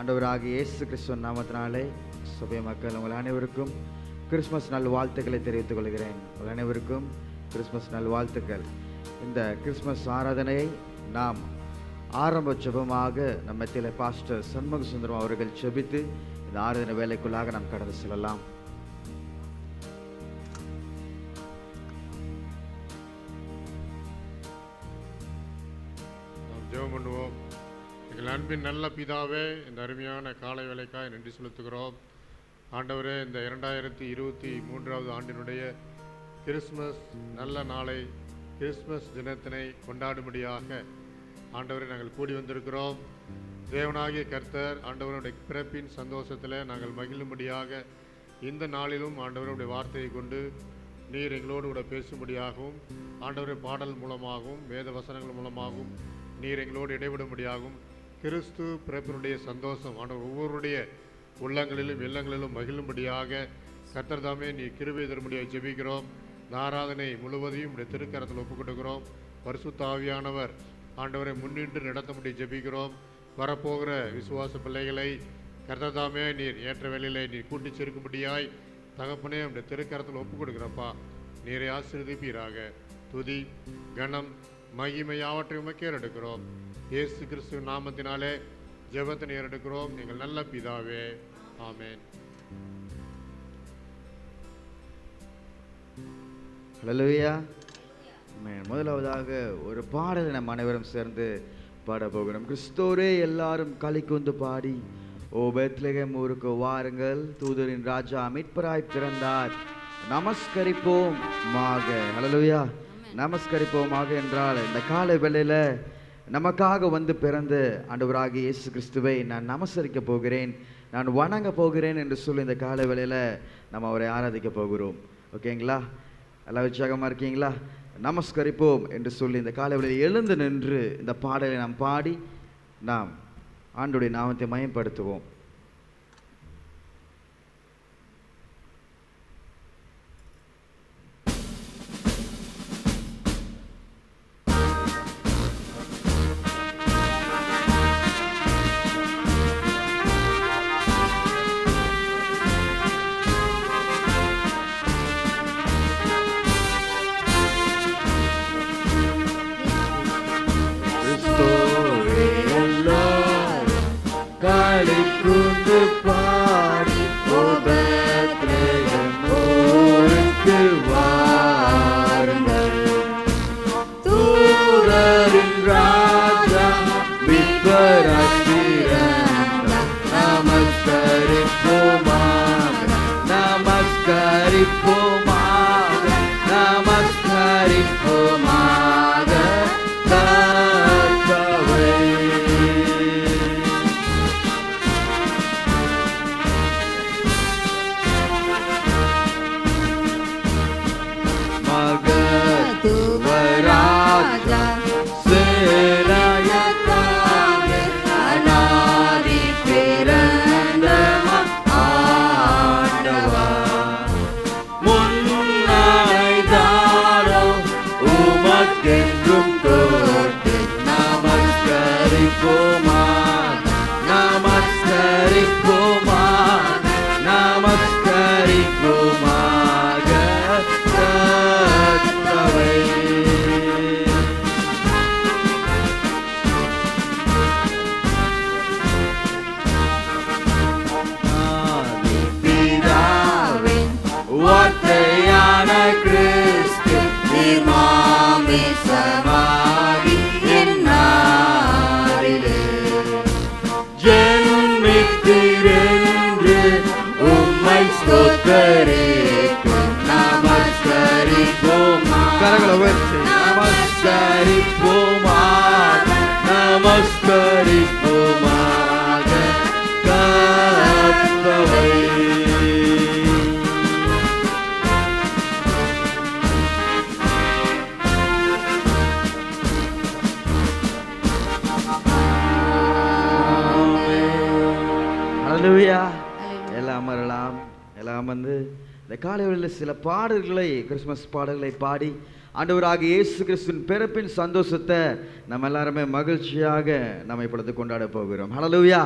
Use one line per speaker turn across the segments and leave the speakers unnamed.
ஆண்டவராகிய இயேசு கிறிஸ்துவின் நாமத்தினாலே சபை மக்கள் உங்கள் அனைவருக்கும் கிறிஸ்மஸ் நல் வாழ்த்துக்களை தெரிவித்துக் கொள்கிறேன். உங்கள் அனைவருக்கும் கிறிஸ்மஸ் நல் வாழ்த்துக்கள். இந்த கிறிஸ்மஸ் ஆராதனையை நாம் ஆரம்ப ஜெபமாக நம்ம மத்தியில் பாஸ்டர் சண்முக சுந்தரம் அவர்கள் ஜெபித்து இந்த ஆராதனை வேலைக்குள்ளாக நாம் கடந்து செல்லலாம்.
ஜெபம் பண்ணுவோம். எங்கள் அன்பின் நல்ல பிதாவே, இந்த அருமையான காலை வேலைக்காய் நன்றி செலுத்துகிறோம். ஆண்டவரே, இந்த 2023 ஆண்டினுடைய கிறிஸ்மஸ் நல்ல நாளை, கிறிஸ்மஸ் தினத்தினை கொண்டாடும்படியாக ஆண்டவரை நாங்கள் கூடி வந்திருக்கிறோம். தேவனாகிய கர்த்தர் ஆண்டவருடைய பிறப்பின் சந்தோஷத்தில் நாங்கள் மகிழும்படியாக இந்த நாளிலும் ஆண்டவருடைய வார்த்தையை கொண்டு நீர் எங்களோடு கூட பேசும்படியாகவும், ஆண்டவருடைய பாடல் மூலமாகவும் வேத வசனங்கள் மூலமாகவும் நீர் எங்களோடு இடைவிடும்படியாகவும் கிறிஸ்து பிறப்பினுடைய சந்தோஷம் ஆண்டவர் ஒவ்வொருடைய உள்ளங்களிலும் இல்லங்களிலும் மகிழும்படியாக கர்த்தர் தாமே நீ கிருபை தரும்படியாக ஜெபிக்கிறோம். இந்த ஆராதனை முழுவதையும் உடைய திருக்கரத்தில் ஒப்புக் கொடுக்கிறோம். பரிசுத்த ஆவியானவர் ஆண்டவரை முன்னின்று நடத்தமுடிய ஜெபிக்கிறோம். வரப்போகிற விசுவாச பிள்ளைகளை கர்த்தர் தாமே நீர் ஏற்ற வேளையிலே நீர் கூட்டி சேர்க்கும்படியாய் தகப்பனே உடைய திருக்கரத்தில் ஒப்புக் கொடுக்கிறப்பா. நீரை ஆசீர்வதிப்பீராக. துதி கனம் மகிமை யாவற்றையும் உமக்கே எடுக்கிறோம். இயேசு கிறிஸ்துவின் நாமத்தினாலே ஜெபத்தை எடுக்கிறோம் எங்கள் நல்ல பிதாவே, ஆமென்.
ஹல்லேலூயா. முதலாவதாக ஒரு பாடலை நம் அனைவரும் சேர்ந்து பாட போகிறோம். கிறிஸ்தோரே எல்லாரும் களி கூர்ந்து பாடி, ஓ பெத்லகேம் ஊருக்கு வாருங்கள், தூதரின் ராஜா மீட்பராய் பிறந்தார், நமஸ்கரிப்போம் மாக. ஹல்லேலூயா. நமஸ்கரிப்போமாக என்றால் இந்த காலை வேளையில நமக்காக வந்து பிறந்த ஆண்டவராகிய இயேசு கிறிஸ்துவை நான் நமஸ்கரிக்க போகிறேன், நான் வணங்க போகிறேன் என்று சொல்லி இந்த காலை வேளையில நம்ம அவரை ஆராதிக்க போகிறோம். ஓகேங்களா? எல்லாம் உற்சாகமா இருக்கீங்களா? நமஸ்கரிப்போம் என்று சொல்லி இந்த காலை வேளையில எழுந்து நின்று இந்த பாடலை நாம் பாடி நாம் ஆண்டவருடைய நாமத்தை மகிமைப்படுத்துவோம். எல்லாம் அமரலாம். எல்லாம் வந்து இந்த காலையில் சில பாடல்களை, கிறிஸ்மஸ் பாடல்களை பாடி ஆண்டவராகிய இயேசு கிறிஸ்துவின் பிறப்பின் சந்தோஷத்தை நம்ம எல்லாருமே மகிழ்ச்சியாக நம்ம இப்பொழுது கொண்டாட போகிறோம். ஹல்லேலூயா.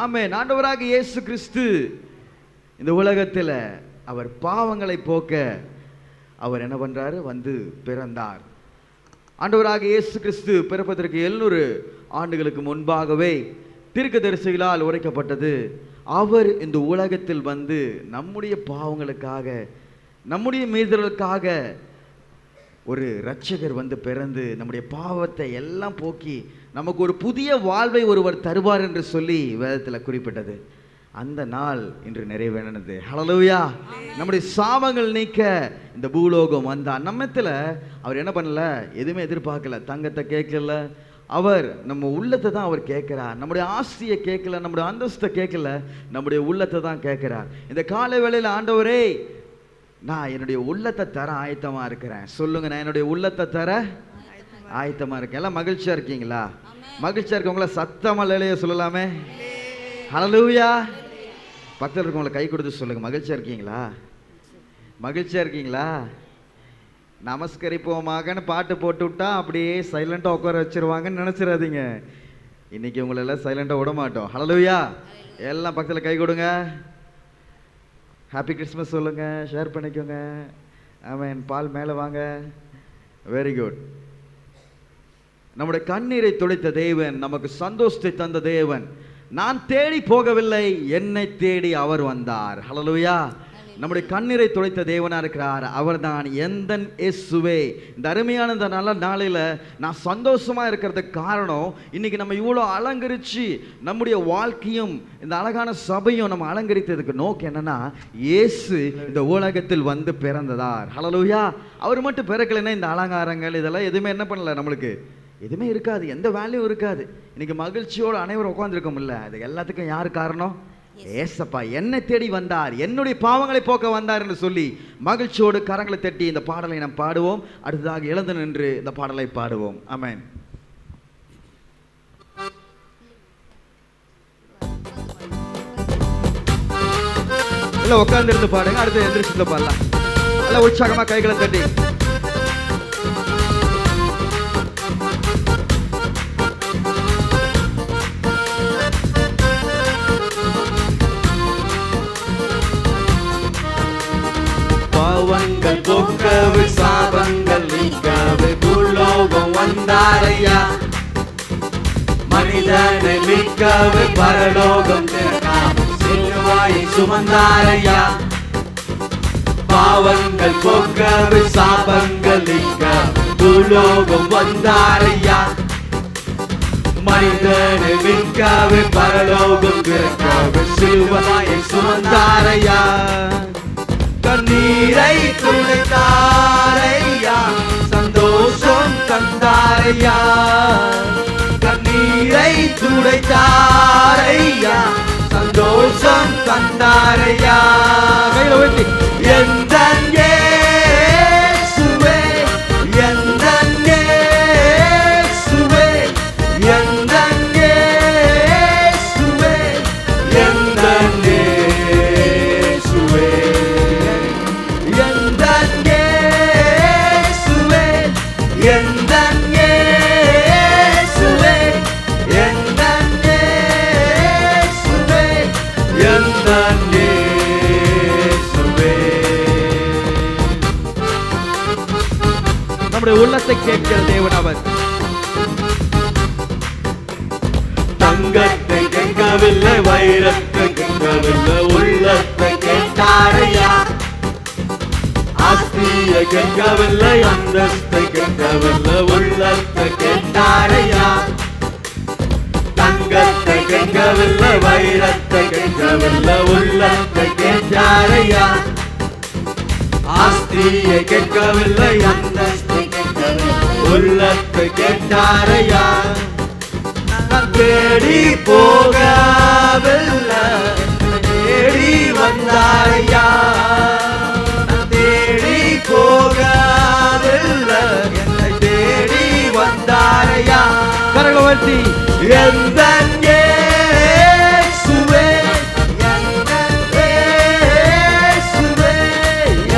ஆமென். ஆண்டவராகிய இயேசு கிறிஸ்து இந்த உலகத்தில் அவர் பாவங்களை போக்க அவர் என்ன பண்றாரு? வந்து பிறந்தார். ஆண்டவராகிய இயேசு கிறிஸ்து பிறப்பதற்கு 700 ஆண்டுகளுக்கு முன்பாகவே தீர்க்கதரிசிகளால் உரைக்கப்பட்டது. அவர் இந்த உலகத்தில் வந்து நம்முடைய பாவங்களுக்காக, நம்முடைய மீறுதலுக்காக ஒரு இரட்சகர் வந்து பிறந்து நம்முடைய பாவத்தை எல்லாம் போக்கி நமக்கு ஒரு புதிய வாழ்வை ஒருவர் தருவார் என்று சொல்லி வேதத்தில் குறிப்பிட்டது. அந்த நாள் இன்று நிறைவேறினது. ஹல்லேலூயா. நம்முடைய சாபங்கள் நீக்க இந்த பூலோகம் வந்தார். நம்மத்துல அவர் என்ன பண்ணல? எதுவுமே எதிர்பார்க்கல. தங்கத்தை கேட்கல. அவர் நம்ம உள்ளத்தை தான் அவர் கேட்கிறார். நம்முடைய ஆஸ்தியை கேட்கல, நம்முடைய அந்தஸ்தை கேட்கல, நம்முடைய உள்ளத்தை தான் கேட்கிறார். இந்த காலை வேளையில் ஆண்டவரே, நான் என்னுடைய உள்ளத்தை தர ஆயத்தமா இருக்கிறேன். சொல்லுங்க, நான் என்னுடைய உள்ளத்தை தர ஆயத்தமா இருக்கேன். எல்லாம் மகிழ்ச்சியா இருக்கீங்களா? மகிழ்ச்சியா இருக்கவங்கள சத்தமா இல்லையே சொல்லலாமே. ஹல்லேலூயா. பக்கத்தில் இருக்கவங்களை கை கொடுத்து சொல்லுங்க, மகிழ்ச்சியா இருக்கீங்களா? மகிழ்ச்சியா இருக்கீங்களா? நமஸ்கரிப்போமாகன்னு பாட்டு போட்டு விட்டா அப்படியே சைலண்டாக உட்கார வச்சிருவாங்கன்னு நினச்சிடாதீங்க. இன்னைக்கு உங்களெல்லாம் சைலண்டாக விட மாட்டோம். ஹல்லேலூயா. எல்லாம் பக்கத்தில் கை கொடுங்க. ஹாப்பி கிறிஸ்மஸ் சொல்லுங்க, ஷேர் பண்ணிக்கோங்க. ஆமென். பால் மேலே வாங்க. Very good. நம்முடைய கண்ணீரை துடைத்த தேவன், நமக்கு சந்தோஷத்தை தந்த தேவன். நான் தேடி போகவில்லை, என்னை தேடி அவர் வந்தார். ஹல்லேலூயா. நம்முடைய கண்ணீரை துடைத்த தேவனா இருக்கிறார். அவர் தான் எந்தன் இயேசுவே. இந்த அருமையான இந்த நல்ல நாளையில நான் சந்தோஷமா இருக்கிறதுக்கு காரணம், இன்னைக்கு நம்ம இவ்வளோ அலங்கரிச்சு நம்முடைய வாழ்க்கையும் இந்த அழகான சபையும் நம்ம அலங்கரித்ததுக்கு நோக்கம் என்னன்னா, இயேசு இந்த உலகத்தில் வந்து பிறந்ததார். ஹல்லேலூயா. அவர் மட்டும் பிறக்கலைன்னா இந்த அலங்காரங்கள் இதெல்லாம் எதுவுமே என்ன பண்ணல, நம்மளுக்கு எதுவுமே இருக்காது, எந்த வேலையும் இருக்காது. இன்னைக்கு மகிழ்ச்சியோடு அனைவரும் உட்காந்துருக்கோம் இல்ல, அது எல்லாத்துக்கும் யார் காரணம்? ஏசப்பா என்னை தேடி வந்தார், என்னுடைய பாவங்களை போக்க வந்தார் என்று சொல்லி மகிழ்ச்சியோடு கரங்களை தட்டி இந்த பாடலை நாம் பாடுவோம். அடுத்ததாக எழுந்து நின்று இந்த பாடலை பாடுவோம். ஆமென். இல்ல உட்கார்ந்து இருந்து பாடுங்க. அடுத்து எந்திரிச்சு பாடலாம். நல்ல உற்சாகமா கைகளை தட்டி.
பாவங்கள் போக்கவே, சாபங்கள் நீக்கவே பூலோகம் வந்தாரையா. மனிதனை மீட்கவே பரலோகம் திறக்காமல் சிலுவையை சுமந்தாரையா. பாவங்கள் போக்கவே, சாபங்கள் நீக்கவே பூலோகம் வந்தாரையா. மனிதனை மீட்கவே பரலோகம் திறக்கவே சிலுவையை சுமந்தாரையா. கண்ணீரை துடைத்தாரையா, சந்தோஷம் தந்தாரையா. கண்ணீரை துடைத்தாரையா, சந்தோஷம் தந்தாரையா. கையில வெட்டி. எந்தன் இயேசுவே, எந்தன் இயேசுவே, எந்தன் இயேசுவே, எந்தன் இயேசுவே, எந்தன் இயேசுவே, எந்தன் இயேசுவே, எந்தன் இயேசுவே, எந்தன் இயேசுவே.
நம்முடைய உள்ளத்தை கேட்கிற தேவன் அவர்.
தங்கத்தை கேட்கவில்லை, வைரத்தை கேட்கவில்லை, உள்ளத்தை கேட்டாரையா. ஆஸ்தியை கேட்கவில்லை, அந்தஸ்தை கேட்கவில்லை, உள்ளத்தை கேட்டாரையா. தங்கத்தை கேட்கவில்லை, வைரத்தை கேட்கவில்லை, உள்ளத்தை கேட்டாரையா. ஆஸ்தியை கேட்கவில்லை, அந்தஸ்தை கேட்கவில்லை, உள்ளத்தை கேட்டாரையா. நான் தேடி போகவில்லை, தேடி வந்தாரையா. நான் தேடி போகவில்லை, என்னை தேடி வந்தாரையா.
கரங்களை உயர்த்தி.
எந்தன் இயேசுவே, எந்தன் இயேசுவே,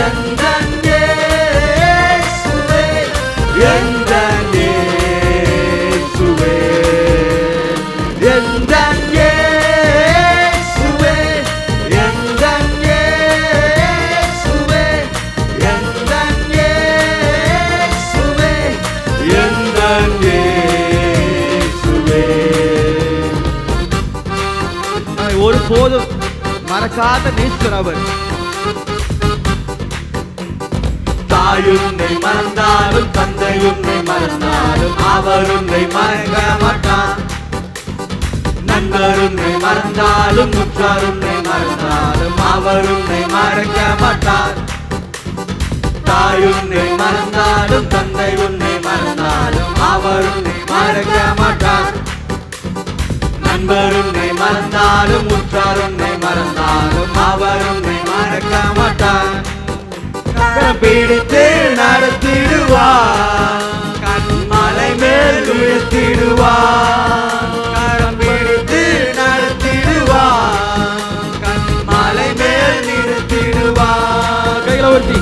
எந்தன் இயேசுவே, எந்தன் இயேசுவே, எந்தன் இயேசுவே,
நம்மை ஒருபோதும் மறக்காத நேசர் அவர்.
தாய் உன்னை மறந்தாலும் தந்தை உன்னை மறந்தாலும் அவர் உன்னை மறக்க மாட்டார். நண்பர் உன்னை மறந்தாலும் உற்றார் உன்னை மறந்தாலும் அவர் உன்னை மறக்க மாட்டார். தாய் உன்னை மறந்தாலும் தந்தை உன்னை மறந்தாலும் அவர் உன்னை மறக்க மாட்டார். நண்பர் உன்னை மறந்தாலும் உற்றார் உன்னை மறந்தாலும் அவர் உன்னை மறக்க மாட்டார். பிடித்து நடத்திடுவார், கண்மலை மேல் உயர்த்திடுவார். கரம் பிடித்து நடத்திடுவார், கண்மலை மேல் நிறுத்திடுவார்.
கைகளை உயர்த்தி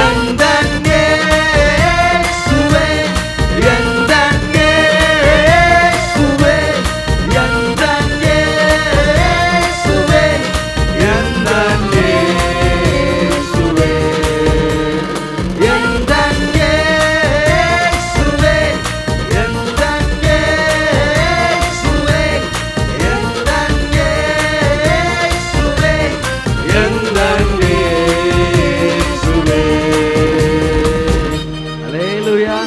எந்தன் இயேசுவே, எந்தன் இயேசுவே, எந்தன் இயேசுவே, எந்தன் இயேசுவே, எந்தன் இயேசுவே, எந்தன் இயேசுவே, எந்தன் இயேசுவே, எந்தன் இயேசுவே.
அல்லேலூயா.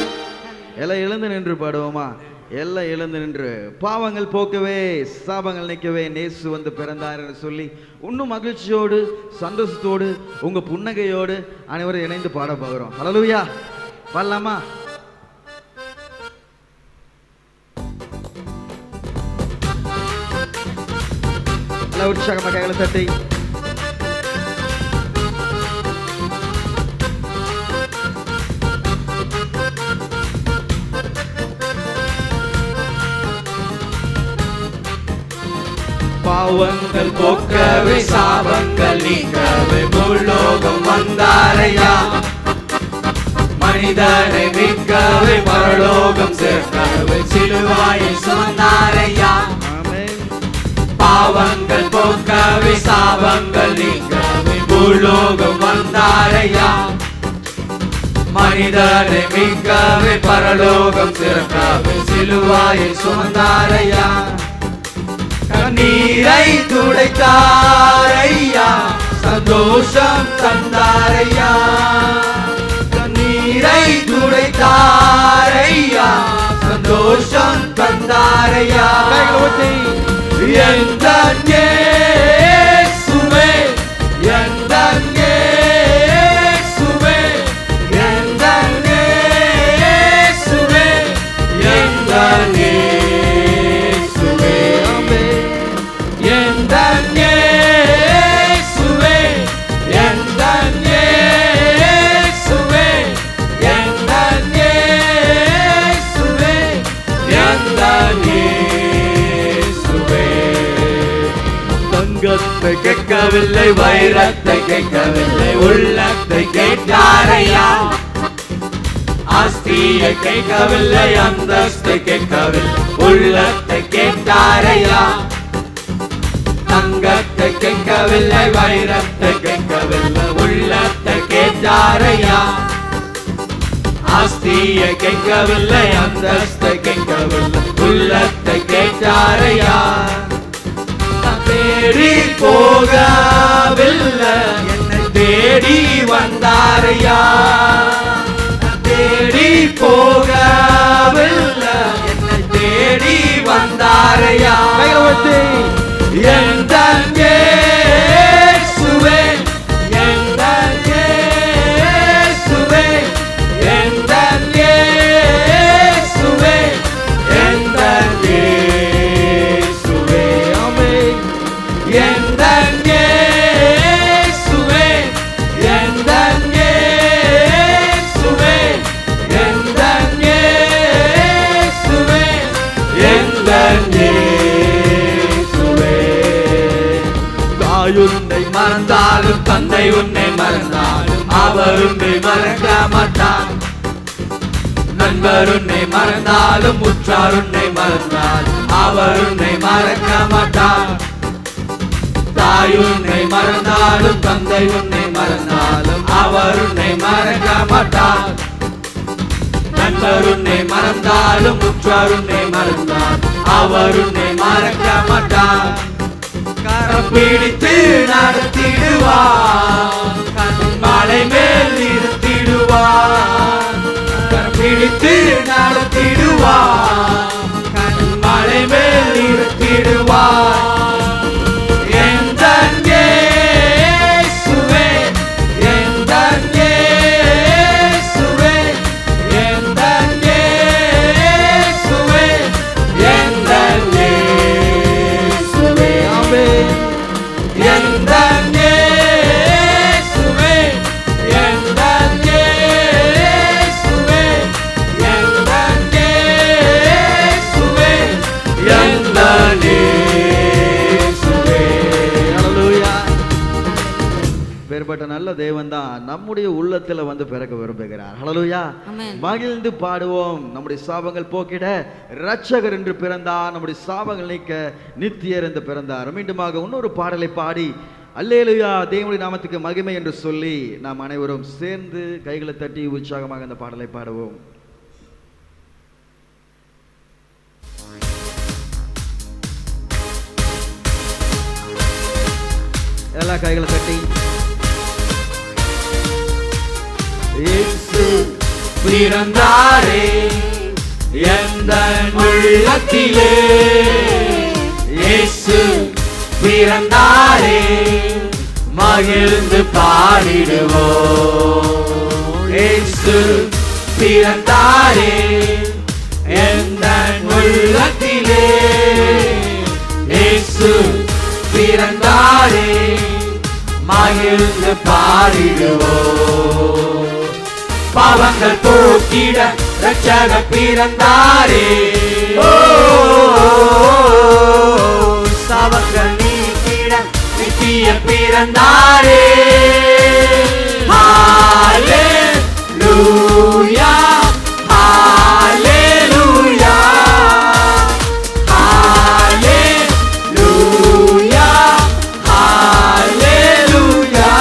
எல்லாம் எழுந்து நின்று பாடுவோமா? எல்லாம் எழுந்து நின்று பாவங்கள் போக்கவே சாபங்கள் நீக்கவே நேசு வந்து பிறந்தார் என்று சொல்லி இன்னும் மகிழ்ச்சியோடு சந்தோஷத்தோடு உங்க புன்னகையோடு அனைவரும் இணைந்து பாட போகிறோம். அல்லேலூயா. பாடலாமா? எல்லாம் உற்சாகமாக கைகளை தட்டி
பாவங்கள் போக்கவே சாபங்கள் நீக்கவே பூலோகம் வந்தாரையா. மனிதனை மீட்கவே பரலோகம் சேர்க்கவே சிலுவாயில் சுமந்தாரையா.
ஆமென்.
பாவங்கள் போக்கவே சாபங்கள் நீக்கவே பூலோகம் வந்தாரையா. மனிதனை மீட்கவே பரலோகம் சேர்க்கவே சிலுவாயில் சுமந்தாரையா. கண்ணீரை துடைத்தாரையா, சந்தோஷம் தந்தாரையா. கண்ணீரை துடைத்தாரையா, சந்தோஷம் தந்தாரையா. எந்தன் இயேசுவே, எந்தன் இயேசுவே, எந்தன் இயேசுவே, எந்தன் இயேசுவே, எந்தன் இயேசுவே, எந்தன் இயேசுவே, எந்தன் இயேசுவே, எந்தன் இயேசுவே. தங்கத்தை கேட்கவில்லை, வைரத்தை கேட்கவில்லை, உள்ளத்தை கேட்டாரையா. ஆஸ்தியை கேட்கவில்லை, அந்தஸ்தை கேட்கவில்லை, உள்ளத்தை கேட்டாரையா. தங்கத்தை கேட்கவில்லை, வைரத்தை கேட்கவில்லை, உள்ளத்தை கேட்டாரையா. ஆஸ்தியை கேட்கவில்லை, அந்தஸ்தை கேட்கவில்லை, உள்ளத்தை கேட்டாரையா. தேடி போகவில்லை, என்னை தேடி வந்தாரையா. தேடி போகவில்லை, என்னை தேடி வந்தாரையா. எந்தன் இயேசுவே, எந்தன் இயேசுவே, எந்தன் இயேசுவே, எந்தன் இயேசுவே, ஆமென். எந்தன் இயேசுவே, எந்தன் இயேசுவே, எந்தன் இயேசுவே, எந்தன் இயேசுவே. தாய் உன்னை மறந்தாலும் தந்தை உன்னை மறந்தாலும் அவர் உன்னை மறக்க மாட்டார். நண்பர் உன்னை மறந்தாலும் உற்றார் உன்னை மறந்தாலும் அவர் உன்னை மறக்க மாட்டார். தாய் உன்னை மறந்தாலும் தந்தை உன்னை மறந்தாலும் அவர் உன்னை மறக்க மாட்டார். நண்பர் உன்னை மறந்தாலும் உற்றார் உன்னை மறந்தாலும் அவர் உன்னை மறக்க மாட்டார். பிடித்து நடத்திடுவார், கண்மலை மேல் நிறுத்திடுவார். கரம் பிடித்து நடத்திடுவார், கண்மலை மேல் நிறுத்திடுவார். எந்தன் இயேசுவே, எந்தன் இயேசுவே, எந்தன் இயேசுவே, எந்தன் இயேசுவே. ஆமென். எந்தன் இயேசுவே, எந்தன் இயேசுவே, எந்தன் இயேசுவே, எந்தன் இயேசுவே. ஹல்லேலூயா.
வேறுபட்ட நல்ல தேவன் தான் நம்முடைய உள்ளத்துல வந்து பிறக்க விரும்புகிறார். ஹல்லேலூயா. மகிழ்ந்து பாடுவோம். நம்முடைய சாபங்கள் போக்கிட இரட்சகர் என்று பிறந்தார், நம்முடைய சாபங்கள் நீக்க நித்தியர் என்று பிறந்தார். மீண்டுமாக இன்னொரு பாடலை பாடி அல்லேலூயா தேவனுடைய நாமத்துக்கு மகிமை என்று சொல்லி நாம் அனைவரும் சேர்ந்து கைகளை தட்டி உற்சாகமாக அந்த பாடலை பாடுவோம். எல்லா கைகளை தட்டி
இயேசு பிறந்தாரே எந்தன் உள்ளத்திலே, இயேசு பிறந்தாரே மகிழ்ந்து பாடிடுவோம். இயேசு பிறந்தாரே எந்தன் உள்ளத்திலே, இயேசு பிறந்தாரே மகிழ்ந்து பாடிடுவோம். பாவங்கள் போக்கிட இரட்சகர் பிறந்தாரே, சாபங்கள் நீக்கிட நித்தியர் பிறந்தாரே. ஹல்லேலூயா, ஹல்லேலூயா, ஹல்லேலூயா, ஹல்லேலூயா.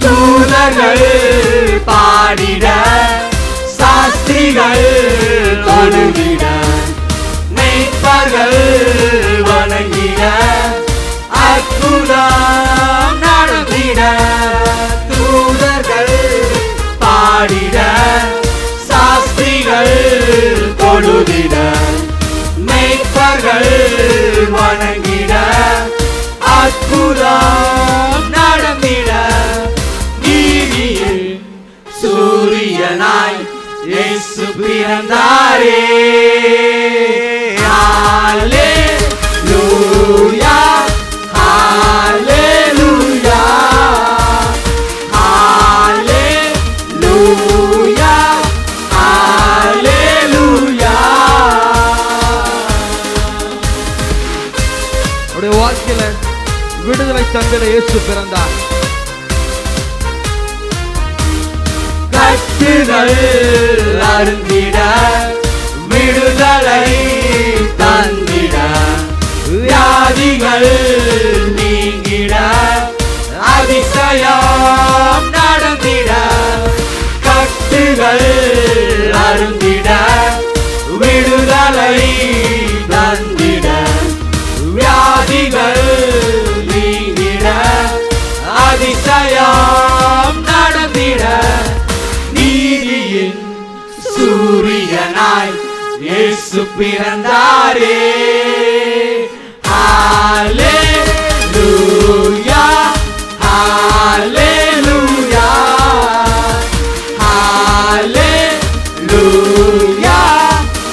தூதர்கள் பாடிட, சாஸ்திரிகள் தொழுகிட, மேய்ப்பர்கள் வணங்கிட, அற்புதம் நடந்திட. தூதர்கள் பாடிட, சாஸ்திரிகள் தொழுகிட, மேய்ப்பர்கள் வணங்கிட, அற்புதம் நடந்திட. நீதியில் சூரியனாய் இயேசு பிறந்தாரே. ஹல்லேலூயா, ஹல்லேலூயா, ஹல்லேலூயா, ஹல்லேலூயா.
அவருடைய வாழ்க்கையில விடுதலை தந்திட இயேசு பிறந்தார்.
கட்டுகள் அருந்திட, விடுதலை தந்திட, வியாதிகள் நீங்கிட, அதிசயம் நடந்திட. கட்டுகள் அருந்திட, விடுதலை தந்திட, வியாதிகள் நீங்கிட, அதிசயம் நடந்திட. நீதியின் சூரியனாய் இயேசு பிறந்தாரே. ஹல்லேலூயா, ஹல்லேலூயா, ஹல்லேலூயா,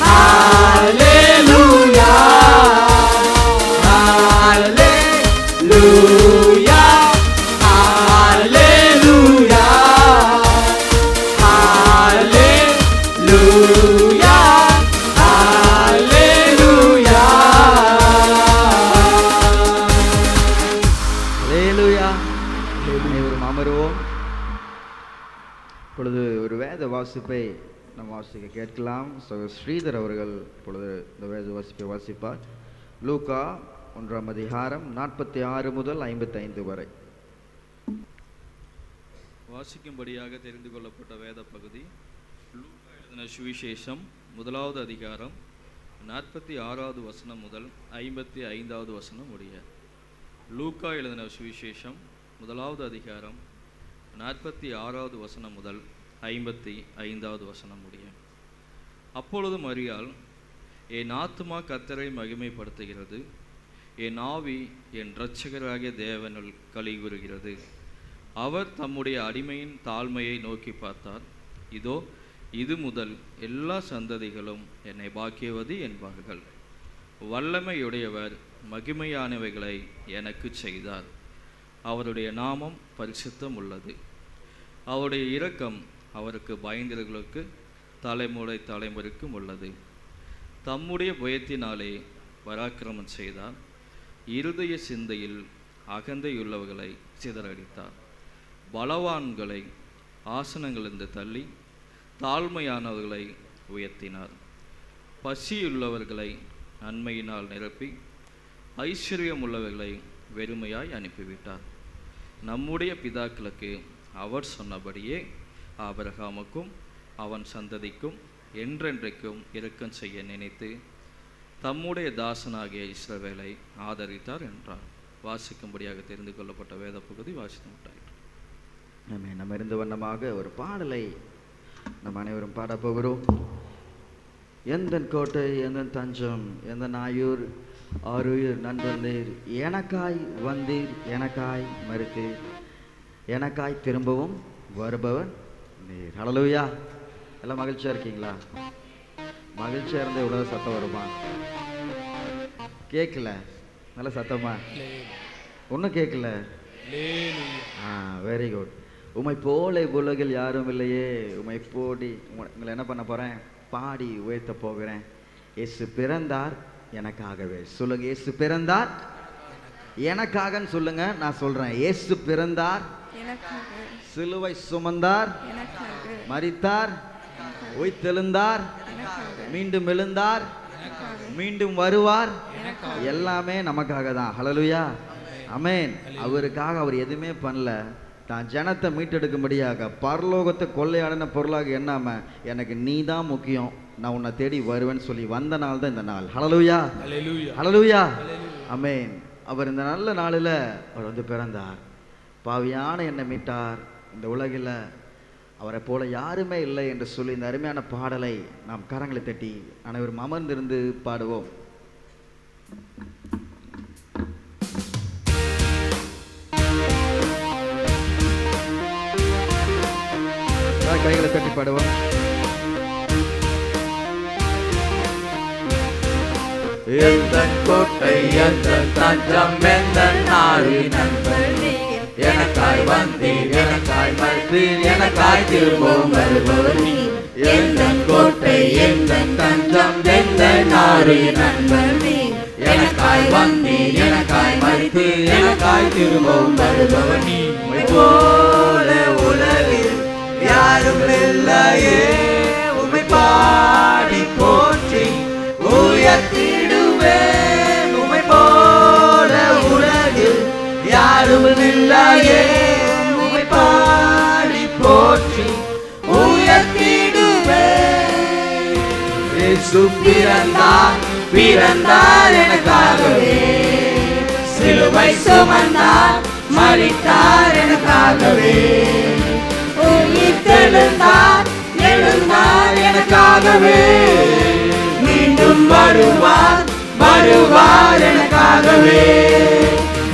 ஹல்லேலூயா, ஹல்லேலூயா, ஹல்லேலூயா, ஹல்லேலூயா, ஹல்லேலூயா.
அல்லேலூயா. அனைவரும் அமருவோம். இப்பொழுது ஒரு வேத வாசிப்பை நாம் வாசிக்க கேட்கலாம். ஸ்ரீதர் அவர்கள் இப்பொழுது இந்த வேத வாசிப்பை வாசிப்பார். லூக்கா 1 அதிகாரம் 46 முதல் 55 வரை.
வாசிக்கும்படியாக தெரிந்து கொள்ளப்பட்ட வேத பகுதி லூக்கா எழுதின சுவிசேஷம் 1வது அதிகாரம் 46வது வசனம் முதல் 55வது வசனம் முடிய. லூக்கா எழுதின சுவிசேஷம் 1வது அதிகாரம் 46வது வசனம் முதல் 55வது வசனம் முடிய. அப்பொழுது மரியாள், என் ஆத்துமா கர்த்தரை மகிமைப்படுத்துகிறது, என் ஆவி என் இரட்சகராகிய தேவனுள் களிகூறுகிறது. அவர் தம்முடைய அடிமையின் தாழ்மையை நோக்கி பார்த்தார். இதோ, இது முதல் எல்லா சந்ததிகளும் என்னை பாக்கியவதி என்பார்கள். வல்லமையுடையவர் மகிமையானவைகளை எனக்கு செய்தார். அவருடைய நாமம் பரிசுத்தம் உள்ளது. அவருடைய இரக்கம் அவருக்கு பயந்தவர்களுக்கு தலைமுறை தலைமுறைக்கும் உள்ளது. தம்முடைய பயத்தினாலே பராக்கிரமம் செய்தார். இருதய சிந்தையில் அகந்தையுள்ளவர்களை சிதறடித்தார். பலவான்களை ஆசனங்களிலிருந்து தள்ளி தாழ்மையானவர்களை உயர்த்தினார். பசியுள்ளவர்களை நன்மையினால் நிரப்பி ஐஸ்வர்யம் உள்ளவர்களை வெறுமையாய் அனுப்பிவிட்டார். நம்முடைய பிதாக்களுக்கு அவர் சொன்னபடியே ஆபிரகாமுக்கும் அவன் சந்ததிக்கும் என்றென்றைக்கும் இரக்கம் செய்ய நினைத்து தம்முடைய தாசனாகிய இஸ்ரவேலை ஆதரித்தார் என்றார். வாசிக்கும்படியாக தெரிந்து கொள்ளப்பட்ட வேத பகுதி வாசித்து விட்டார்.
நம்ம இருந்த வண்ணமாக ஒரு பாடலை நம் அனைவரும் பாடப் போகிறோம். எந்த கோட்டை, எந்த தஞ்சம், எந்த நாயூர் ஆருயிர் நண்பந்தீர், எனக்காய் வந்தீர், எனக்காய் மறுத்தீர், எனக்காய் திரும்பவும் வருபவர் நீர். ஹல்லேலூயா. எல்லாம் மகிழ்ச்சியா இருக்கீங்களா? மகிழ்ச்சியா இருந்த இவ்வளவு சத்தம் வருமா? கேட்கல? நல்ல சத்தமா? ஒன்றும் கேட்கல? Very good. உமை போல உலகில் யாரும் இல்லையே. உமை போடி உங்களை என்ன பண்ண போறேன்? பாடி உயர்த்த போகிறேன். இயேசு பிறந்தார் எனக்காகவே. சொல்லுங்க, இயேசு பிறந்தார் எனக்காகன்னு சொல்லுங்க. நான் சொல்றேன், இயேசு பிறந்தார், சிலுவை சுமந்தார், மரித்தார், உயிர்த்தெழுந்தார், மீண்டும் எழுந்தார், மீண்டும் வருவார். எல்லாமே நமக்காக தான். ஹல்லேலூயா, ஆமென். அவருக்காக அவர் எதுவுமே பண்ணல. தான் ஜனத்தை மீட்டெடுக்கும்படியாக பரலோகத்தை கொள்ளையாடின பொருளாக எண்ணாம, எனக்கு நீ தான் முக்கியம், நான் உன்னை தேடி வருவேன்னு சொல்லி வந்த நாள் தான் இந்த நாள். ஹல்லேலூயா, ஹல்லேலூயா, ஆமென். அவர் இந்த நல்ல நாளில் அவர் வந்து பிறந்தார். பாவியான என்னை மீட்டார். இந்த உலகில் அவரை போல யாருமே இல்லை என்று சொல்லி இந்த அருமையான பாடலை நாம் கரங்களை தட்டி அனைவரும் அமர்ந்திருந்து பாடுவோம். கைகளை தட்டி பாடுவோம்.
எந்தன் கோட்டை, எந்தன் தஞ்சம், எந்தன் நாடு நண்பர், எனக்காய் வந்தீர், எனக்காய் மறுத்தீர், எனக்காய் திரும்பவும் வருபவர் நீர். எந்தன் கோட்டை, எந்தன் தஞ்சம், எந்தன் நாடு நண்பர் நீர், எனக்காய் வந்தீர், எனக்காய் மறுத்தீர், எனக்காய் திரும்பவும் வருபவர் நீர். உம்மை போல உலகில் யாரும் இல்லையே. உம்மை பாடி போற்றி உயர்த்திடுவேன். உம்மை போல உலகில் யாரும் இல்லையே. உம்மை பாடி போற்றி உயர்த்திடுவேன். இயேசு பிறந்தார், பிறந்தார் எனக்காகவே. சிலுவை சுமந்தார், மரித்தார் எனக்காகவே. உயிர்த்தெழுந்தார், எழுந்தார் எனக்காகவே. மீண்டும் வருவார், வருவார் எனக்காகவே.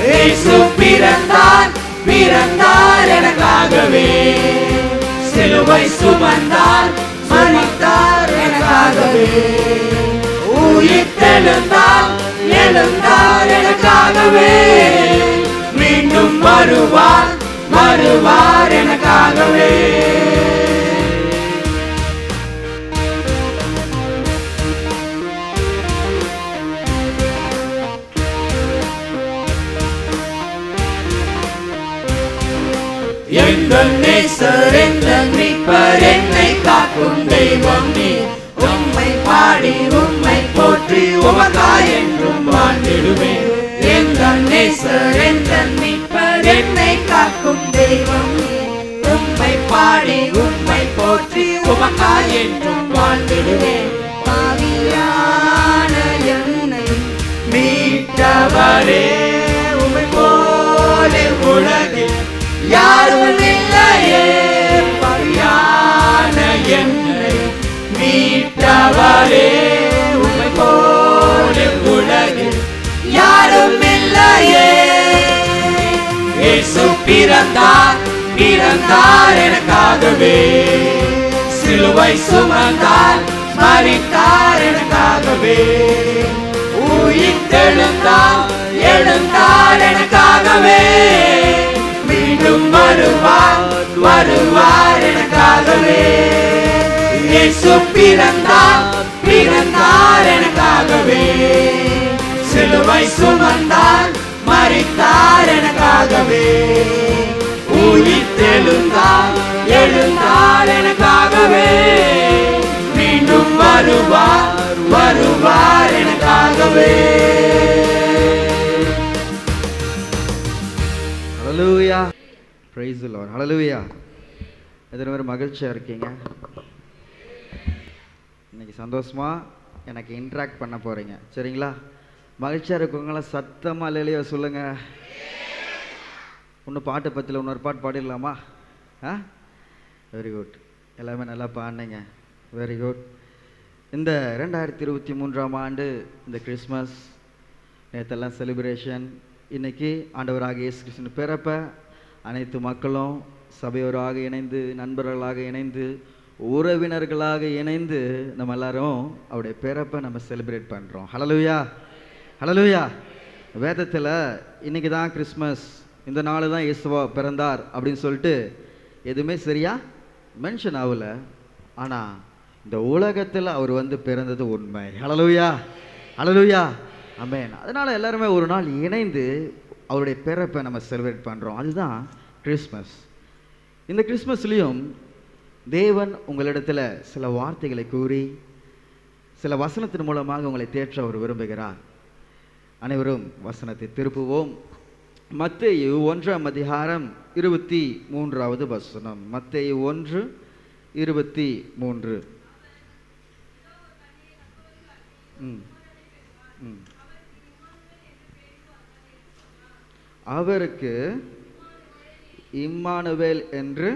இயேசு பிறந்தார், பிறந்தார் எனக்காகவே. சிலுவை சுமந்தார், மரித்தார் எனக்காகவே. உயிர்த்தெழுந்தார், எழுந்தார் எனக்காகவே. மீண்டும் வருவார், வருவார் எனக்காகவே. எங்கள் நேசர், எங்கள் மீட்பர், என்னை காக்கும் தெய்வம் நீர். உம்மை பாடி உம்மை போற்றி உமக்காய் என்றும் வாழ்ந்திடுவேன். எங்கள் நேசர், எங்கள் மீட்பர், என்னை காக்கும் தெய்வம் நீர். பாடி உம்மை போற்றி உமக்காய் என்றும் வாழ்ந்திடுவேன். பாவியான என்னை மீட்டவரே, உம்மை போல உலகில் யாரும் இல்லையே. பாவியான என்னை மீட்டவரே, உம்மை போல உலகில் யாரும் இல்லையே. இயேசு பிறந்தார் பிறந்தார் எனக்காகவே, சிலுவை சுமந்தார் மரித்தார் எனக்காகவே, உயிர்த்தெழுந்தார் எழுந்தார் எனக்காகவே, மீண்டும் வருவார் வருவார் எனக்காகவே. இயேசு பிறந்தார் பிறந்தார் எனக்காகவே, சிலுவை சுமந்தார் மரித்தார் எனக்காகவே, உயிர்த்தெழுந்தார் எழுந்தார் எனக்காகவே, மீண்டும் வருவார் வருவார் எனக்காகவே.
ஹல்லேலூயா, பிரைஸ் தி லார்ட். ஹல்லேலூயா. எத்தனை பேர் மகிழ்ச்சியாக இருக்கீங்க? இன்னைக்கு சந்தோஷமா எனக்கு இன்ட்ராக்ட் பண்ண போகிறீங்க, சரிங்களா? மகிழ்ச்சியாக இருக்கவங்களாம் சத்தமாக இல்லையா சொல்லுங்கள். இன்னும் பாட்டு பற்றியில் இன்னொரு பாட்டு பாடிடலாமா? வெரி குட், எல்லாமே நல்லா பாடினீங்க, வெரி குட். இந்த 2023ஆம் ஆண்டு இந்த கிறிஸ்மஸ் நேற்றெல்லாம் செலிப்ரேஷன். இன்றைக்கி ஆண்டவராக இயேசு கிறிஸ்துவின் பிறப்ப அனைத்து மக்களும் சபையோராக இணைந்து, நண்பர்களாக இணைந்து, உறவினர்களாக இணைந்து நம்ம எல்லாரும் அவருடைய பிறப்பை நம்ம செலிப்ரேட் பண்ணுறோம். ஹல்லேலூயா, ஹல்லேலூயா. வேதத்தில் இன்றைக்கி தான் கிறிஸ்மஸ், இந்த நாள் தான் இயேசுவா பிறந்தார் அப்படின்னு சொல்லிட்டு எதுவுமே சரியா மென்ஷன் ஆகல. ஆனால் இந்த உலகத்தில் அவர் வந்து பிறந்தது உண்மை. ஹல்லேலூயா, ஹல்லேலூயா, ஆமென். அதனால் எல்லாருமே ஒரு நாள் இணைந்து அவருடைய பிறப்பை நம்ம செலிப்ரேட் பண்ணுறோம். அதுதான் கிறிஸ்மஸ். இந்த கிறிஸ்மஸ்லேயும் தேவன் உங்களிடத்தில் சில வார்த்தைகளை கூறி சில வசனத்தின் மூலமாக உங்களை தேற்ற அவர் விரும்புகிறார். அனைவரும் வசனத்தை திருப்புவோம். மத்தேயு 1ஆம் அதிகாரம் 23வது வசனம். மத்தேயு 1:23. அவருக்கு இம்மானுவேல் என்று,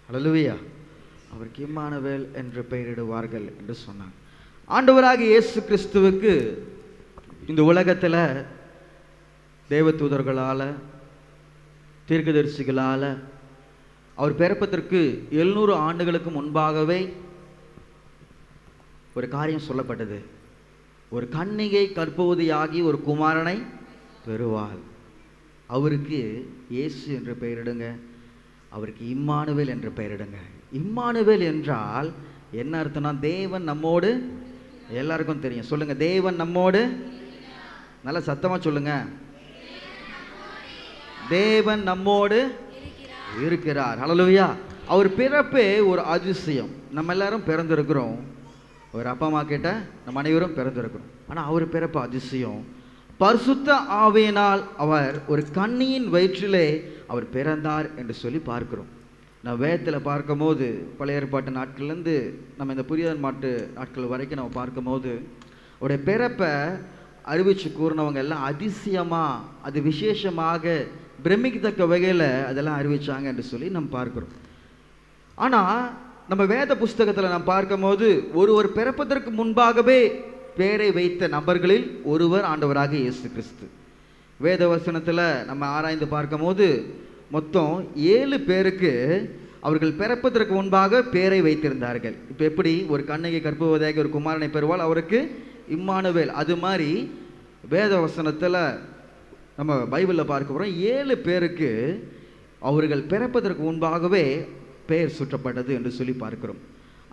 ஹல்லேலூயா, அவருக்கு இம்மானுவேல் என்று பெயரிடுவார்கள் என்று சொன்னார். ஆண்டவராக இயேசு கிறிஸ்துவுக்கு இந்த உலகத்தில் தேவதூதர்களால், தீர்க்கதரிசிகளால் அவர் பிறப்பதற்கு 700 ஆண்டுகளுக்கு முன்பாகவே ஒரு காரியம் சொல்லப்பட்டது. ஒரு கன்னிகை கர்ப்பவதியாகி ஒரு குமாரனை பெறுவாள், அவருக்கு இயேசு என்று பெயரிடுங்க, அவருக்கு இம்மானுவேல் என்று பெயரிடுங்க. இம்மானுவேல் என்றால் என்ன அர்த்தம்னா, தேவன் நம்மோடு. எல்லாருக்கும் தெரியும், சொல்லுங்க, தேவன் நம்மோடு. நல்லா சத்தமா சொல்லுங்க, தேவன் நம்மோடு இருக்கிறார். ஹல்லேலூயா. அவர் பிறப்பே ஒரு அதிசயம். நம்ம எல்லாரும் பிறந்திருக்கிறோம், ஒரு அப்பா அம்மா கிட்ட நம்ம அனைவரும் பிறந்திருக்கிறோம். ஆனால் அவர் பிறப்பு அதிசயம். பரிசுத்த ஆவியினால் அவர் ஒரு கன்னியின் வயிற்றிலே அவர் பிறந்தார் என்று சொல்லி பார்க்கிறோம். நான் வேதத்தில் பார்க்கும்போது பழைய ஏற்பாட்டு நாட்கள்லேருந்து நம்ம இந்த புதிய ஏற்பாட்டு நாட்கள் வரைக்கும் நம்ம பார்க்கும்போது அவருடைய பிறப்பை அறிவிச்சு கூறினவங்க எல்லாம் அதிசயமாக, அது விசேஷமாக, பிரமிக்கத்தக்க வகையில் அதெல்லாம் அறிவிச்சாங்க என்று சொல்லி நம்ம பார்க்குறோம். ஆனால் நம்ம வேத புஸ்தகத்தில் நாம் பார்க்கும்போது ஒருவர் பிறப்பதற்கு முன்பாகவே பேரை வைத்த நபர்களில் ஒருவர் ஆண்டவராக இயேசு கிறிஸ்து. வேத வசனத்தில் நம்ம ஆராய்ந்து பார்க்கும்போது மொத்தம் 7 பேருக்கு அவர்கள் பிறப்பதற்கு முன்பாக பேரை வைத்திருந்தார்கள். இப்போ எப்படி ஒரு கன்னிகை கர்ப்பவதியாகி ஒரு குமாரனை பெறுவாள், அவருக்கு இம்மானுவேல். அது மாதிரி வேத வசனத்தில் நம்ம பைபிளில் பார்க்க போகிறோம், 7 பேருக்கு அவர்கள் பிறப்பதற்கு முன்பாகவே பெயர் சுற்றப்பட்டது என்று சொல்லி பார்க்கிறோம்.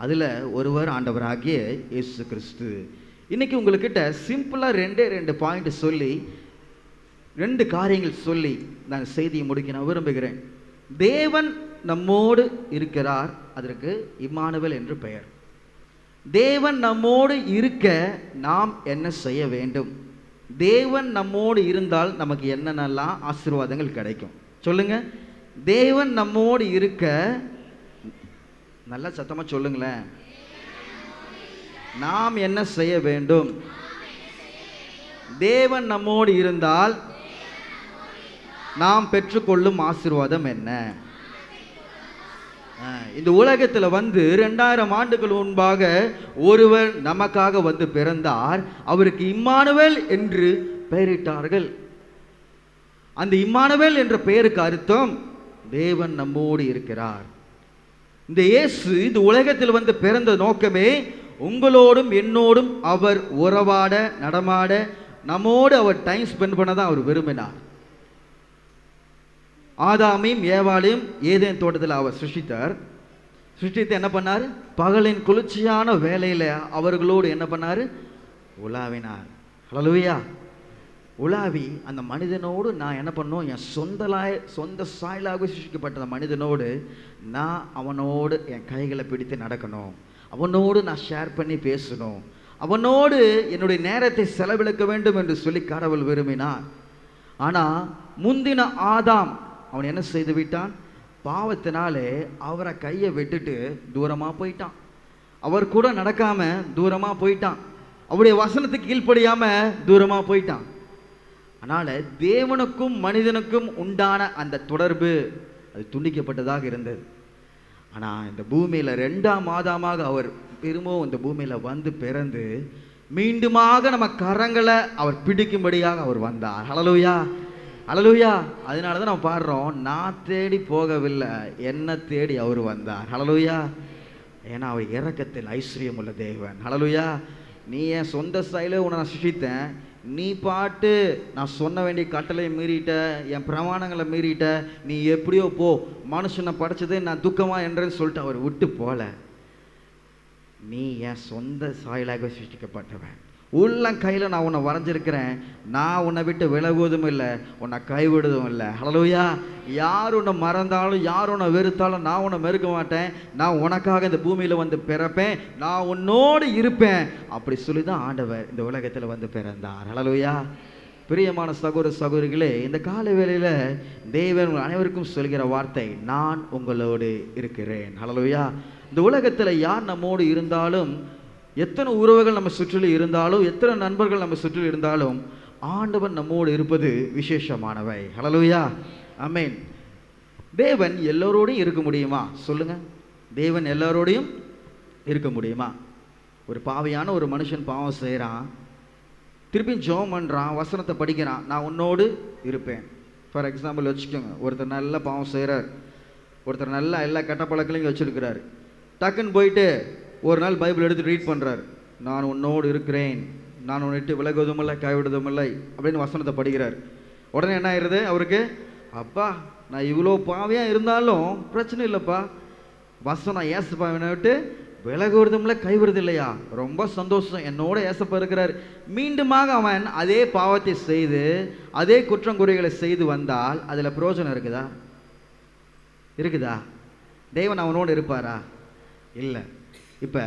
அதில் ஒருவர் ஆண்டவராகிய இயேசு கிறிஸ்து. இன்னைக்கு உங்கள்கிட்ட சிம்பிளாக 2 பாயிண்ட் சொல்லி 2 காரியங்கள் சொல்லி நான் செய்தியை முடிக்க நான் விரும்புகிறேன். தேவன் நம்மோடு இருக்கிறார், அதற்கு இம்மானுவேல் என்று பெயர். தேவன் நம்மோடு இருக்க நாம் என்ன செய்ய வேண்டும்? தேவன் நம்மோடு இருந்தால் நமக்கு என்னென்னலாம் ஆசீர்வாதங்கள் கிடைக்கும் சொல்லுங்க. தேவன் நம்மோடு இருக்க, நல்லா சத்தமா சொல்லுங்களேன், நாம் என்ன செய்ய வேண்டும்? தேவன் நம்மோடு இருந்தால் நாம் பெற்றுக்கொள்ளும் ஆசீர்வாதம் என்ன? இந்த உலகத்தில் 2000 ஆண்டுகள் முன்பாக ஒருவர் நமக்காக பிறந்தார். அவருக்கு இம்மானுவேல் என்று பெயரிட்டார்கள். அந்த இம்மானுவேல் என்ற பெயருக்கு அர்த்தம் தேவன் நம்மோடு இருக்கிறார். இந்த இயேசு இந்த உலகத்தில் பிறந்த நோக்கமே உங்களோடும் என்னோடும் அவர் உறவாட, நடமாட, நம்மோடு அவர் டைம் ஸ்பெண்ட் பண்ண தான் அவர் விரும்பினார். ஆதாமையும் ஏவாளையும் ஏதேன் தோட்டத்தில் அவர் சிருஷ்டித்து என்ன பண்ணார்? பகலின் குளிர்ச்சியான வேலையில் அவர்களோடு என்ன பண்ணார்? உலாவினார். ஹல்லேலூயா. உலாவி அந்த மனிதனோடு நான் என்ன பண்ணணும்? என் சொந்த சாயலாக சிருஷ்டிக்கப்பட்ட மனிதனோடு நான் அவனோடு என் கைகளை பிடித்து நடக்கணும், அவனோடு நான் ஷேர் பண்ணி பேசணும், அவனோடு என்னுடைய நேரத்தை செலவழிக்க வேண்டும் என்று சொல்லி கடவுள் விரும்பினார். ஆனால் முந்தின ஆதாம் அவன் என்ன செய்து விட்டான்? பாவத்தினாலே அவரை கையை விட்டுட்டு தூரமாக போயிட்டான். அவர் கூட நடக்காம தூரமாக போயிட்டான். அவருடைய வசனத்துக்கு கீழ்ப்படியாம தூரமாக போயிட்டான். அதனால தேவனுக்கும் மனிதனுக்கும் உண்டான அந்த தொடர்பு அது துண்டிக்கப்பட்டதாக இருந்தது. ஆனால் இந்த பூமியில் 2ஆம் ஆதாமாக அவர் திரும்பவும் இந்த பூமியில் பிறந்து மீண்டுமாக நம்ம கரங்களை அவர் பிடிக்கும்படியாக அவர் வந்தார். ஹல்லேலூயா, ஹல்லேலூயா. அதனால தான் நம்ம பாடுறோம், நான் தேடி போகவில்லை, என்ன தேடி அவர் வந்தார். ஹல்லேலூயா. ஏன்னா அவர் இரக்கத்தில் ஐஸ்வர்யம் உள்ள தேவன். ஹல்லேலூயா. நீ என் சொந்த ஸ்டைல உன்னை நான் சிருஷ்டித்தேன், நீ பாட்டு நான் சொன்ன வேண்டிய கட்டளை மீறிட்ட, என் பிரமாணங்களை மீறிட்ட, நீ எப்படியோ போ, மனுஷனை படைச்சதே நான் துக்கமா என்றேன்னு சொல்லிட்டு அவர் விட்டு போல. நீ என் சொந்த சாயலாக சிருஷ்டிக்கப்பட்டவன், உள்ளம் கையில் நான் உன்னை வரைஞ்சிருக்கிறேன், நான் உன்னை விட்டு விலகுவதும் இல்லை, உன்னை கைவிடுவதும் இல்லை. ஹல்லேலூயா. யார் உன்னை மறந்தாலும் யார் உன்னை வெறுத்தாலும் நான் உன்னை வெறுக்க மாட்டேன், நான் உனக்காக இந்த பூமியில் பிறப்பேன், நான் உன்னோடு இருப்பேன். அப்படி சொல்லி தான் ஆண்டவர் இந்த உலகத்தில் பிறந்தார். ஹல்லேலூயா. பிரியமான சகோதர சகோதரிகளே, இந்த காலை வேளையில் தேவன் அனைவருக்கும் சொல்கிற வார்த்தை, நான் உங்களோடு இருக்கிறேன். ஹல்லேலூயா. இந்த உலகத்தில் யார் நம்மோடு இருந்தாலும், எத்தனை உறவுகள் நம்ம சுற்றிலும் இருந்தாலும், எத்தனை நண்பர்கள் நம்ம சுற்றிலும் இருந்தாலும், ஆண்டவன் நம்மோடு இருப்பது விசேஷமானவை. ஹல்லேலூயா, ஆமென். தேவன் எல்லோரோடையும் இருக்க முடியுமா? சொல்லுங்க. தேவன் எல்லாரோடையும் இருக்க முடியுமா? ஒரு பாவியான ஒரு மனுஷன் பாவம் செய்கிறான், திருப்பி ஜெபம் பண்ணுறான், வசனத்தை படிக்கிறான், நான் உன்னோடு இருப்பேன். ஃபார் எக்ஸாம்பிள் வச்சுக்கோங்க, ஒருத்தர் நல்ல பாவம் செய்கிறார், ஒருத்தர் நல்லா எல்லா கெட்ட பழக்கங்களையும் வச்சுருக்கிறார். டக்குன்னு போயிட்டு ஒரு நாள் பைபிள் எடுத்து ரீட் பண்ணுறார், நான் உன்னோடு இருக்கிறேன், நான் உன்னை விட்டு விலகுவதும் இல்லை கைவிடுவதும் இல்லை அப்படின்னு வசனத்தை படிக்கிறார். உடனே என்ன ஆயிடுது அவருக்கு? அப்பா, நான் இவ்வளோ பாவியாக இருந்தாலும் பிரச்சனை இல்லைப்பா, வசனம் ஏசப்பா என்னை விட்டு விலகுவதும் இல்லை கைவிடுறது இல்லையா, ரொம்ப சந்தோஷம், என்னோட ஏசப்பா இருக்கிறார். மீண்டுமாக அவன் அதே பாவத்தை செய்து அதே குற்றங்குறைகளை செய்து வந்தால் அதில் பிரயோஜனம் இருக்குதா? தேவன் அவனோடு இருப்பாரா? இல்லை. இப்போ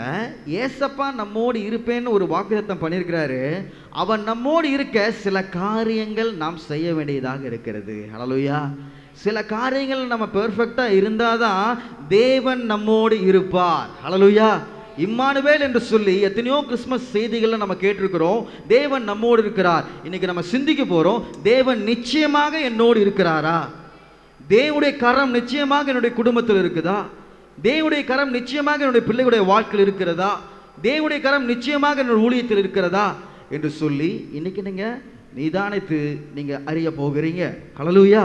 ஏசப்பா நம்மோடு இருப்பேன்னு ஒரு வாக்குத்தத்தம் பண்ணியிருக்கிறாரு. அவன் நம்மோடு இருக்க சில காரியங்கள் நாம் செய்ய வேண்டியதாக இருக்கிறது. ஹல்லேலூயா. சில காரியங்கள் நம்ம பெர்ஃபெக்டாக இருந்தால் தான் தேவன் நம்மோடு இருப்பார். ஹல்லேலூயா. இம்மானுவேல் என்று சொல்லி எத்தனையோ கிறிஸ்மஸ் செய்திகளை நம்ம கேட்டிருக்கிறோம். தேவன் நம்மோடு இருக்கிறார். இன்னைக்கு நம்ம சிந்திக்க போகிறோம், தேவன் நிச்சயமாக என்னோடு இருக்கிறாரா? தேவனுடைய கரம் நிச்சயமாக என்னுடைய குடும்பத்தில் இருக்குதா? தேவனுடைய கரம் நிச்சயமாக என்னுடைய பிள்ளைகளுடைய வாழ்க்கையில் இருக்கிறதா? தேவனுடைய கரம் நிச்சயமாக என்னுடைய ஊழியத்தில் இருக்கிறதா என்று சொல்லி இன்னைக்கு நீங்கள் நிதானித்து நீங்கள் அறிய போகிறீங்க. ஹல்லேலூயா.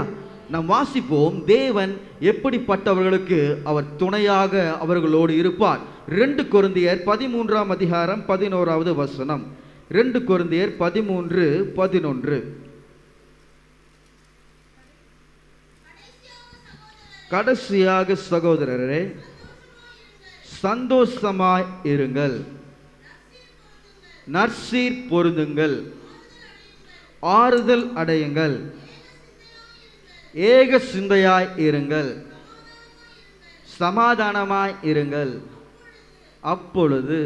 நாம் வாசிப்போம், தேவன் எப்படிப்பட்டவர்களுக்கு அவர் துணையாக அவர்களோடு இருப்பார். 2 கொரிந்தியர் 13ஆம் அதிகாரம் 11வது வசனம். 2 கொரிந்தியர் 13:11. கடைசியாக சகோதரரே, சந்தோஷமாய் இருங்கள், நற்சீர் பொருந்துங்கள், ஆறுதல் அடையுங்கள், ஏக சிந்தையாய் இருங்கள், சமாதானமாய் இருங்கள். அப்பொழுது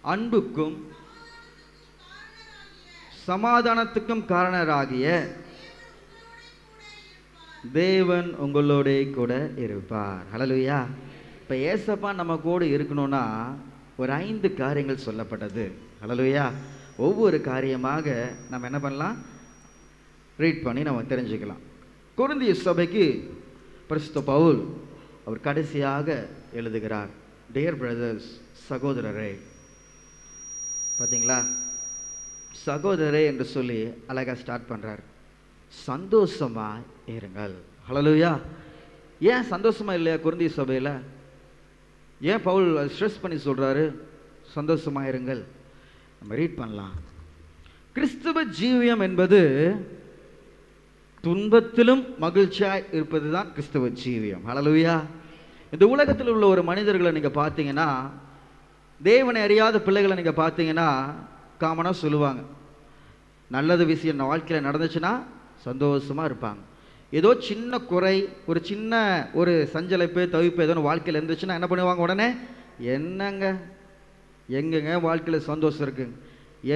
அன்புக்கும் சமாதானத்துக்கும் காரணராகிய தேவன் உங்களோட கூட இருப்பார். ஹல்லேலூயா. இப்போ ஏசப்பா நம்ம கூட இருக்கணும்னா ஒரு 5 காரியங்கள் சொல்லப்பட்டது. ஹல்லேலூயா. ஒவ்வொரு காரியமாக நம்ம என்ன பண்ணலாம், ரீட் பண்ணி நம்ம தெரிஞ்சுக்கலாம். கொரிந்திய சபைக்கு பரிசுத்த பவுல் அவர் கடைசியாக எழுதுகிறார், டியர் பிரதர்ஸ், சகோதரரே. பார்த்தீங்களா, சகோதரரே என்று சொல்லி அழகாக ஸ்டார்ட் பண்ணுறார். சந்தோஷமாக இருங்கள். ஹல்லேலூயா. ஏன் சந்தோஷமாக இல்லையா கொரிந்திய சபையில்? ஏன் பவுல் ஸ்ட்ரெஸ் பண்ணி சொல்கிறாரு சந்தோஷமாக இருங்கள்? நம்ம ரீட் பண்ணலாம். கிறிஸ்துவ ஜீவியம் என்பது துன்பத்திலும் மகிழ்ச்சியாக இருப்பது தான் கிறிஸ்துவ ஜீவியம். ஹல்லேலூயா. இந்த உலகத்தில் உள்ள ஒரு மனிதர்களை நீங்கள் பார்த்தீங்கன்னா, தேவனை அறியாத பிள்ளைகளை நீங்கள் பார்த்தீங்கன்னா காமனாக சொல்லுவாங்க, நல்லது விஷயம் வாழ்க்கையில் நடந்துச்சுன்னா சந்தோஷமாக இருப்பாங்க. ஏதோ சின்ன குறை, ஒரு சின்ன ஒரு சஞ்சலைப்பு தவிப்பு ஏதோ வாழ்க்கையில் இருந்துச்சுன்னா என்ன பண்ணுவாங்க, உடனே என்னங்க எங்கங்க வாழ்க்கையில் சந்தோஷம் இருக்குங்க,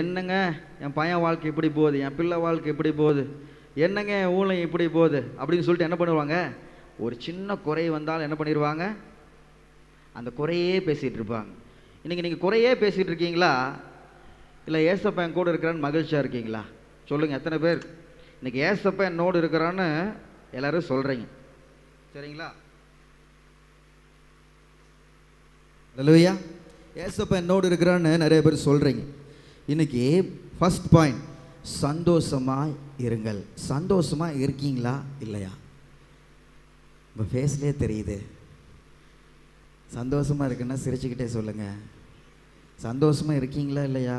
என்னங்க என் பையன் வாழ்க்கை இப்படி போகுது, என் பிள்ளை வாழ்க்கை இப்படி போகுது, என்னங்க ஊழல் இப்படி போகுது அப்படின்னு சொல்லிட்டு என்ன பண்ணுவாங்க, ஒரு சின்ன குறை வந்தால் என்ன பண்ணிடுவாங்க, அந்த குறையே பேசிகிட்டு இருப்பாங்க. இன்றைக்கி நீங்கள் குறையே பேசிகிட்டு இருக்கீங்களா, இல்லை ஏசப்பா என் கூட இருக்கிறான்னு மகிழ்ச்சியாக இருக்கீங்களா? சொல்லுங்கள், எத்தனை பேர் இன்றைக்கி ஏசப்பா என்னோடு இருக்கிறான்னு எல்லோரும் சொல்கிறீங்க? சரிங்களா? ஹல்லேலூயா. ஏசப்பா என்னோடு இருக்கிறான்னு நிறைய பேர் சொல்கிறீங்க. இன்றைக்கி ஃபஸ்ட் பாயிண்ட், சந்தோஷமாக இருங்கள். சந்தோஷமாக இருக்கீங்களா இல்லையா? உங்கள் ஃபேஸ்லேயே தெரியுது. சந்தோஷமாக இருக்குன்னா சிரிச்சுக்கிட்டே சொல்லுங்கள். சந்தோஷமாக இருக்கீங்களா இல்லையா?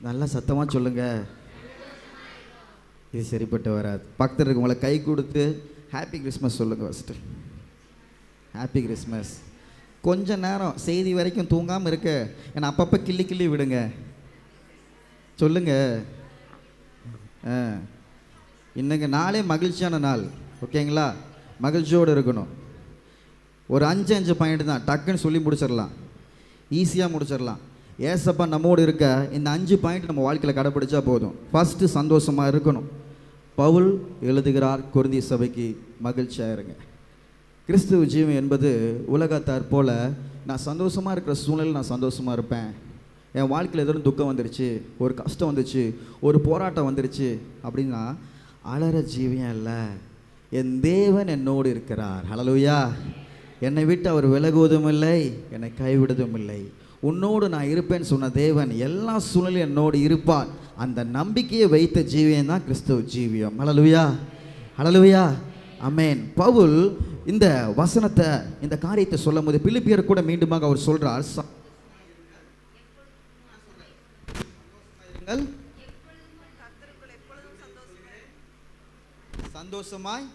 நல்லா சத்தமாக சொல்லுங்கள். இது சரிப்பட்டு வராது. பக்கத்தில் இருக்கவங்களை கை கொடுத்து ஹாப்பி கிறிஸ்மஸ் சொல்லுங்கள். First happy Christmas. கொஞ்ச நேரம் செய்தி வரைக்கும் தூங்காமல் இருக்க ஏன்னா அப்பப்போ கிள்ளி கிள்ளி விடுங்க. சொல்லுங்க. இன்னைக்கு நாளே மகிழ்ச்சியான நாள். ஓகேங்களா? மகிழ்ச்சியோடு இருக்கணும். ஒரு 5 பாயிண்ட் தான், டக்குன்னு சொல்லி முடிச்சிடலாம், ஈஸியாக முடிச்சிடலாம். ஏசப்பா நம்மோடு இருக்க இந்த 5 பாயிண்ட் நம்ம வாழ்க்கையில் கடைப்பிடிச்சா போதும். ஃபஸ்ட்டு சந்தோஷமாக இருக்கணும். பவுல் எழுதுகிறார் கொரிந்திய சபைக்கு, மகிழ்ச்சியாக இருங்க. கிறிஸ்துவ ஜீவன் என்பது உலகத்தார் போல் நான் சந்தோஷமாக இருக்கிற சூழ்நிலையில் நான் சந்தோஷமாக இருப்பேன், என் வாழ்க்கையில் எதுவும் துக்கம் வந்துருச்சு, ஒரு கஷ்டம் வந்துச்சு, ஒரு போராட்டம் வந்துருச்சு அப்படின்னா அலற ஜீவியம் இல்லை. என் தேவன் என்னோடு இருக்கிறார். ஹல்லேலூயா. என்னை விட்டு அவர் விலகுவதும் இல்லை, என்னை கைவிடுவதும் இல்லை. உன்னோடு நான் இருப்பேன்னு சொன்ன தேவன் எல்லா சூழ்நிலையும் என்னோடு இருப்பார். அந்த நம்பிக்கையை வைத்த ஜீவியம் தான் கிறிஸ்துவ ஜீவியம். ஹல்லேலூயா. ஹல்லேலூயா. ஆமென். பவுல் இந்த வசனத்தை, இந்த காரியத்தை சொல்லும் போது பிலிப்பியர் கூட மீண்டுமாக அவர் சொல்றார், சந்தோஷமாய்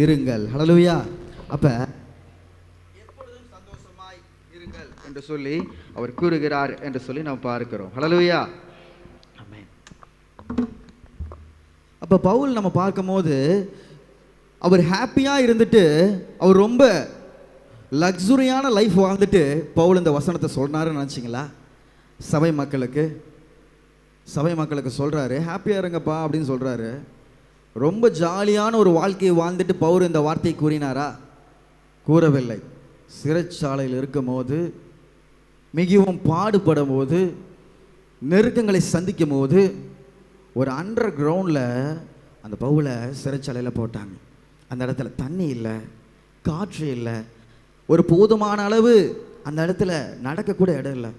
இருங்கள். ஹல்லேலூயா. அப்ப எப்பொழுதும் சந்தோஷமாய் இருங்கள் என்று சொல்லி அவர் கூறுகிறார் என்று சொல்லி நாம் பார்க்கிறோம். ஹல்லேலூயா. ஆமென். அப்ப பவுல் நம்ம பார்க்கும்போது அவர் ஹாப்பியாக இருந்துட்டு, அவர் ரொம்ப லக்ஸுரியான லைஃப் வாழ்ந்துட்டு பவுல் இந்த வசனத்தை சொன்னாருன்னு நினச்சிங்களா? சபை மக்களுக்கு சொல்கிறாரு, ஹாப்பியாக இருங்கப்பா அப்படின்னு சொல்கிறாரு. ரொம்ப ஜாலியான ஒரு வாழ்க்கையை வாழ்ந்துட்டு பவுல் இந்த வார்த்தையை கூறினாரா? கூறவில்லை. சிறைச்சாலையில் இருக்கும் போது, மிகவும் பாடுபடும் போது, நெருக்கங்களை சந்திக்கும் போது, ஒரு அண்டர் கிரவுண்டில் அந்த பவுலை சிறைச்சாலையில் போட்டாங்க. அந்த இடத்துல தண்ணி இல்லை, காற்று இல்லை, ஒரு போதுமான அளவு அந்த இடத்துல நடக்கக்கூட இடம் இல்லை.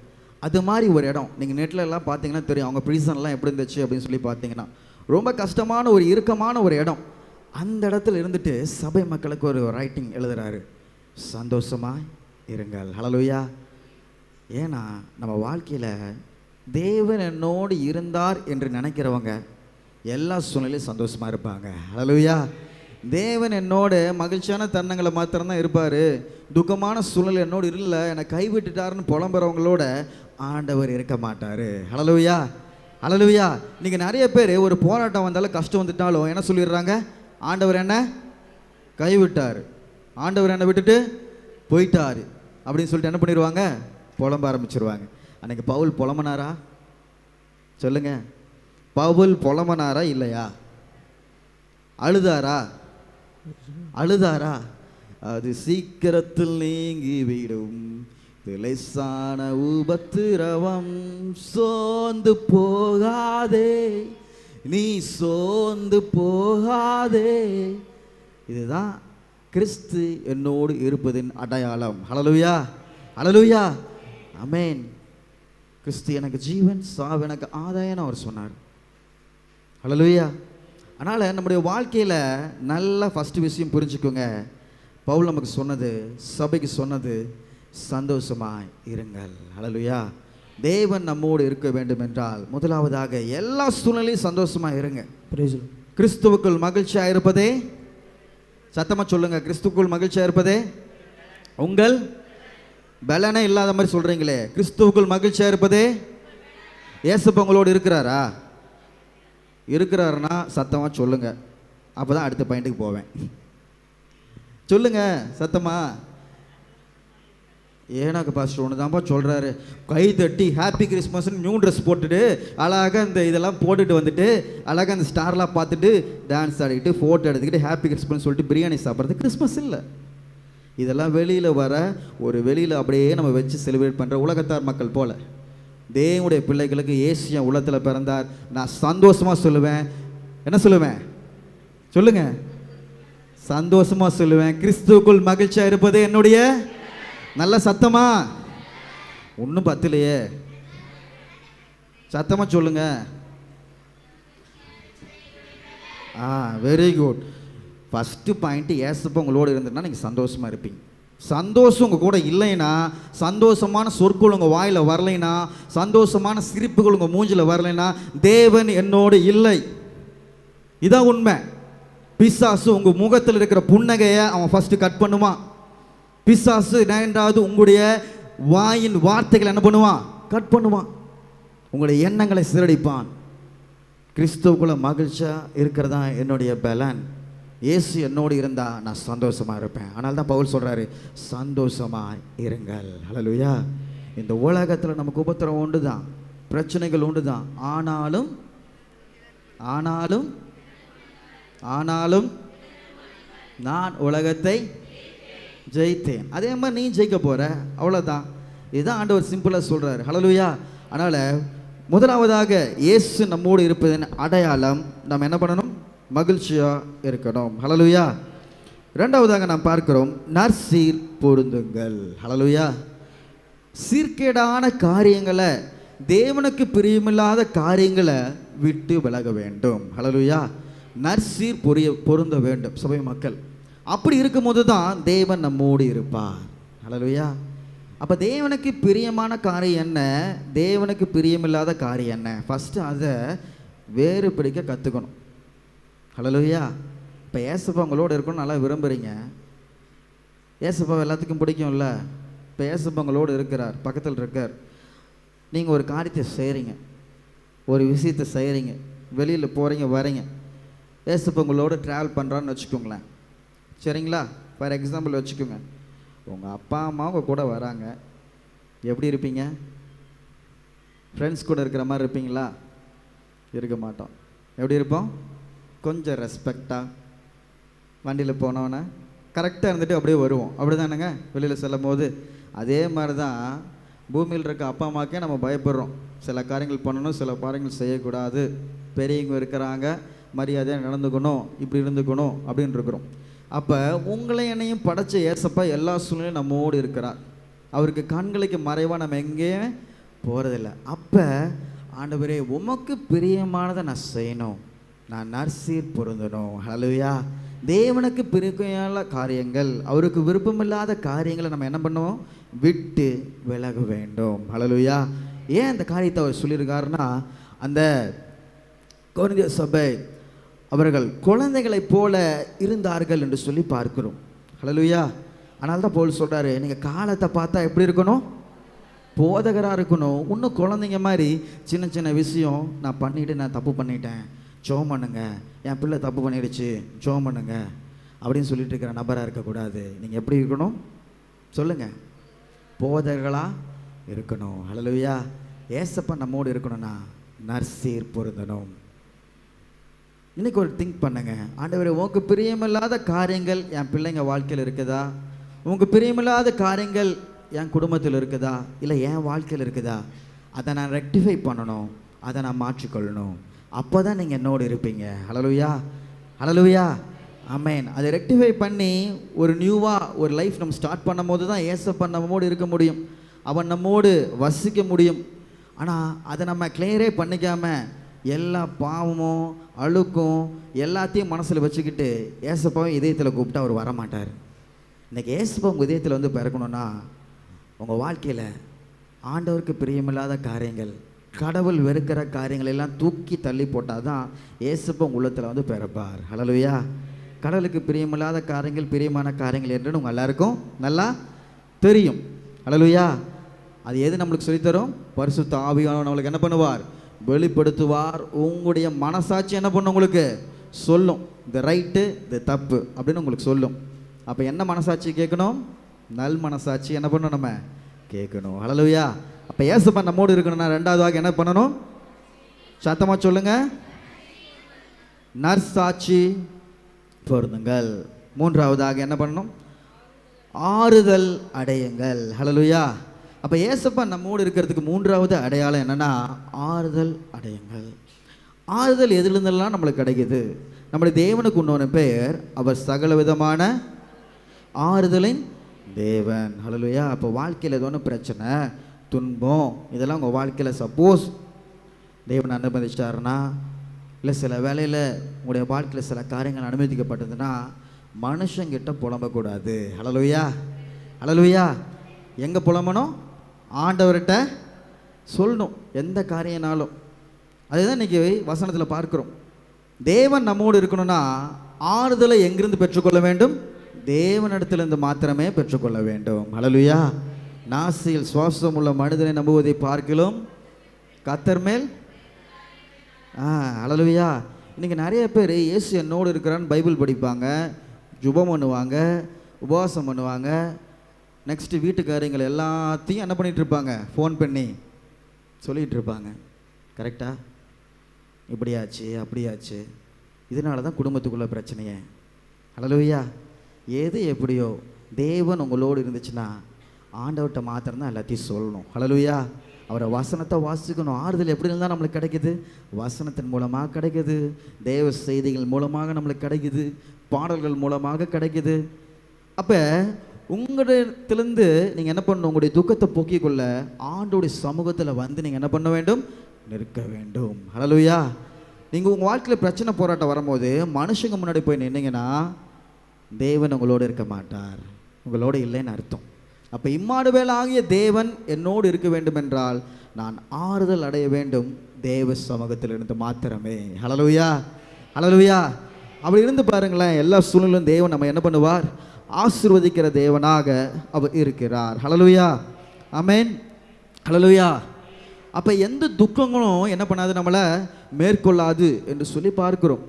அது மாதிரி ஒரு இடம் நீங்கள் நெட்டில் எல்லாம் பார்த்தீங்கன்னா தெரியும், அவங்க ப்ரிசன்லாம் எப்படி இருந்துச்சு அப்படின்னு சொல்லி பார்த்தீங்கன்னா ரொம்ப கஷ்டமான ஒரு இறுக்கமான ஒரு இடம். அந்த இடத்துல இருந்துட்டு சபை மக்களுக்கு ஒரு ரைட்டிங் எழுதுகிறாரு, சந்தோஷமாக இருங்கள். ஹல்லேலூயா. ஏன்னா நம்ம வாழ்க்கையில் தேவன் என்னோடு இருந்தார் என்று நினைக்கிறவங்க எல்லா சூழ்நிலையும் சந்தோஷமாக இருப்பாங்க. ஹல்லேலூயா. தேவன் என்னோட மகிழ்ச்சியான தருணங்களை மாத்திரம்தான் இருப்பார், துக்கமான சூழ்நிலை என்னோடு இல்லை, என்னை கைவிட்டுட்டாருன்னு புலம்புறவங்களோட ஆண்டவர் இருக்க மாட்டார். ஹல்லேலூயா. ஹல்லேலூயா. நீங்கள் நிறைய பேர் ஒரு போராட்டம் வந்தாலும் கஷ்டம் வந்துட்டாலும் என்ன சொல்லிடுறாங்க, ஆண்டவர் என்ன கைவிட்டார், ஆண்டவர் என்னை விட்டுட்டு போயிட்டார் அப்படின்னு சொல்லிட்டு என்ன பண்ணிடுவாங்க, புலம்ப ஆரம்பிச்சிருவாங்க. அன்றைக்கி பவுல் புலம்பனாரா? சொல்லுங்க, பவுல் புலம்பனாரா இல்லையா? அழுதாரா? அழுதாரா? அது சீக்கிரத்தில் நீங்கிவிடும் லேசான உபத்திரவம். சோர்ந்து போகாதே, நீ சோர்ந்து போகாதே. இதுதான் கிறிஸ்து என்னோடு இருப்பதின் அடையாளம். ஹல்லேலூயா, ஹல்லேலூயா, ஆமென். கிறிஸ்து எனக்கு ஜீவன், சாவு எனக்கு ஆதாயம் அவர் சொன்னார். ஹல்லேலூயா. அதனால் நம்முடைய வாழ்க்கையில் நல்ல ஃபஸ்ட்டு விஷயம் புரிஞ்சுக்கோங்க. பவுல் நமக்கு சொன்னது, சபைக்கு சொன்னது, சந்தோஷமாய் இருங்கள். ஹல்லேலூயா. தேவன் நம்மோடு இருக்க வேண்டும் என்றால் முதலாவதாக எல்லா சூழ்நிலையும் சந்தோஷமாக இருங்க. கிறிஸ்துவுக்குள் மகிழ்ச்சியாக இருப்பதே, சத்தமாக சொல்லுங்க, கிறிஸ்துவுக்குள் மகிழ்ச்சியாக இருப்பதே உங்கள் பலனே. இல்லாத மாதிரி சொல்கிறீங்களே, கிறிஸ்துவுக்குள் மகிழ்ச்சியாக இருப்பதே. இயேசுப்பா உங்களோடு இருக்கிறாரா? இருக்கிறாருன்னா சத்தமாக சொல்லுங்க, அப்போ தான் அடுத்த பாயிண்ட்டுக்கு போவேன். சொல்லுங்க சத்தமா. ஏனாக்கு பாஸ்டர் ஒன்று தான்ப்பா சொல்கிறாரு, கை தட்டி ஹாப்பி கிறிஸ்மஸ்ன்னு நியூ ட்ரெஸ் போட்டுட்டு அழகாக இந்த இதெல்லாம் போட்டுட்டு வந்துட்டு அழகாக அந்த ஸ்டார்லாம் பார்த்துட்டு டான்ஸ் ஆடிக்கிட்டு ஃபோட்டோ எடுத்துக்கிட்டு ஹாப்பி கிறிஸ்மஸ் சொல்லிட்டு பிரியாணி சாப்பிட்றது கிறிஸ்மஸ் இல்லை. இதெல்லாம் வெளியில் வர ஒரு வெளியில் அப்படியே நம்ம வச்சு செலிப்ரேட் பண்ணுற உலகத்தார் மக்கள் போல். தேவனுடைய பிள்ளைகளுக்கு இயேசு உள்ளத்தில் பிறந்தார். நான் சந்தோஷமாக சொல்லுவேன். என்ன சொல்லுவேன்? சொல்லுங்க, சந்தோஷமாக சொல்லுவேன். கிறிஸ்துவுக்குள் மகிழ்ச்சியாக இருப்பது என்னுடைய. நல்ல சத்தமா, ஒன்றும் பத்தலையே, சத்தமா சொல்லுங்க. Very good. ஃபஸ்ட்டு பாயிண்ட், ஏசப்பா உங்களோடு இருந்ததுன்னா நீங்கள் சந்தோஷமாக இருப்பீங்க. சந்தோஷம் உங்கள் கூட இல்லைன்னா, சந்தோஷமான சொற்கள் உங்கள் வாயில் வரலைன்னா, சந்தோஷமான சிரிப்புகள் உங்கள் மூஞ்சில் வரலைன்னா தேவன் என்னோடு இல்லை. இதான் உண்மை. பிசாசு உங்கள் முகத்தில் இருக்கிற புன்னகையை அவன் ஃபஸ்ட்டு கட் பண்ணுவான். பிசாசு இரண்டாவது உங்களுடைய வாயின் வார்த்தைகளை என்ன பண்ணுவான்? கட் பண்ணுவான். உங்களுடைய எண்ணங்களை சிறடிப்பான். கிறிஸ்துவுக்குள்ள மகிழ்ச்சியா இருக்கிறதா என்னுடைய பலன். இயேசு என்னோடு இருந்தா நான் சந்தோஷமா இருப்பேன். அதனால தான் பவுல் சொல்றாரு, சந்தோஷமா இருங்கள். ஹல்லேலூயா. இந்த உலகத்தில் நமக்கு உபத்திரம் உண்டு தான், பிரச்சனைகள் உண்டு தான். ஆனாலும் ஆனாலும் ஆனாலும் நான் உலகத்தை ஜெயித்தேன். அதே மாதிரி நீ ஜெயிக்க போற, அவ்வளோதான். இதுதான் ஆண்டவர் சிம்பிளாக சொல்றாரு. ஹல்லேலூயா. அதனால் முதலாவதாக இயேசு நம்மோடு இருப்பதன் அடையாளம், நம்ம என்ன பண்ணணும்? மகிழ்ச்சியாக இருக்கணும். ஹல்லேலூயா. இரண்டாவதாக நாம் பார்க்கிறோம், நற்சீர் பொருந்துங்கள். ஹல்லேலூயா. சீர்கேடான காரியங்களை, தேவனுக்கு பிரியமில்லாத காரியங்களை விட்டு விலக வேண்டும். ஹல்லேலூயா. நற்சீர் பொருந்த வேண்டும் சபை மக்கள். அப்படி இருக்கும்போது தான் தேவன் நம்மோடு இருப்பார். ஹல்லேலூயா. அப்போ தேவனுக்கு பிரியமான காரியம் என்ன, தேவனுக்கு பிரியமில்லாத காரியம் என்ன, ஃபஸ்ட்டு அதை வேறு பிடிக்க கற்றுக்கணும். ஹல்லேலூயா. இப்போ ஏசப்பா உங்களோடு இருக்கணும்னு நல்லா விரும்புகிறீங்க. ஏசப்பா எல்லாத்துக்கும் பிடிக்கும்ல. இப்போ ஏசப்பா உங்களோடு இருக்கிறார், பக்கத்தில் இருக்கார். நீங்கள் ஒரு காரியத்தை செய்கிறீங்க, ஒரு விஷயத்தை செய்கிறீங்க, வெளியில் போகிறீங்க வரீங்க. ஏசப்பா உங்களோட ட்ராவல் பண்ணுறான்னு வச்சுக்கோங்களேன், சரிங்களா? ஃபார் எக்ஸாம்பிள் வச்சுக்கோங்க, உங்கள் அப்பா அம்மா உங்கள் கூட வராங்க. எப்படி இருப்பீங்க? ஃப்ரெண்ட்ஸ் கூட இருக்கிற மாதிரி இருப்பீங்களா? இருக்க மாட்டோம். எப்படி இருப்போம்? கொஞ்சம் ரெஸ்பெக்டாக வண்டியில் போனோன்னே கரெக்டாக இருந்துட்டு அப்படியே வருவோம். அப்படி தானேங்க வெளியில் செல்லும் போது. அதே மாதிரி தான் பூமியில் இருக்க அப்பா அம்மாக்கே நம்ம பயப்படுறோம். சில காரியங்கள் பண்ணணும், சில காரியங்கள் செய்யக்கூடாது. பெரியவங்க இருக்கிறாங்க, மரியாதையாக நடந்துக்கணும், இப்படி இருந்துக்கணும் அப்படின்னு இருக்கிறோம். அப்போ உங்களை என்னையும் படைச்ச ஏசப்பா எல்லா சூழ்நிலையும் நம்மோடு இருக்கிறார். அவருக்கு கண்களுக்கு மறைவாக நம்ம எங்கேயும் போகிறதில்ல. அப்போ ஆண்டவரே உமக்கு பிரியமானதை நான் செய்யணும், நான் நற்சீர் பொருந்தணும். ஹல்லேலூயா. தேவனுக்கு பிரியமான காரியங்கள், அவருக்கு விருப்பமில்லாத காரியங்களை நம்ம என்ன பண்ணுவோம்? விட்டு விலக வேண்டும். ஹல்லேலூயா. ஏன் அந்த காரியத்தை அவர் சொல்லியிருக்காருன்னா, அந்த கொரிந்திய சபை அவர்கள் குழந்தைகளைப் போல இருந்தார்கள் என்று சொல்லி பார்க்கிறோம். ஹல்லேலூயா. அதனால தான் பவுல் சொல்கிறாரு, நீங்கள் காலத்தை பார்த்தா எப்படி இருக்கணும்? போதகராக இருக்கணும். இன்னும் குழந்தைங்க மாதிரி சின்ன சின்ன விஷயம் நான் பண்ணிவிட்டு நான் தப்பு பண்ணிட்டேன், ஜெபம் பண்ணுங்க, என் பிள்ளை தப்பு பண்ணிடுச்சு, ஜெபம் பண்ணுங்க அப்படின்னு சொல்லிட்டு இருக்கிற நபராக இருக்கக்கூடாது. நீங்கள் எப்படி இருக்கணும் சொல்லுங்கள்? போதகர்களாக இருக்கணும். ஹல்லேலூயா. ஏசப்பா நம்மோடு இருக்கணும்னா நற்சீர் பொருந்தணும். இன்றைக்கி ஒரு திங்க் பண்ணுங்க, ஆண்டவரே உனக்கு பிரியமில்லாத காரியங்கள் என் பிள்ளைங்க வாழ்க்கையில் இருக்குதா? உனக்கு பிரியமில்லாத காரியங்கள் என் குடும்பத்தில் இருக்குதா? இல்லை என் வாழ்க்கையில் இருக்குதா? அதை நான் ரெக்டிஃபை பண்ணணும், அதை நான் மாற்றிக்கொள்ளணும். அப்போ தான் நீங்கள் என்னோடு இருப்பீங்க. ஹல்லேலூயா, ஹல்லேலூயா, ஆமென். அதை ரெக்டிஃபை பண்ணி ஒரு நியூவாக ஒரு லைஃப் நம்ம ஸ்டார்ட் பண்ணும் போது தான் ஏசப்பா நம்மோடு இருக்க முடியும், அவன் நம்மோடு வசிக்க முடியும். ஆனால் அதை நம்ம கிளியரே பண்ணிக்காமல் எல்லா பாவமும் அழுக்கும் எல்லாத்தையும் மனசில் வச்சுக்கிட்டு ஏசப்பாவும் இதயத்தில் கூப்பிட்டா அவர் வரமாட்டார். இன்றைக்கி ஏசப்பா உங்கள் இதயத்தில் வந்து பிறக்கணுன்னா உங்கள் வாழ்க்கையில் ஆண்டவருக்கு பிரியமில்லாத காரியங்கள், கடவுள் வெறுக்கிற காரியங்கள் எல்லாம் தூக்கி தள்ளி போட்டால் தான் ஏசப்பா உங்கள் உள்ளத்தில் வந்து பிறப்பார். ஹல்லேலூயா. கடவுளுக்கு பிரியமில்லாத காரியங்கள் பிரியமான காரியங்கள் என்று உங்கள் எல்லாருக்கும் நல்லா தெரியும். ஹல்லேலூயா. அது எது நம்மளுக்கு சொல்லித்தரும்? பரிசுத்த ஆவியானவர் நம்மளுக்கு என்ன பண்ணுவார்? வெளிப்படுத்துவார். உங்களுடைய மனசாட்சி என்ன பண்ணும்? உங்களுக்கு சொல்லும், இது ரைட்டு இது தப்பு அப்படின்னு உங்களுக்கு சொல்லும். அப்போ என்ன மனசாட்சி கேட்கணும்? நல் மனசாட்சி என்ன பண்ணணும்? நம்ம கேட்கணும். ஹல்லேலூயா. அப்போ ஏசப்பா நம்மோடு இருக்கணும்னா ரெண்டாவதாக என்ன பண்ணணும்? சத்தமாக சொல்லுங்க, நற்சாட்சி பொருந்துங்கள். மூன்றாவதாக என்ன பண்ணணும்? ஆறுதல் அடையுங்கள். ஹல்லேலூயா. அப்போ ஏசப்பா நம்மோடு இருக்கிறதுக்கு மூன்றாவது அடையாளம் என்னன்னா ஆறுதல் அடையுங்கள். ஆறுதல் எதிலிருந்தெல்லாம் நம்மளுக்கு கிடைக்குது? நம்முடைய தேவனுக்கு இன்னொன்று பேர், அவர் சகல விதமான ஆறுதலின் தேவன். ஹல்லேலூயா. அப்போ வாழ்க்கையில் ஏதோ ஒன்று பிரச்சனை, துன்பம், இதெல்லாம் உங்கள் வாழ்க்கையில் சப்போஸ் தேவன் அனுமதிச்சிட்டாருன்னா, இல்லை சில வேலையில் உங்களுடைய வாழ்க்கையில் சில காரியங்கள் அனுமதிக்கப்பட்டதுன்னா மனுஷங்கிட்ட புலம்பக்கூடாது. ஹல்லேலூயா, ஹல்லேலூயா. எங்கே புலம்பணும்? ஆண்டவர்கிட்ட சொல்லணும், எந்த காரியனாலும். அதுதான் இன்றைக்கி வசனத்தில் பார்க்குறோம். தேவன் நம்மோடு இருக்கணும்னா ஆறுதலை எங்கிருந்து பெற்றுக்கொள்ள வேண்டும்? தேவனிடத்திலிருந்து மாத்திரமே பெற்றுக்கொள்ள வேண்டும். ஹல்லேலூயா. நாசியில் சுவாசம் உள்ள மனிதனை நம்புவதை பார்க்கிலும் கர்த்தர் மேல் ஹல்லேலூயா. இன்றைக்கி நிறைய பேர் இயேசு என்னோடு இருக்கிறான்னு பைபிள் படிப்பாங்க, ஜெபம் பண்ணுவாங்க, உபவாசம் பண்ணுவாங்க, நெக்ஸ்ட்டு வீட்டுக்காரங்கள் எல்லாத்தையும் என்ன பண்ணிகிட்டு இருப்பாங்க? ஃபோன் பண்ணி சொல்லிகிட்டு இருப்பாங்க. கரெக்டாக? இப்படியாச்சு அப்படியாச்சு. இதனால தான் குடும்பத்துக்குள்ளே பிரச்சனையே. ஹல்லேலூயா. எது எப்படியோ தேவன் உங்களோடு இருந்துச்சுன்னா ஆண்டவர்கிட்ட மாத்திரம்தான் எல்லாத்தையும் சொல்லணும். ஹல்லேலூயா. அவரை வசனத்தை வாசிக்கணும். ஆறுதல் எப்படி இருந்தால் நம்மளுக்கு கிடைக்குது? வசனத்தின் மூலமாக கிடைக்குது, தேவ செய்திகள் மூலமாக நம்மளுக்கு கிடைக்குது, பாடல்கள் மூலமாக கிடைக்குது. அப்போ உங்களிடத்திலிருந்து நீங்கள் என்ன பண்ணணும்? உங்களுடைய துக்கத்தை போக்கிக் கொள்ள ஆண்டோடைய சமூகத்தில் வந்து நீங்கள் என்ன பண்ண வேண்டும்? நிற்க வேண்டும். ஹல்லேலூயா. நீங்கள் உங்கள் வாழ்க்கையில் பிரச்சனை போராட்டம் வரும்போது மனுஷங்க முன்னாடி போய் நின்னீங்கன்னா தேவன் உங்களோடு இருக்க மாட்டார், உங்களோடு இல்லைன்னு அர்த்தம். அப்போ இம்மானுவேல் ஆகிய தேவன் என்னோடு இருக்க வேண்டும் என்றால் நான் ஆறுதல் அடைய வேண்டும் தேவ சமூகத்திலிருந்து மாத்திரமே. ஹல்லேலூயா, ஹல்லேலூயா. அப்படி இருந்து பாருங்களேன், எல்லா சூழ்நிலையும் தேவன் நம்ம என்ன பண்ணுவார்? ஆசீர்வதிக்கிற தேவனாக அவர் இருக்கிறார். ஹல்லேலூயா, ஆமென், ஹல்லேலூயா. அப்போ எந்த துக்கங்களும் என்ன பண்ணாது? நம்மளை மேற்கொள்ளாது என்று சொல்லி பார்க்கிறோம்.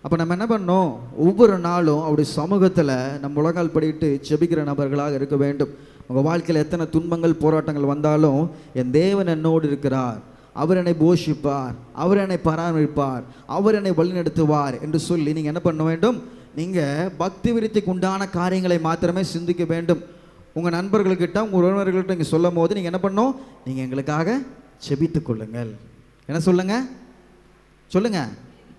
அப்போ நம்ம என்ன பண்ணோம்? ஒவ்வொரு நாளும் அவருடைய சமூகத்தில் நம்ம முழங்கால் படிட்டு ஜெபிக்கிற நபர்களாக இருக்க வேண்டும். உங்கள் வாழ்க்கையில் எத்தனை துன்பங்கள் போராட்டங்கள் வந்தாலும் என் தேவன் என்னோடு இருக்கிறார், அவர் என்னை போஷிப்பார், அவர் என்னை பராமரிப்பார், அவர் என்னை வழிநடத்துவார் என்று சொல்லி நீங்கள் என்ன பண்ண வேண்டும்? நீங்கள் பக்தி விருத்திக்கு உண்டான காரியங்களை மாத்திரமே சிந்திக்க வேண்டும். உங்கள் நண்பர்கள்கிட்ட உங்கள் உறவினர்கள்கிட்ட நீங்கள் சொல்லும் போது நீங்கள் என்ன பண்ணணும்? நீங்கள் எங்களுக்காக ஜெபித்து கொள்ளுங்கள். என்ன சொல்லுங்கள்? சொல்லுங்கள்,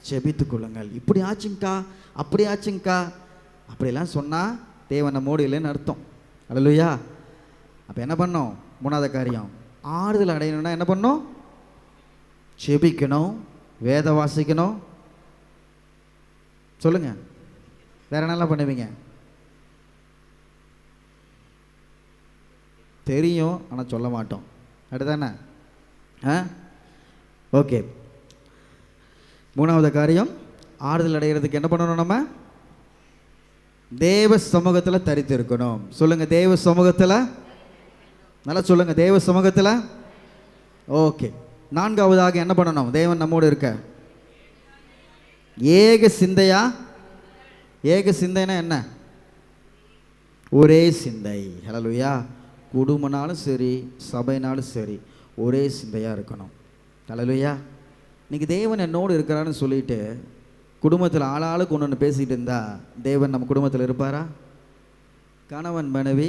ஜெபித்து கொள்ளுங்கள். இப்படி ஆச்சுங்கக்கா, அப்படி ஆச்சுங்கக்கா, அப்படிலாம் சொன்னால் தேவன் நம்மோடு இல்லைன்னு அர்த்தம். ஹல்லேலூயா. அப்போ என்ன பண்ணோம்? மூணாவது காரியம், ஆறுதல் அடையணும்னா என்ன பண்ணணும்? ஜெபிக்கணும், வேத வாசிக்கணும். சொல்லுங்கள், வேற என்னெல்லாம் பண்ணுவீங்க? தெரியும், ஆனால் சொல்ல மாட்டோம். அப்படிதானே? ஓகே. மூணாவது காரியம், ஆறுதல் அடைகிறதுக்கு என்ன பண்ணணும்? நம்ம தேவ சமூகத்தில் தரித்து இருக்கணும். சொல்லுங்க, தேவ சமூகத்தில். நல்லா சொல்லுங்க, தேவ சமூகத்தில். ஓகே. நான்காவதாக என்ன பண்ணணும்? தேவன் நம்மோடு இருக்க ஏக சிந்தையா. ஏக சிந்தைனா என்ன? ஒரே சிந்தை. ஹல்லேலூயா. குடும்பனாலும் சரி, சபைனாலும் சரி, ஒரே சிந்தையாக இருக்கணும். ஹல்லேலூயா. இன்னைக்கு தேவன் என்னோடு இருக்கிறான்னு சொல்லிட்டு குடும்பத்தில் ஆளாளுக்கு ஒன்று பேசிகிட்டு இருந்தா தேவன் நம்ம குடும்பத்தில் இருப்பாரா? கணவன் மனைவி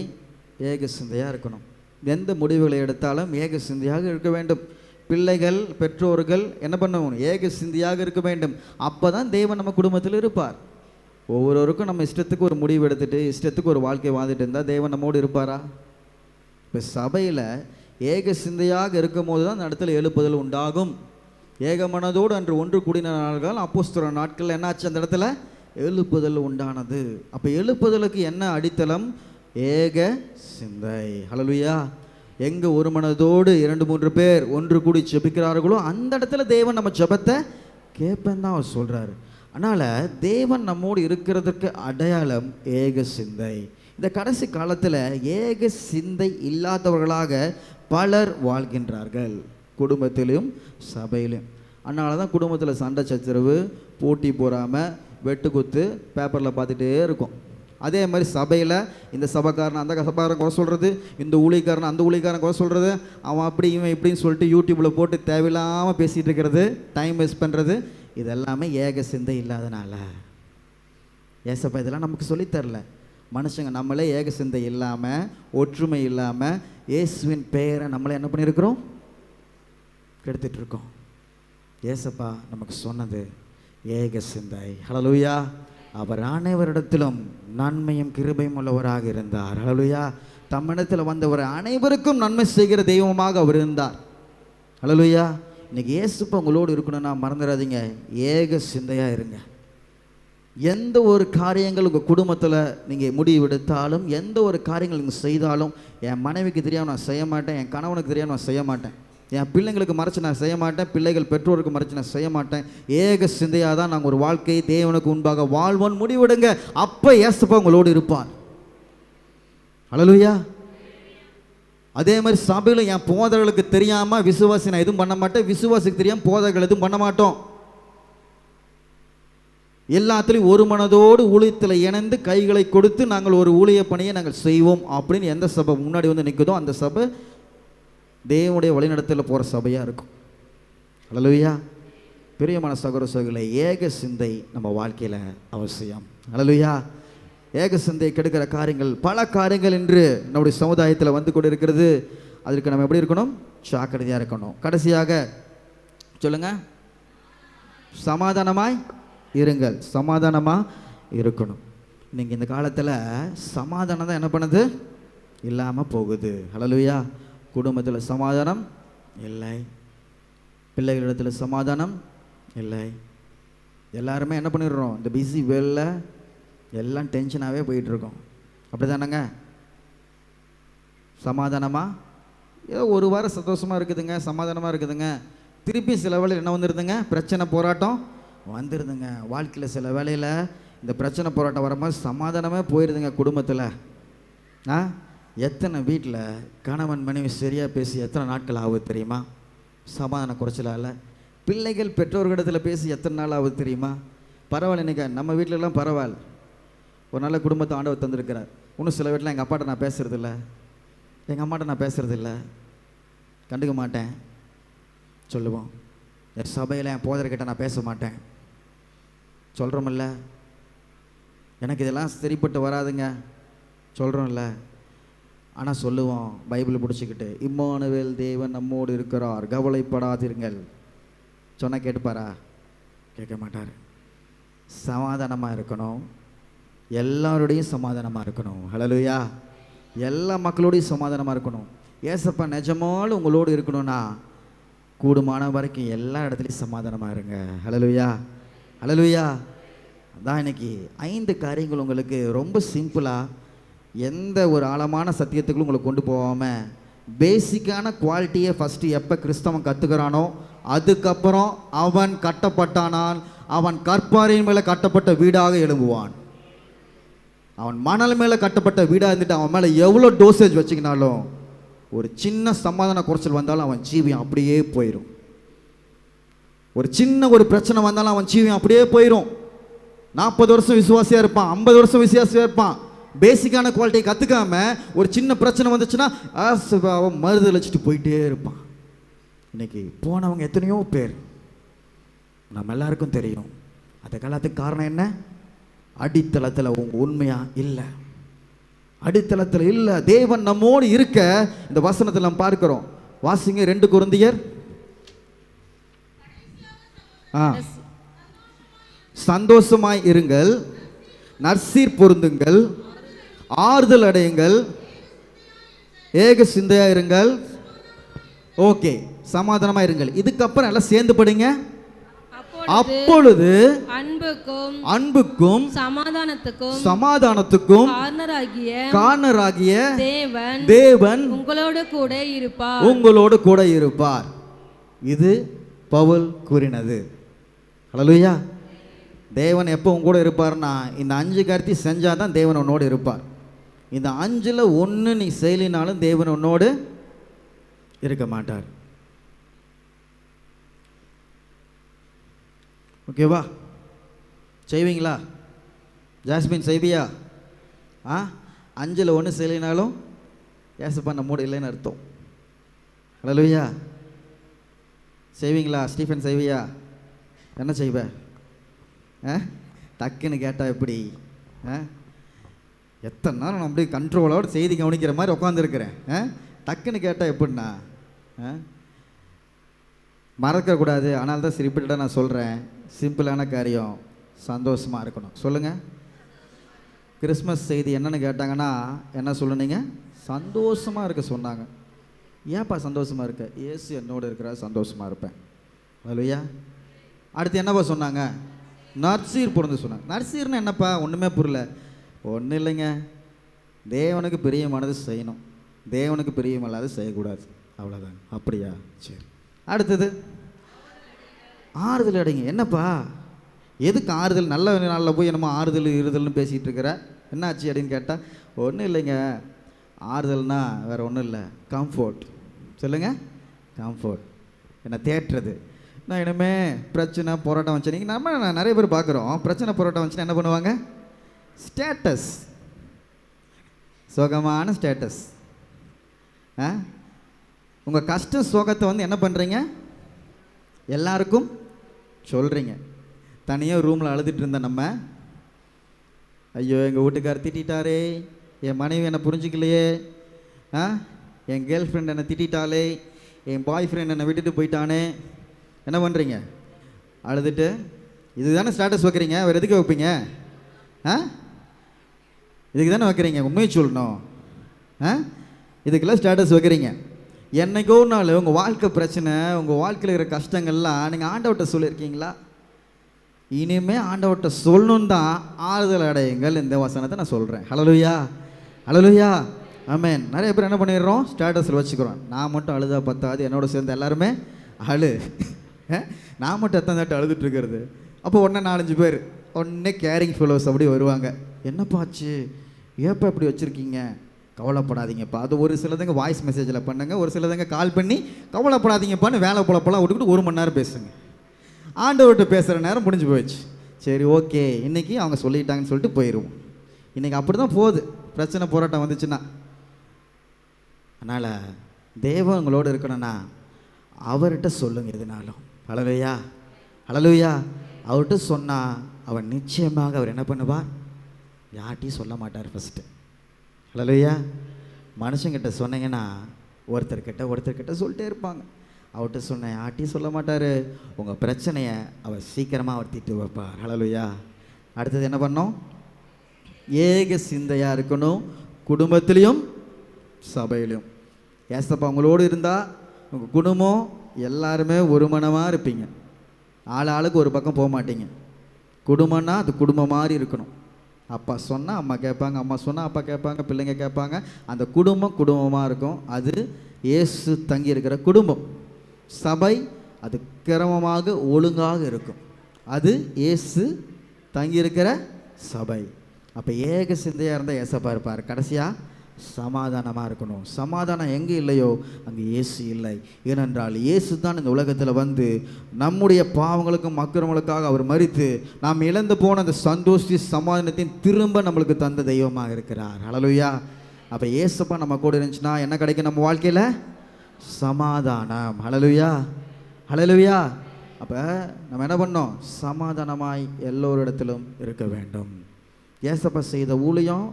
ஏக சிந்தையாக இருக்கணும். எந்த முடிவுகளை எடுத்தாலும் ஏக சிந்தையாக இருக்க வேண்டும். பிள்ளைகள் பெற்றோர்கள் என்ன பண்ணணும்? ஏக சிந்தையாக இருக்க வேண்டும். அப்போ தான் தேவன் நம்ம குடும்பத்தில் இருப்பார். ஒவ்வொருவருக்கும் நம்ம இஷ்டத்துக்கு ஒரு முடிவு எடுத்துகிட்டு இஷ்டத்துக்கு ஒரு வாழ்க்கை வாழ்ந்துட்டு இருந்தால் தேவன் நம்மோடு இருப்பாரா? இப்போ சபையில் ஏக சிந்தையாக இருக்கும் போது தான் அந்த இடத்துல எழுப்புதல் உண்டாகும். ஏக மனதோடு அன்று ஒன்று கூடின நாட்கள் அப்போஸ்தலர் நாட்கள் என்னாச்சு? அந்த இடத்துல எழுப்புதல் உண்டானது. அப்போ எழுப்புதலுக்கு என்ன அடித்தளம்? ஏக சிந்தை. ஹல்லேலூயா. எங்கே ஒரு மனதோடு 2-3 பேர் ஒன்று கூடி ஜெபிக்கிறார்களோ அந்த இடத்துல தேவன் நம்ம ஜெபத்தை கேட்பேன்னு தான் அவர் சொல்கிறாரு. அதனால் தேவன் நம்மோடு இருக்கிறதுக்கு அடையாளம் ஏக சிந்தை. இந்த கடைசி காலத்தில் ஏக சிந்தை இல்லாதவர்களாக பலர் வாழ்கின்றார்கள், குடும்பத்திலும் சபையிலும். அதனால தான் குடும்பத்தில் சண்டை சச்சரவு, போட்டி போடாமல், வெட்டுக்குத்து பேப்பரில் பார்த்துட்டே இருக்கும். அதே மாதிரி சபையில் இந்த சபைக்காரன் அந்த சபைக்காரன் குறை சொல்கிறது, இந்த ஊழியக்காரன் அந்த ஊழியக்காரன் குறை சொல்கிறது, அவன் அப்படி இவன் இப்படின்னு சொல்லிட்டு யூடியூப்பில் போட்டு தேவையில்லாமல் பேசிகிட்டு இருக்கிறது, டைம் வேஸ்ட் பண்ணுறது, இதெல்லாமே ஏக சிந்தை இல்லாதனால. ஏசப்பா இதெல்லாம் நமக்கு சொல்லித்தரல. மனுஷங்க நம்மளே ஏக சிந்தை இல்லாமல், ஒற்றுமை இல்லாமல், இயேசுவின் பெயரை நம்மளே என்ன பண்ணியிருக்கிறோம்? கெடுத்துட்டு இருக்கோம். ஏசப்பா நமக்கு சொன்னது ஏக சிந்தை. ஹல்லேலூயா. அவர் அனைவரிடத்திலும் நன்மையும் கிருபையும் உள்ளவராக இருந்தார். ஹல்லேலூயா. தம்மிடத்தில் வந்தவர் அனைவருக்கும் நன்மை செய்கிற தெய்வமாக அவர் இருந்தார். ஹல்லேலூயா. இன்னைக்கு இயேசுப்பா உங்களோடு இருக்கணும்னா மறந்துடாதீங்க, ஏக சிந்தையாக இருங்க. எந்த ஒரு காரியங்கள் உங்கள் குடும்பத்தில் நீங்கள் முடிவெடுத்தாலும், எந்த ஒரு காரியங்கள் நீங்கள் செய்தாலும், என் மனைவிக்கு தெரியாமல் நான் செய்ய மாட்டேன், என் கணவனுக்கு தெரியாமல் நான் செய்ய மாட்டேன், என் பிள்ளைங்களுக்கு மறைச்சு நான் செய்ய மாட்டேன், பிள்ளைகள் பெற்றோருக்கு மறைச்சு நான் செய்ய மாட்டேன், ஏக சிந்தையாக தான் நாங்கள் ஒரு வாழ்க்கையை தேவனுக்கு முன்பாக வாழ்வோன்னு முடிவெடுங்க. அப்போ ஏசப்பா உங்களோடு இருப்பார். ஹல்லேலூயா. அதே மாதிரி சபையில் என் போதர்களுக்கு தெரியாமல் விசுவாசி நான் எதுவும் பண்ண மாட்டேன், விசுவாசிக்கு தெரியாமல் போதர்கள் எதுவும் பண்ண மாட்டோம். எல்லாத்துலேயும் ஒரு மனதோடு ஊழியத்தில் இணைந்து கைகளை கொடுத்து நாங்கள் ஒரு ஊழிய பணியை நாங்கள் செய்வோம் அப்படின்னு எந்த சபை முன்னாடி வந்து நிற்குதோ அந்த சபை தேவனுடைய வழிநடத்தல போகிற சபையாக இருக்கும். ஹல்லேலூயா. பிரியமான சகோதர சகோதரிகளே, ஏக சிந்தை நம்ம வாழ்க்கையில் அவசியம். ஹல்லேலூயா. ஏக சிந்தை கெடுக்கிற காரியங்கள் பல காரியங்கள் இன்று நம்முடைய சமுதாயத்தில் வந்து கொண்டு இருக்கிறது. அதற்கு நம்ம எப்படி இருக்கணும்? ஜாக்கிரதையாக இருக்கணும். கடைசியாக சொல்லுங்க, சமாதானமாய் இருங்கள். சமாதானமாக இருக்கணும். இன்னைக்கு இந்த காலத்தில் சமாதானம் தான் என்ன பண்ணுது? இல்லாமல் போகுது. ஹல்லேலூயா. குடும்பத்தில் சமாதானம் இல்லை, பிள்ளைகளிடத்தில் சமாதானம் இல்லை. எல்லாருமே என்ன பண்ணிடுறோம்? இந்த பிஸி வேலையில் எல்லாம் டென்ஷனாகவே போயிட்டுருக்கோம். அப்படி தானேங்க? சமாதானமாக ஏதோ ஒரு வாரம் சந்தோஷமாக இருக்குதுங்க, சமாதானமாக இருக்குதுங்க, திருப்பி சில வேளையில் என்ன வந்துடுதுங்க? பிரச்சனை போராட்டம் வந்துடுதுங்க. வாழ்க்கையில் சில வேளையில் இந்த பிரச்சனை போராட்டம் வரும்போது சமாதானமே போயிடுதுங்க குடும்பத்தில். எத்தனை வீட்டில் கணவன் மனைவி சரியாக பேசி எத்தனை நாட்கள் ஆகுது தெரியுமா? சமாதான குறைச்சலால். பிள்ளைகள் பெற்றோர்களிடத்தில் பேசி எத்தனை நாள் ஆகுது தெரியுமா? பரவாயில்ல, இன்றைக்கி நம்ம வீட்டிலலாம் பரவாயில்ல, ஒரு நல்ல குடும்பத்தை ஆண்டவர் தந்திருக்கிறார். இன்னும் சில வீட்டில் எங்கள் அப்பாட்ட நான் பேசுகிறதில்ல, எங்கள் அம்மாட்ட நான் பேசுகிறதில்ல, கண்டுக்க மாட்டேன் சொல்லுவோம். என் சபையில் என் போதர்கிட்ட நான் பேச மாட்டேன் சொல்கிறோமில்ல. எனக்கு இதெல்லாம் சரிப்பட்டு வராதுங்க சொல்கிறோம்ல. ஆனால் சொல்லுவோம் பைபிள் பிடிச்சிக்கிட்டு, இம்மானுவேல் தேவன் நம்மோடு இருக்கிறார், கவலைப்படாதீர்கள் சொன்னால் கேட்டுப்பாரா? கேட்க மாட்டார். சமாதானமாக இருக்கணும், எல்லாரோடையும் சமாதானமாக இருக்கணும். ஹல்லேலூயா. எல்லா மக்களோடையும் சமாதானமாக இருக்கணும். ஏசப்பா நிஜமாலும் உங்களோடு இருக்கணும்னா கூடுமான வரைக்கும் எல்லா இடத்துலையும் சமாதானமாக இருங்க. ஹல்லேலூயா. ஹல்லேலூயா. அதான் இன்னைக்கு 5 காரியங்கள் உங்களுக்கு ரொம்ப சிம்பிளாக, எந்த ஒரு ஆழமான சத்தியத்துக்குள்ள உங்களை கொண்டு போகாமல், பேசிக்கான குவாலிட்டியை ஃபஸ்ட்டு எப்போ கிறிஸ்தவன் கற்றுக்கிறானோ அதுக்கப்புறம் அவன் கட்டப்பட்டானால் அவன் கற்பாரின் மேலே கட்டப்பட்ட வீடாக எழும்புவான். அவன் மணல் மேலே கட்டப்பட்ட வீடாக இருந்துட்டு அவன் மேலே எவ்வளோ டோசேஜ் வச்சுக்கினாலும் ஒரு சின்ன சமாதான குறைச்சல் வந்தாலும் அவன் ஜீவியம் அப்படியே போயிடும். ஒரு சின்ன ஒரு பிரச்சனை வந்தாலும் அவன் ஜீவியம் அப்படியே போயிடும். 40 வருஷம் விசுவாசியாக இருப்பான், 50 வருஷம் விசுவாசியாக இருப்பான். பேசிக்கான குவாலிட்டியை கற்றுக்காம ஒரு சின்ன பிரச்சனை வந்துச்சுன்னா அவன் மறுதளிச்சுட்டு போயிட்டே இருப்பான். இன்னைக்கு போனவங்க எத்தனையோ பேர் நம்ம எல்லாருக்கும் தெரியும். அது காலத்துக்கு காரணம் என்ன? அடித்தளத்தில் உங்க உண்மையா இல்லை, அடித்தளத்தில் இல்லை. தேவன் நம்மோடு இருக்க இந்த வசனத்தில் நாம் பார்க்கிறோம். வாசிங்க 2 கொரிந்தியர். சந்தோஷமாய் இருங்கள், நற்சீர் பொருந்துங்கள், ஆறுதல் அடையுங்கள், ஏக சிந்தையா இருங்கள், ஓகே சமாதானமா இருங்கள். இதுக்கப்புறம் எல்லாம் சேர்ந்து படிங்க. அப்பொழுது அன்புக்கும் சமாதானத்துக்கும் காரணராகிய தேவன் உங்களோடு கூட இருப்பார். இது பவுல் கூறினது. ஹல்லேலூயா. தேவன் எப்போ உங்க கூட இருப்பார்னா, இந்த 5 காரியத்தை செஞ்சாதான் தேவன் உன்னோடு இருப்பார். இந்த 5ல் 1 நீ செய்யலினாலும் தேவன் உன்னோடு இருக்க மாட்டார். ஓகேவா? செய்வீங்களா? ஜாஸ்மின் செய்வியா? 5ல் 1 செய்யலினாலும் ஏசப்பா நம்மோடு இல்லைன்னு அர்த்தம். ஹல்லேலூயா. செய்வீங்களா? ஸ்டீஃபன் செய்வியா? என்ன செய்வ? டக்குன்னு கேட்டால் எப்படி? எத்தனை நேரம் நான் அப்படியே கண்ட்ரோலோடு செய்தி கவனிக்கிற மாதிரி உட்காந்துருக்கிறேன். டக்குன்னு கேட்டால் எப்படின்னா மறக்கக்கூடாது. ஆனால் தான் ரிப்பீட்டடாக நான் சொல்கிறேன், சிம்பிளான காரியம், சந்தோஷமாக இருக்கணும். சொல்லுங்கள். கிறிஸ்மஸ் செய்தி என்னென்னு கேட்டாங்கன்னா என்ன சொல்லுனீங்க? சந்தோஷமாக இருக்க சொன்னாங்க. ஏன்ப்பா சந்தோஷமாக இருக்க? இயேசு என்னோடு இருக்கிற சந்தோஷமாக இருப்பேன். ஹல்லேலூயா. அடுத்து என்னப்பா சொன்னாங்க? நற்சீர் பொருந்து சொன்னாங்க. நற்சீர்னு என்னப்பா? ஒன்றுமே புரியல. ஒன்றும் இல்லைங்க, தேவனுக்கு பிரியமானது செய்யணும், தேவனுக்கு பிரியமில்லாது செய்யக்கூடாது, அவ்வளோதாங்க. அப்படியா? சரி. அடுத்தது ஆறுதல் அடைங்க. என்னப்பா எதுக்கு ஆறுதல்? நல்ல நாளில் போய் என்னமோ ஆறுதல் இருதல்னு பேசிகிட்டு இருக்கிற, என்னாச்சு அப்படின்னு கேட்டால் ஒன்றும் இல்லைங்க, ஆறுதல்னா வேறு ஒன்றும் இல்லை, கம்ஃபோர்ட். சொல்லுங்கள், கம்ஃபோர்ட். என்னை தேற்றுறது. நான் இனிமேல் பிரச்சனை போராட்டம் வச்சு, நீங்கள் நம்ம நிறைய பேர் பார்க்குறோம், பிரச்சனை போராட்டம் வந்துச்சுன்னா என்ன பண்ணுவாங்க? ஸ்டேட்டஸ், சுகமான ஸ்டேட்டஸ். உங்கள் கஷ்ட சோகத்தை வந்து என்ன பண்ணுறீங்க? எல்லாருக்கும் சொல்கிறீங்க. தனியாக ரூமில் அழுதுட்டு இருந்த நம்ம, ஐயோ எங்கள் வீட்டுக்காரர் திட்டாரே, என் மனைவி என்னை புரிஞ்சிக்கலையே, என் கேர்ள் ஃப்ரெண்ட் என்னை திட்டாலே, என் பாய் ஃப்ரெண்ட் என்னை விட்டுட்டு போயிட்டானே, என்ன பண்ணுறீங்க? அழுதுட்டு. இதுதானே ஸ்டேட்டஸ் வைக்கிறீங்க, வேறு எதுக்கு வைப்பீங்க? இதுக்கு தானே வைக்கிறீங்க, உண்மையை சொல்லணும். இதுக்கெல்லாம் ஸ்டேட்டஸ் வைக்கிறீங்க. என்னைக்கோ நாள் உங்கள் வாழ்க்கை பிரச்சனை, உங்கள் வாழ்க்கையில் இருக்கிற கஷ்டங்கள்லாம் நீங்கள் ஆண்டவர்கிட்ட சொல்லியிருக்கீங்களா? இனிமேல் ஆண்டவர்கிட்ட சொல்லணும் தான் ஆறுதல் அடையுங்கள். இந்த வசனத்தை நான் சொல்கிறேன். ஹல்லேலூயா, ஹல்லேலூயா, ஆமென். நிறைய பேர் என்ன பண்ணிடுறோம்? ஸ்டேட்டஸில் வச்சுக்கிறோம். நான் மட்டும் அழுதா பத்தாது, என்னோட சேர்ந்து எல்லாருமே அழு. நான் மட்டும் எத்தனை தாட்டு அழுதுட்டுருக்கிறது. அப்போ ஒன்றே 4-5 பேர் ஒன்றே கேரிங் ஃபெலோஸ் அப்படி வருவாங்க. என்னப்பாச்சு, ஏப்பா இப்படி வச்சுருக்கீங்க? கவலைப்படாதீங்கப்பா. அது ஒரு சிலதுங்க வாய்ஸ் மெசேஜில் பண்ணுங்க, ஒரு சிலதுங்க கால் பண்ணி கவலைப்படாதீங்கப்பான்னு வேலை பொழப்பெல்லாம் விட்டுக்கிட்டு 1 மணி நேரம் பேசுங்க. ஆண்டவர்கிட்ட பேசுகிற நேரம் முடிஞ்சு போயிடுச்சு. சரி ஓகே, இன்றைக்கி அவங்க சொல்லிட்டாங்கன்னு சொல்லிட்டு போயிடுவோம். இன்றைக்கி அப்படி தான் போகுது பிரச்சனை போராட்டம் வந்துச்சுன்னா. அதனால் தேவன் உங்களோடு இருக்கணும்னா அவர்கிட்ட சொல்லுங்கள் எதுனாலும். ஹல்லேலூயா, ஹல்லேலூயா. அவர்கிட்ட சொன்னால் அவர் நிச்சயமாக அவர் என்ன பண்ணுவார்? யார்ட்டையும் சொல்ல மாட்டார் ஃபஸ்ட்டு. ஹல்லேலூயா. மனுஷங்கிட்ட சொன்னீங்கன்னா ஒருத்தர்கிட்ட சொல்லிட்டே இருப்பாங்க. அவர்கிட்ட சொன்ன யார்ட்டையும் சொல்ல மாட்டார். உங்கள் பிரச்சனையை அவர் சீக்கிரமாக அவர் தீர்த்து வைப்பார். ஹல்லேலூயா. அடுத்தது என்ன பண்ணோம்? ஏக சிந்தையாக இருக்கணும், குடும்பத்திலையும் சபையிலையும். ஏசப்பா உங்களோடு இருந்தால் உங்கள் குடும்பம் எல்லாருமே ஒரு மனமாக இருப்பீங்க. ஆளுக்கு ஒரு பக்கம் போக மாட்டீங்க. குடும்பம்னா அது குடும்பம் மாதிரி இருக்கணும். அப்பா சொன்னால் அம்மா கேட்பாங்க, அம்மா சொன்னால் அப்பா கேட்பாங்க, பிள்ளைங்க கேட்பாங்க. அந்த குடும்பம் குடும்பமாக இருக்கும். அது இயேசு தங்கி இருக்கிற குடும்பம். சபை அது கிரமமாக ஒழுங்காக இருக்கும். அது இயேசு தங்கியிருக்கிற சபை. அப்போ ஏக சிந்தையாக இருந்தால் ஏசப்பா இருப்பார். கடைசியாக சமாதானமாக இருக்கணும். சமாதானம் எங்கே இல்லையோ அங்கே இயேசு இல்லை. ஏனென்றால் இயேசு தான் இந்த உலகத்தில் வந்து நம்முடைய பாவங்களுக்கும் அக்கிரமங்களுக்காக அவர் மரித்து நாம் இழந்து போன அந்த சந்தோஷி சமாதானத்தையும் திரும்ப நம்மளுக்கு தந்த தெய்வமாக இருக்கிறார். ஹல்லேலூயா. அப்போ இயேசுப்பா நம்ம கூட இருந்துச்சுன்னா என்ன கிடைக்கும் நம்ம வாழ்க்கையில்? சமாதானம். ஹல்லேலூயா, ஹல்லேலூயா. அப்போ நம்ம என்ன பண்ணோம்? சமாதானமாய் எல்லோரிடத்திலும் இருக்க வேண்டும். ஏசப்பா செய்த ஊழியம்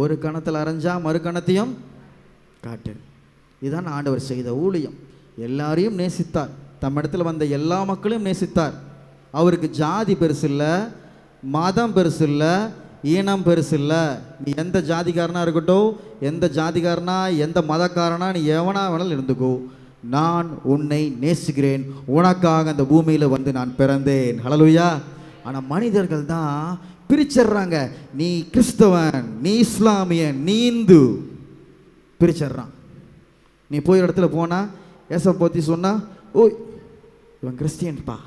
ஒரு கணத்தில் அரைஞ்சா மறு கணத்தையும் காட்டு. இதுதான் ஆண்டவர் செய்த ஊழியம். எல்லாரையும் நேசித்தார், தம்மிடத்தில் வந்த எல்லா மக்களையும் நேசித்தார். அவருக்கு ஜாதி பெருசு இல்லை, மதம் பெருசு இல்லை, ஈனம் பெருசு இல்லை. நீ எந்த ஜாதிக்காரனாக இருக்கட்டும், எந்த ஜாதிக்காரனா எந்த மதக்காரனா நீ எவனா வேணாலும் இருந்துக்கோ, நான் உன்னை நேசிக்கிறேன், உனக்காக அந்த பூமியில் வந்து நான் பிறந்தேன். ஹல்லேலூயா. ஆனால் மனிதர்கள் தான் பிரிச்சிடுறாங்க. நீ கிறிஸ்தவன், நீ இஸ்லாமியன், நீ இந்து, பிரிச்சிடுறான். நீ போய் இடத்துல போனால் ஏசப்பை பற்றி சொன்னால், ஓய் இவன் கிறிஸ்டியன்ப்பா,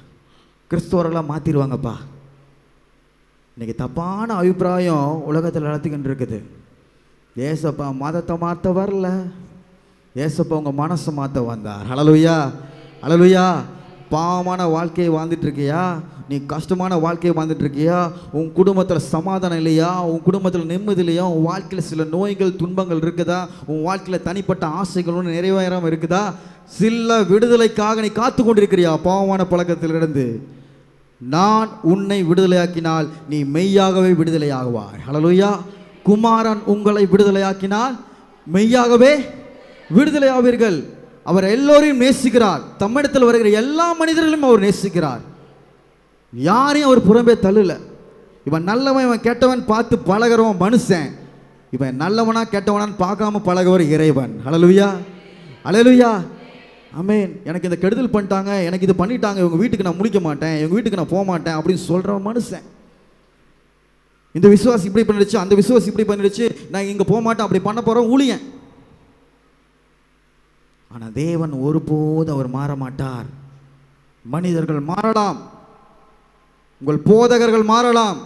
கிறிஸ்தவர்களாக மாற்றிடுவாங்கப்பா. இன்றைக்கி தப்பான அபிப்பிராயம் உலகத்தில் நடத்திக்கிட்டு இருக்குது. ஏசப்பா மதத்தை மாற்ற வரல, ஏசப்பா உங்கள் மனசை மாற்ற வந்தார். ஹல்லேலூயா, ஹல்லேலூயா. பாவமான வாழ்க்கையை வாழ்ந்துட்டு இருக்கியா? நீ கஷ்டமான வாழ்க்கையை வாழ்ந்துட்டு இருக்கியா? உன் குடும்பத்தில் சமாதானம் இல்லையா? உன் குடும்பத்தில் நிம்மதி இல்லையா? உன் வாழ்க்கையில் சில நோய்கள் துன்பங்கள் இருக்குதா? உன் வாழ்க்கையில் தனிப்பட்ட ஆசைகள் ஒன்று நிறைவேறாமல் இருக்குதா? சில விடுதலைக்காக நீ காத்து கொண்டிருக்கிறியா? பாவமான பழக்கத்திலிருந்து நான் உன்னை விடுதலையாக்கினால் நீ மெய்யாகவே விடுதலையாகுவாய். ஹல்லேலூயா. குமாரன் உங்களை விடுதலையாக்கினால் மெய்யாகவே விடுதலையாவீர்கள். அவர் எல்லோரையும் நேசிக்கிறார். தம்மிடத்தில் வருகிற எல்லா மனிதர்களையும் அவர் நேசிக்கிறார். யாரையும் அவர் புறம்பே தள்ளல. இவன் நல்லவன் இவன் கெட்டவன் பார்த்து பழகிறவன் மனுஷன், இவன் நல்லவனா கெட்டவனான்னு பார்க்காம பழகவர் இறைவன். ஹல்லேலூயா, ஹல்லேலூயா, ஆமென். எனக்கு இந்த கெடுதல் பண்ணிட்டாங்க, எனக்கு இது பண்ணிட்டாங்க, இவங்க வீட்டுக்கு நான் முடிக்க மாட்டேன், இவங்க வீட்டுக்கு நான் போக மாட்டேன் அப்படின்னு சொல்கிறவன் மனுஷன். இந்த விசுவாசி இப்படி பண்ணிடுச்சு, அந்த விசுவாசி இப்படி பண்ணிடுச்சு, நான் இங்கே போக மாட்டேன் அப்படி பண்ண போகிறோம் ஊழியன். ஆனால் தேவன் ஒருபோது அவர் மாற மாட்டார். மனிதர்கள் மாறலாம், உங்கள் போதகர்கள் மாறலாம்,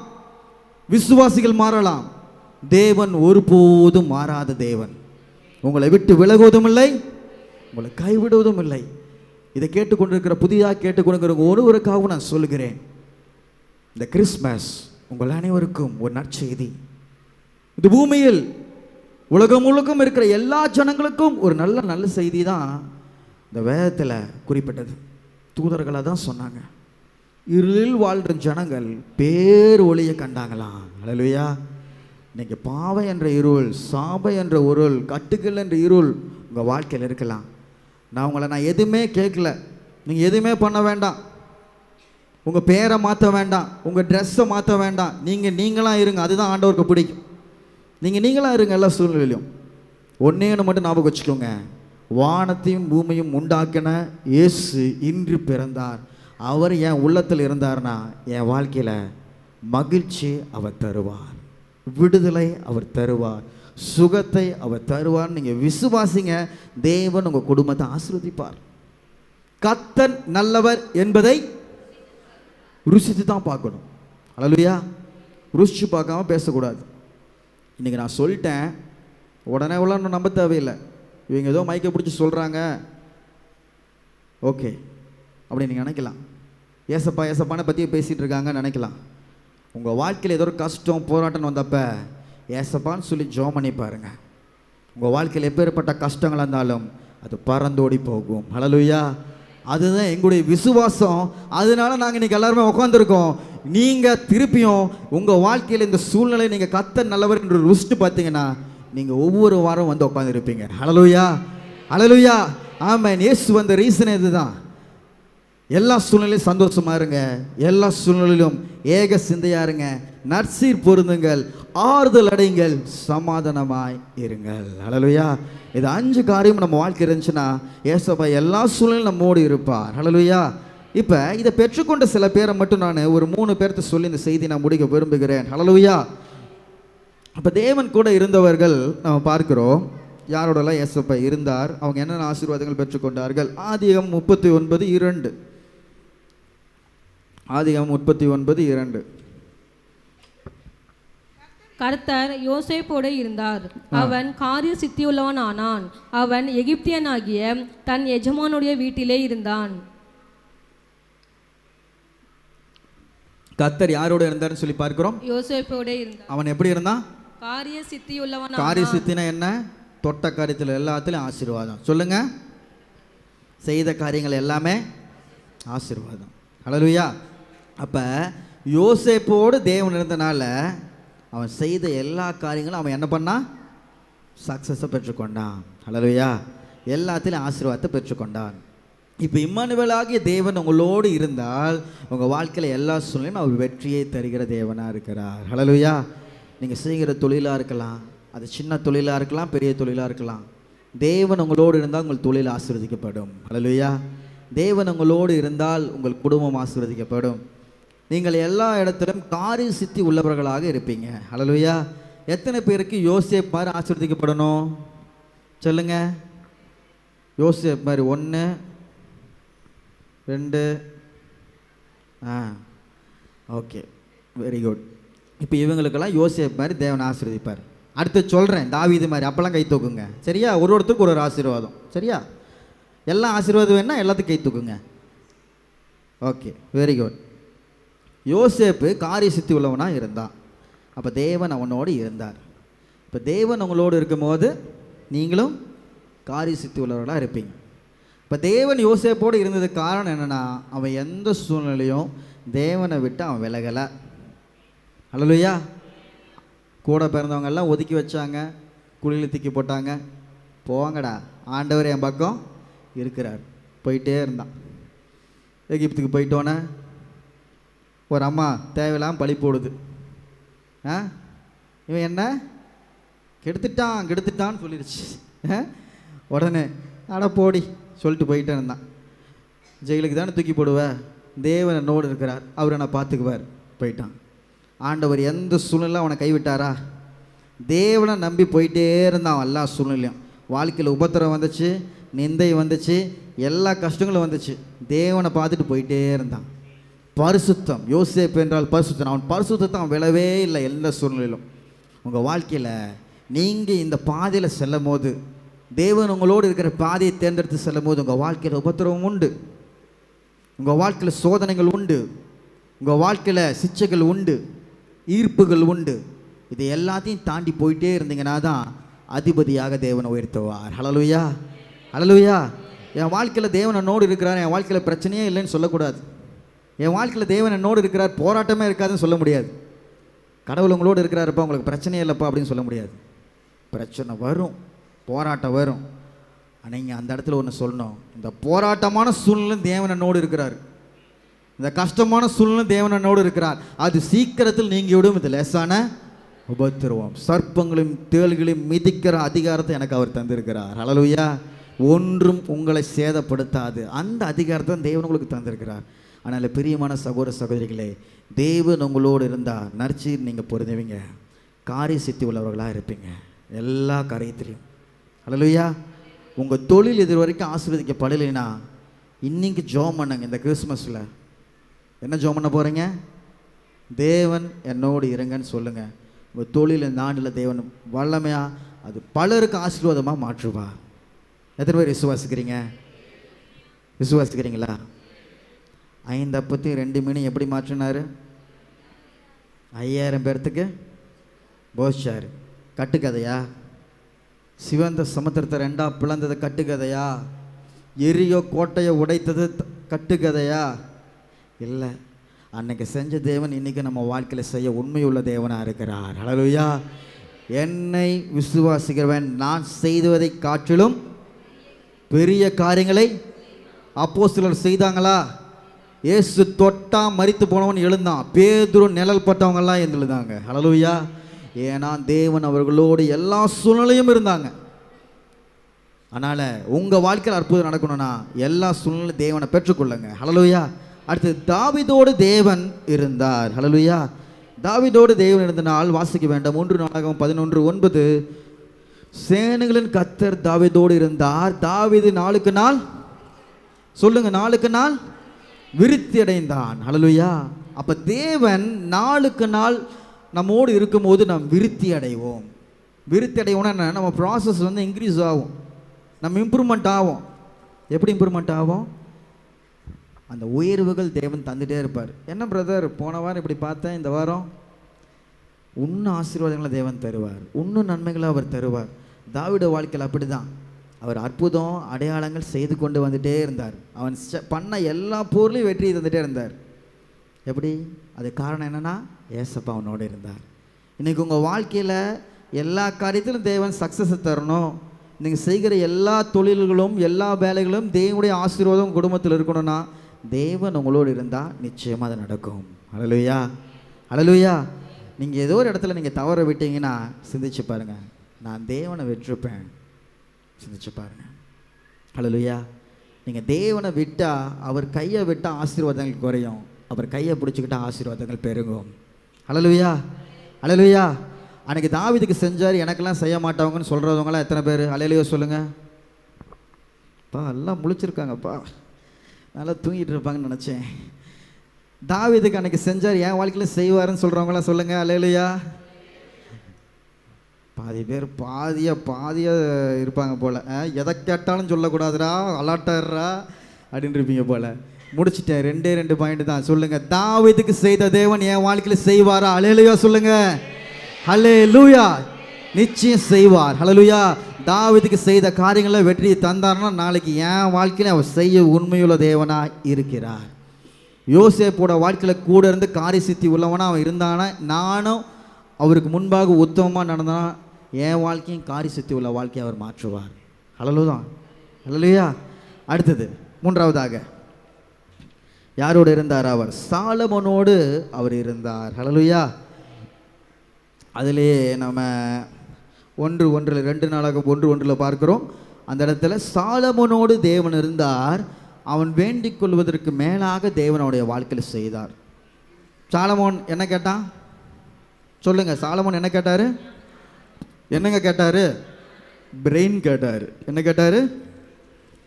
விசுவாசிகள் மாறலாம், தேவன் ஒருபோதும் மாறாத தேவன். உங்களை விட்டு விலகுவதும் இல்லை, உங்களை கைவிடுவதும் இல்லை. இதை கேட்டுக்கொண்டிருக்கிற புதிதாக கேட்டுக்கொண்டிருக்கிற ஒருவருக்காகவும் நான் சொல்லுகிறேன், இந்த கிறிஸ்மஸ் உங்கள் அனைவருக்கும் ஒரு நற்செய்தி. இந்த பூமியில் உலகம் முழுக்கும் இருக்கிற எல்லா ஜனங்களுக்கும் ஒரு நல்ல செய்தி தான் இந்த வேதத்தில் குறிப்பிட்டது. தூதர்களாக தான் சொன்னாங்க. இருளில் வாழ்கிற ஜனங்கள் பேர் ஒளியை கண்டாங்களாம். ஹல்லேலூயா. இன்னைக்கு பாவை என்ற இருள், சாபை என்ற இருள், கட்டுகள் என்ற இருள் உங்கள் வாழ்க்கையில் இருக்கலாம். நான் எதுவுமே கேட்கல, நீங்கள் எதுவுமே பண்ண வேண்டாம், உங்கள் பேரை மாற்ற வேண்டாம், உங்கள் ட்ரெஸ்ஸை மாற்ற வேண்டாம், நீங்களாக இருங்க. அதுதான் ஆண்டவருக்கு பிடிக்கும். நீங்களாக இருங்க எல்லா சூழ்நிலையிலும். ஒன்றே மட்டும் ஞாபகம் வச்சுக்கோங்க, வானத்தையும் பூமியும் உண்டாக்கின இயேசு இன்று பிறந்தார். அவர் என் உள்ளத்தில் இருந்தார்னா என் வாழ்க்கையில் மகிழ்ச்சி அவர் தருவார், விடுதலை அவர் தருவார், சுகத்தை அவர் தருவார். நீங்கள் விசுவாசிங்க, தேவன் உங்கள் குடும்பத்தை ஆசீர்வதிப்பார். கர்த்தர் நல்லவர் என்பதை ருசித்து தான் பார்க்கணும். ஹல்லேலூயா. ருசிச்சு பார்க்காம பேசக்கூடாது. இன்றைக்கி நான் சொல்லிட்டேன், உடனே உள்ள நம்ப தேவையில்லை. இவங்க ஏதோ மைக்கை பிடிச்சி சொல்கிறாங்க, ஓகே அப்படி நீங்கள் நினைக்கலாம். ஏசப்பானை பற்றி பேசிகிட்டு இருக்காங்கன்னு நினைக்கலாம். உங்கள் வாழ்க்கையில் ஏதோ ஒரு கஷ்டம் போராட்டம் வந்தப்போ ஏசப்பான்னு சொல்லி ஜெபம் பண்ணி பாருங்க. உங்கள் வாழ்க்கையில் எப்பேற்பட்ட கஷ்டங்களாக இருந்தாலும் அது பறந்தோடி போகும். ஹல்லேலூயா. அதுதான் எங்களுடைய விசுவாசம். அதனால நாங்கள் இன்றைக்கி எல்லாருமே உட்காந்துருக்கோம். நீங்கள் திருப்பியும் உங்கள் வாழ்க்கையில் இந்த சூழ்நிலை நீங்கள் கர்த்தர் நல்லவர் என்று ருசித்து பார்த்தீங்கன்னா நீங்கள் ஒவ்வொரு வாரம் வந்து உட்காந்துருப்பீங்க. ஹல்லேலூயா, ஹல்லேலூயா, ஆமென். இயேசு வந்த ரீசன் இதுதான். எல்லா சூழ்நிலையும் சந்தோஷமாக இருங்க, எல்லா சூழ்நிலையிலும் ஏக சிந்தையாக இருங்க, நற்சீர் பொருந்துங்கள், ஆறுதல் அடையுங்கள், சமாதானமாய் இருங்கள். ஹல்லேலூயா. இது 5 காரியம் நம்ம வாழ்க்கை இருந்துச்சுன்னா ஏசப்பா எல்லா சூழ்நிலையும் நம்மோடு இருப்பார். ஹல்லேலூயா. இப்போ இதை பெற்றுக்கொண்ட சில பேரை மட்டும் நான் ஒரு 3 பேர்த்த சொல்லி இந்த செய்தி நான் முடிக்க விரும்புகிறேன். ஹல்லேலூயா. அப்போ தேவன் கூட இருந்தவர்கள் நம்ம பார்க்கிறோம். யாரோடலாம் ஏசப்பா இருந்தார், அவங்க என்னென்ன ஆசீர்வாதங்கள் பெற்றுக்கொண்டார்கள். ஆதியாகமம் 39:2. ஆதியாகமம் 39:2.
கர்த்தர் யோசேப்போடு இருந்தார், அவன் காரிய சித்தியுள்ளவன் ஆனான், அவன் எகிப்தியனாகிய தன் எஜமானுடைய வீட்டிலே இருந்தான்.
கர்த்தர் யாரோட இருந்தார்னு சொல்லி பார்க்கிறோம்.
யோசேப்போடு இருந்தான்.
அவன் எப்படி இருந்தான்?
காரிய சித்தியுள்ளவன்.
காரிய சித்தினா என்ன? தொட்ட காரியத்தில் எல்லாத்துலையும் ஆசீர்வாதம். சொல்லுங்க. செய்த காரியங்கள் எல்லாமே ஆசீர்வாதம். ஹல்லேலூயா. அப்போ யோசேப்போடு தேவன் இருந்தனால அவன் செய்த எல்லா காரியங்களும் அவன் என்ன பண்ணான்? சக்ஸஸை பெற்றுக்கொண்டான். ஹல்லேலூயா. எல்லாத்திலையும் ஆசீர்வாதத்தை பெற்றுக்கொண்டான். இப்போ இம்மானுவேலாகிய தேவன் உங்களோடு இருந்தால் உங்கள் வாழ்க்கையில் எல்லா சூழ்நிலையும் அவர் வெற்றியை தருகிற தேவனாக இருக்கிறார். ஹல்லேலூயா. நீங்கள் செய்கிற தொழிலாக இருக்கலாம், அது சின்ன தொழிலாக இருக்கலாம், பெரிய தொழிலாக இருக்கலாம். தேவன் உங்களோடு இருந்தால் உங்கள் தொழில் ஆசீர்வதிக்கப்படும். ஹல்லேலூயா. தேவன் உங்களோடு இருந்தால் உங்கள் குடும்பம் ஆசீர்வதிக்கப்படும். நீங்கள் எல்லா இடத்திலும் காரிய சித்தி உள்ளவர்களாக இருப்பீங்க. ஹல்லேலூயா. எத்தனை பேருக்கு யோசேப் மாதிரி ஆசீர்வதிக்கப்படணும் சொல்லுங்க? யோசேப் மாதிரி 1 2 ஓகே, வெரி குட். இப்போ இவங்களுக்கெல்லாம் யோசேப் மாதிரி தேவன் ஆசீர்வதிப்பார். அடுத்து சொல்கிறேன், தாவீது மாதிரி. அப்போல்லாம் கை தூக்குங்க, சரியா? ஒருத்தருக்கு ஒரு ஆசீர்வாதம், சரியா? எல்லாம் ஆசீர்வாதம் வேணால் எல்லாத்துக்கும் கை தூக்குங்க. Okay, very good. யோசேப்பு காரிய சித்தி உள்ளவனாக இருந்தான். அப்போ தேவன் அவனோடு இருந்தார். இப்போ தேவன் உங்களோடு இருக்கும்போது நீங்களும் காரிய சித்தி உள்ளவர்களாக இருப்பீங்க. இப்போ தேவன் யோசேப்போடு இருந்ததுக்கு காரணம் என்னென்னா, அவன் எந்த சூழ்நிலையும் தேவனை விட்டு அவன் விலகலை. ஹல்லேலூயா. கூட பிறந்தவங்கெல்லாம் ஒதுக்கி வச்சாங்க, குழியில் தூக்கி போட்டாங்க. போங்கடா, ஆண்டவர் என் பக்கம் இருக்கிறார். போயிட்டே இருந்தான். எகிப்துக்கு போயிட்டோன்னே ஒரு அம்மா தேவையில்லாமல் பழி போடுது. இவன் என்ன கெடுத்துட்டான்னு சொல்லிடுச்சு. உடனே அட போடி சொல்லிட்டு போயிட்டே இருந்தான். ஜெயிலுக்கு தானே தூக்கி போடுவேன், தேவன் என்னோடு இருக்கிறார், அவர் என்னை பார்த்துக்குவார். போயிட்டான். ஆண்டவர் எந்த சூழ்நிலை அவனை கைவிட்டாரா? தேவனை நம்பி போயிட்டே இருந்தான். எல்லா சூழ்நிலையும் வாழ்க்கையில் உபத்திரம் வந்துச்சு, நிந்தை வந்துச்சு, எல்லா கஷ்டங்களும் வந்துச்சு. தேவனை பார்த்துட்டு போயிட்டே இருந்தான். பரிசுத்தம், யோசேப்பு என்றால் பரிசுத்தம். அவன் பரிசுத்தத்தை அவன் விழவே இல்லை எந்த சூழ்நிலையிலும். உங்கள் வாழ்க்கையில் நீங்கள் இந்த பாதையில் செல்லும் போது, தேவன் உங்களோடு இருக்கிற பாதையை தேர்ந்தெடுத்து செல்லும் போது, உங்கள் வாழ்க்கையில் உபத்திரவம் உண்டு, உங்கள் வாழ்க்கையில் சோதனைகள் உண்டு, உங்கள் வாழ்க்கையில் சிச்சைகள் உண்டு, ஈர்ப்புகள் உண்டு. இது எல்லாத்தையும் தாண்டி போயிட்டே இருந்தீங்கன்னா தான் அதிபதியாக தேவனை உயர்த்துவார். ஹல்லேலூயா. ஹல்லேலூயா. என் வாழ்க்கையில் தேவன் என்னோடு இருக்கிறார், என் வாழ்க்கையில் பிரச்சனையே இல்லைன்னு சொல்லக்கூடாது. என் வாழ்க்கையில் தேவன் என்னோடு இருக்கிறார், போராட்டமே இருக்காதுன்னு சொல்ல முடியாது. கடவுள் உங்களோடு இருக்கிறாருப்பா, உங்களுக்கு பிரச்சனையே இல்லைப்பா அப்படின்னு சொல்ல முடியாது. பிரச்சனை வரும், போராட்டம் வரும். நீங்கள் அந்த இடத்துல ஒன்று சொல்லணும், இந்த போராட்டமான சூழ்நிலை தேவன் என்னோடு இருக்கிறார், இந்த கஷ்டமான சூழ்நிலை தேவன் என்னோடு இருக்கிறார், அது சீக்கிரத்தில் நீங்கிவிடும். இது லேசான உபத்திரவம். சர்ப்பங்களையும் தேள்களையும் மிதிக்கிற அதிகாரத்தை எனக்கு அவர் தந்திருக்கிறார். ஹல்லேலூயா. ஒன்றும் உங்களை சேதப்படுத்தாது, அந்த அதிகாரத்தை தேவன் உங்களுக்கு தந்திருக்கிறார். அதனால் பிரியமான சகோதர சகோதரிகளே, தேவன் உங்களோடு இருந்தால் நற்செய்தி நீங்கள் பொருந்துவீங்க, காரிய சித்தி உள்ளவர்களாக இருப்பீங்க எல்லா காரியத்திலையும். ஹல்லேலூயா. உங்கள் தொழில் இது வரைக்கும் ஆசீர்வதிக்கப்படலைன்னா இன்னைக்கு ஜெபம் பண்ணுங்க. இந்த கிறிஸ்மஸில் என்ன ஜெபம் பண்ண போகிறீங்க? தேவன் என்னோடு இருங்கன்னு சொல்லுங்கள். உங்கள் தொழில் இந்த ஆண்டில் தேவன் வல்லமையாக அது பலருக்கு ஆசீர்வாதமாக மாற்றுவா. எத்தனை பேர் விசுவாசிக்கிறீங்க? விசுவாசிக்கிறீங்களா? 5 அப்பத்தையும் 2 மீனையும் எப்படி மாற்றினார்? 5000 பேர்த்துக்கு போஷார். கட்டுக்கதையா? சிவந்த சமுத்திரத்தை 2ஆ பிளந்தது கட்டுக்கதையா? எரியோ கோட்டையை உடைத்தது கட்டுக்கதையா? இல்லை. அன்னைக்கு செஞ்ச தேவன் இன்னைக்கு நம்ம வாழ்க்கையில் செய்ய உண்மையுள்ள தேவனாக இருக்கிறார். ஹல்லேலூயா. என்னை விசுவாசிக்கிறவன் நான் செய்துவதை காட்டிலும் பெரிய காரியங்களை அப்போஸ்தலர் செய்தாங்களா? இயேசு தொட்டா மரித்து போனவன் எழுந்தான், பேதுரு நிழல் பட்டவங்கெல்லாம் எழுந்தாங்க. ஹல்லேலூயா. ஏன்னா தேவன் அவர்களோடு எல்லா சூழ்நிலையும் இருந்தாங்க. அதனால் உங்கள் வாழ்க்கையில் அற்புதம் நடக்கணும்னா எல்லா சூழ்நிலையும் தேவனை பெற்றுக்கொள்ளுங்க. ஹல்லேலூயா. அடுத்து தாவீதோடு தேவன் இருந்தார். ஹல்லேலூயா. தாவீதோடு தேவன் இருந்த நாள் வாசிக்க வேண்டாம். 1 நாளாகமம் 11:9 சேனைகளின் கர்த்தர் தாவீதோடு இருந்தார். தாவீது நாளுக்கு நாள், சொல்லுங்க, நாளுக்கு நாள் விருத்தி அடைந்தான். ஹல்லேலூயா. அப்போ தேவன் நாளுக்கு நாள் நம்மோடு இருக்கும்போது நாம் விருத்தி அடைவோம். விருத்தி அடைவோம்னா என்ன? நம்ம ப்ராசஸ் இன்க்ரீஸ் ஆகும், நம்ம இம்ப்ரூவ்மெண்ட் ஆகும். எப்படி இம்ப்ரூவ்மெண்ட் ஆகும்? அந்த உயர்வுகள் தேவன் தந்துகிட்டே இருப்பார். என்ன பிரதர், போன வாரம் இப்படி பார்த்தேன், இந்த வாரம் இன்னும் ஆசீர்வாதங்களை தேவன் தருவார், இன்னும் நன்மைகளை அவர் தருவார். தாவீது வாழ்க்கையில் அப்படி தான். அவர் அற்புதம் அடையாளங்கள் செய்து கொண்டு வந்துட்டே இருந்தார். அவன் பண்ண எல்லா பொருளையும் வெற்றி தந்துட்டே இருந்தார். எப்படி? அது காரணம் என்னென்னா ஏசப்பா அவனோடு இருந்தார். இன்றைக்கி உங்கள் வாழ்க்கையில் எல்லா காரியத்திலும் தேவன் சக்ஸஸை தரணும். நீங்கள் செய்கிற எல்லா தொழில்களும் எல்லா வேலைகளும் தேவனுடைய ஆசீர்வாதம் குடும்பத்தில் இருக்கணும்னா தேவன் உங்களோடு இருந்தால் நிச்சயமாக அது நடக்கும். ஹல்லேலூயா, ஹல்லேலூயா. நீங்கள் ஏதோ ஒரு இடத்துல நீங்கள் தவற விட்டீங்கன்னா சிந்திச்சு பாருங்கள், நான் தேவனை விட்டுருப்பேன். சிந்திச்சு பாருங்கள். ஹல்லேலூயா. நீங்கள் தேவனை விட்டால், அவர் கையை விட்டால் ஆசீர்வாதங்கள் குறையும், அவர் கையை பிடிச்சிக்கிட்டால் ஆசீர்வாதங்கள் பெருகும். ஹல்லேலூயா, ஹல்லேலூயா. அன்றைக்கி தாவீதுக்கு செஞ்சார், எனக்கெல்லாம் செய்ய மாட்டவங்கன்னு சொல்கிறவங்களாம் எத்தனை பேர்? ஹல்லேலூயா சொல்லுங்கள். பா எல்லாம் முழிச்சிருக்காங்கப்பா, நல்லா தூங்கிட்டு இருப்பாங்கன்னு நினச்சேன். தாவீதுக்கு அன்றைக்கி செஞ்சார், என் வாழ்க்கையில் செய்வாருன்னு சொல்கிறவங்களாம் சொல்லுங்கள் ஹல்லேலூயா. பாதி பேர் பாதியாக இருப்பாங்க போல். எதை கேட்டாலும் சொல்லக்கூடாதுடா, அலாட்டாடுறா அப்படின்னு இருப்பீங்க போல். முடிச்சிட்டேன். 2 பாயிண்ட் தான். சொல்லுங்கள், தாவீதுக்கு செய்த தேவன் என் வாழ்க்கையில் செய்வாரா? ஹல்லேலூயா சொல்லுங்கள். ஹல்லேலூயா. நிச்சயம் செய்வார். ஹல்லேலூயா. தாவீதுக்கு செய்த காரியங்களை வெற்றி தந்தார்னா நாளைக்கு என் வாழ்க்கையில் அவர் செய்ய உண்மையுள்ள தேவனாக இருக்கிறார். யோசேப்போட வாழ்க்கையில் கூட இருந்து காரிய சித்தி உள்ளவனாக அவன் இருந்தானா, நானும் அவருக்கு முன்பாக உத்தமமாக நடந்தானா என் வாழ்க்கையும் காரிய சித்தி உள்ள வாழ்க்கையை அவர் மாற்றுவார். ஹல்லேலூயா, ஹல்லேலூயா. அடுத்தது 3வதாக யாரோடு இருந்தார்? அவர் சாலமோனோடு அவர் இருந்தார். ஹல்லேலூயா. அதிலே நம்ம 1:2 நாளாக 1:1 பார்க்கிறோம். அந்த இடத்துல சாலமோனோடு தேவன் இருந்தார், அவன் வேண்டிக் கொள்வதற்கு மேலாக தேவனுடைய வாழ்க்கையில் செய்தார். சாலமோன் என்ன கேட்டான்? சொல்லுங்கள். சாலமோன் என்ன கேட்டார்? என்னங்க கேட்டார்? பிரெயின் கேட்டார். என்ன கேட்டார்?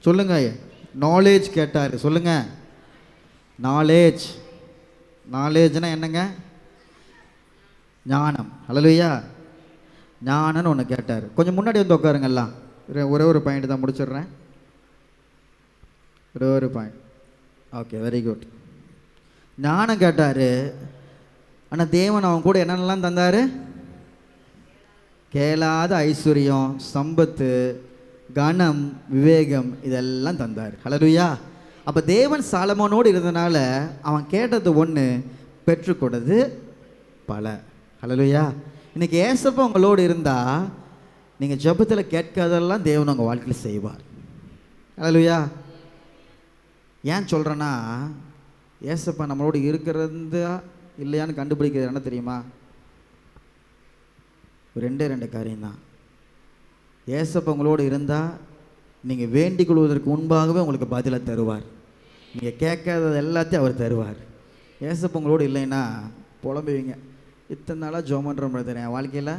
சொல்லுங்க. நாலேஜ் கேட்டார். சொல்லுங்க. நாலேஜ். நாலேஜ்னா என்னங்க? ஞானம். ஹல்லேலூயா. ஞானம்னு ஒன்று கேட்டார். கொஞ்சம் முன்னாடி வந்து உட்காருங்கல்லாம். ஒரே ஒரு பாயிண்ட் தான் முடிச்சிடுறேன். ஒரே ஒரு பாயிண்ட். Okay, very good. ஞானம் கேட்டார். ஆனால் தேவன் அவன் கூட என்னென்னலாம் தந்தார்? கேளாத ஐஸ்வர்யம், சம்பத்து, கனம், விவேகம் இதெல்லாம் தந்தார். ஹல்லேலூயா. அப்போ தேவன் சாலமோனோடு இருந்தனால அவன் கேட்டது ஒன்று, பெற்றுக்கொண்டது பல. ஹல்லேலூயா. இன்றைக்கி ஏசப்பா உங்களோடு இருந்தால் நீங்கள் ஜெபத்தில் கேட்காதெல்லாம் தேவன் உங்கள் வாழ்க்கையில் செய்வார். ஹல்லேலூயா. ஏன் சொல்கிறேன்னா, ஏசப்பா நம்மளோடு இருக்கிறதா இல்லையான்னு கண்டுபிடிக்கிறது என்ன தெரியுமா? 2 காரியம்தான். ஏசப்பா உங்களோடு இருந்தால் நீங்கள் வேண்டிக் கொள்வதற்கு முன்பாகவே உங்களுக்கு பதிலை தருவார். நீங்கள் கேட்காதது எல்லாத்தையும் அவர் தருவார். ஏசப்பா உங்களோடு இல்லைன்னா புலம்புவீங்க. இத்தனை நாளாக ஜோம் பண்ணுறேன் பிரதர் என் வாழ்க்கையில்.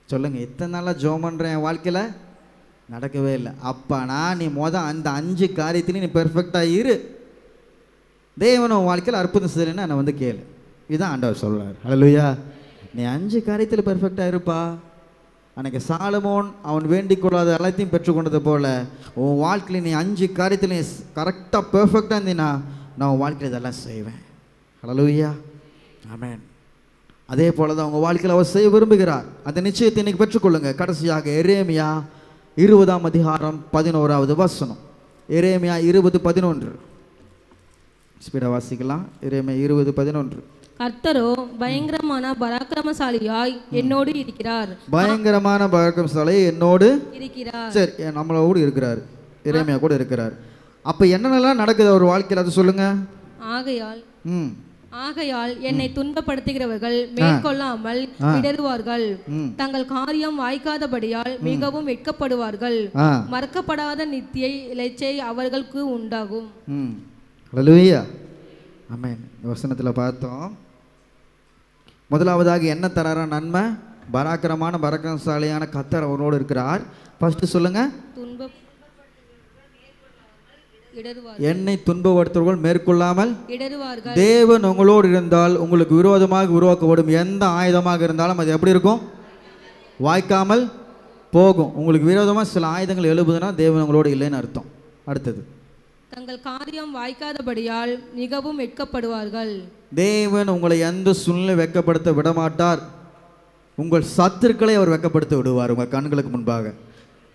சொல்லுங்கள், இத்தனை நாளாக ஜோம் பண்ணுறேன் என் வாழ்க்கையில் நடக்கவே இல்லை. அப்போனா நீ அந்த 5 காரியத்திலையும் நீ பெர்ஃபெக்டாக இரு. தேவன் உன் வாழ்க்கையில் அற்புதம் செய்யலைன்னா என்னை வந்து கேளு. இதுதான் ஆண்டவர் சொல்கிறார். ஹல்லேலூயா. நீ 5 காரியத்தில் பெர்ஃபெக்டாக இருப்பா. அன்றைக்கி சாலமோன் அவன் வேண்டிக் கொள்ளாத எல்லாத்தையும் பெற்றுக்கொண்டது போல் உன் வாழ்க்கையில் நீ 5 காரியத்தில் நீ கரெக்டாக பெர்ஃபெக்டாக இருந்தீங்கன்னா நான் உன் வாழ்க்கையில் இதெல்லாம் செய்வேன். ஹல்லேலூயா. ஆமென். அதே போல் தான் உங்கள் வாழ்க்கையில் அவர் செய்ய விரும்புகிறார். அந்த நிச்சயத்தை இன்றைக்கி பெற்றுக்கொள்ளுங்கள். கடைசியாக எரேமியா 20:11. எரேமியா 20:11 ஸ்பீடாக வாசிக்கலாம். எரேமியா 20:11.
கர்த்தரோ பயங்கரமான பராக்கிரமசாலியாய் என்னோடு இருக்கிறார்.
பயங்கரமான பராக்கிரமசாலி என்னோடு
இருக்கிறார்.
சரி, நம்மளோடு இருக்கிறார். எரேமியா கூட இருக்கிறார். அப்போ என்னென்னலாம் நடக்குது அவர் வாழ்க்கையில் அதை சொல்லுங்க.
ஆகையால் என்னை துன்பப்படுத்துகிறவர்கள் மேற்கொள்ளாமல் இடறுவார்கள். தங்கள் காரியம் வாய்க்காதபடியால் மிகவும் வெட்கப்படுவார்கள். மறக்கப்படாத நித்திய இளைச்சை அவர்களுக்கு உண்டாகும்.
ஹல்லேலூயா. ஆமென். வசனத்தில் பார்த்தோம். முதலாவதாக என்ன தரார நன்மை? பராக்கிரமசாலியான கர்த்தர் அவரோடு இருக்கிறார். ஃபர்ஸ்ட் சொல்லுங்க. என்னை துன்பப்படுத்துவர்கள் மேற்கொள்ளாமல் இடறுவார்கள். தேவன் உங்களோடு இருந்தால் உங்களுக்கு விரோதமாக உருவாக்கப்படும் எந்த ஆயுதமாக இருந்தாலும் அது எப்படி இருக்கும்? வாய்க்காமல் போகும். உங்களுக்கு விரோதமாக சில ஆயுதங்கள் எழுப்புதுன்னா தேவன் உங்களோடு இல்லைன்னு அர்த்தம். அடுத்தது,
தங்கள் காரியம் வாய்க்காதபடியால் மிகவும் வெட்கப்படுவார்கள்.
தேவன் உங்களை எந்த சூழ்நிலை வெட்கப்படுத்த விடமாட்டார். உங்கள் சத்துருக்களை அவர் வெட்கப்படுத்த விடுவார் உங்கள் கண்களுக்கு முன்பாக.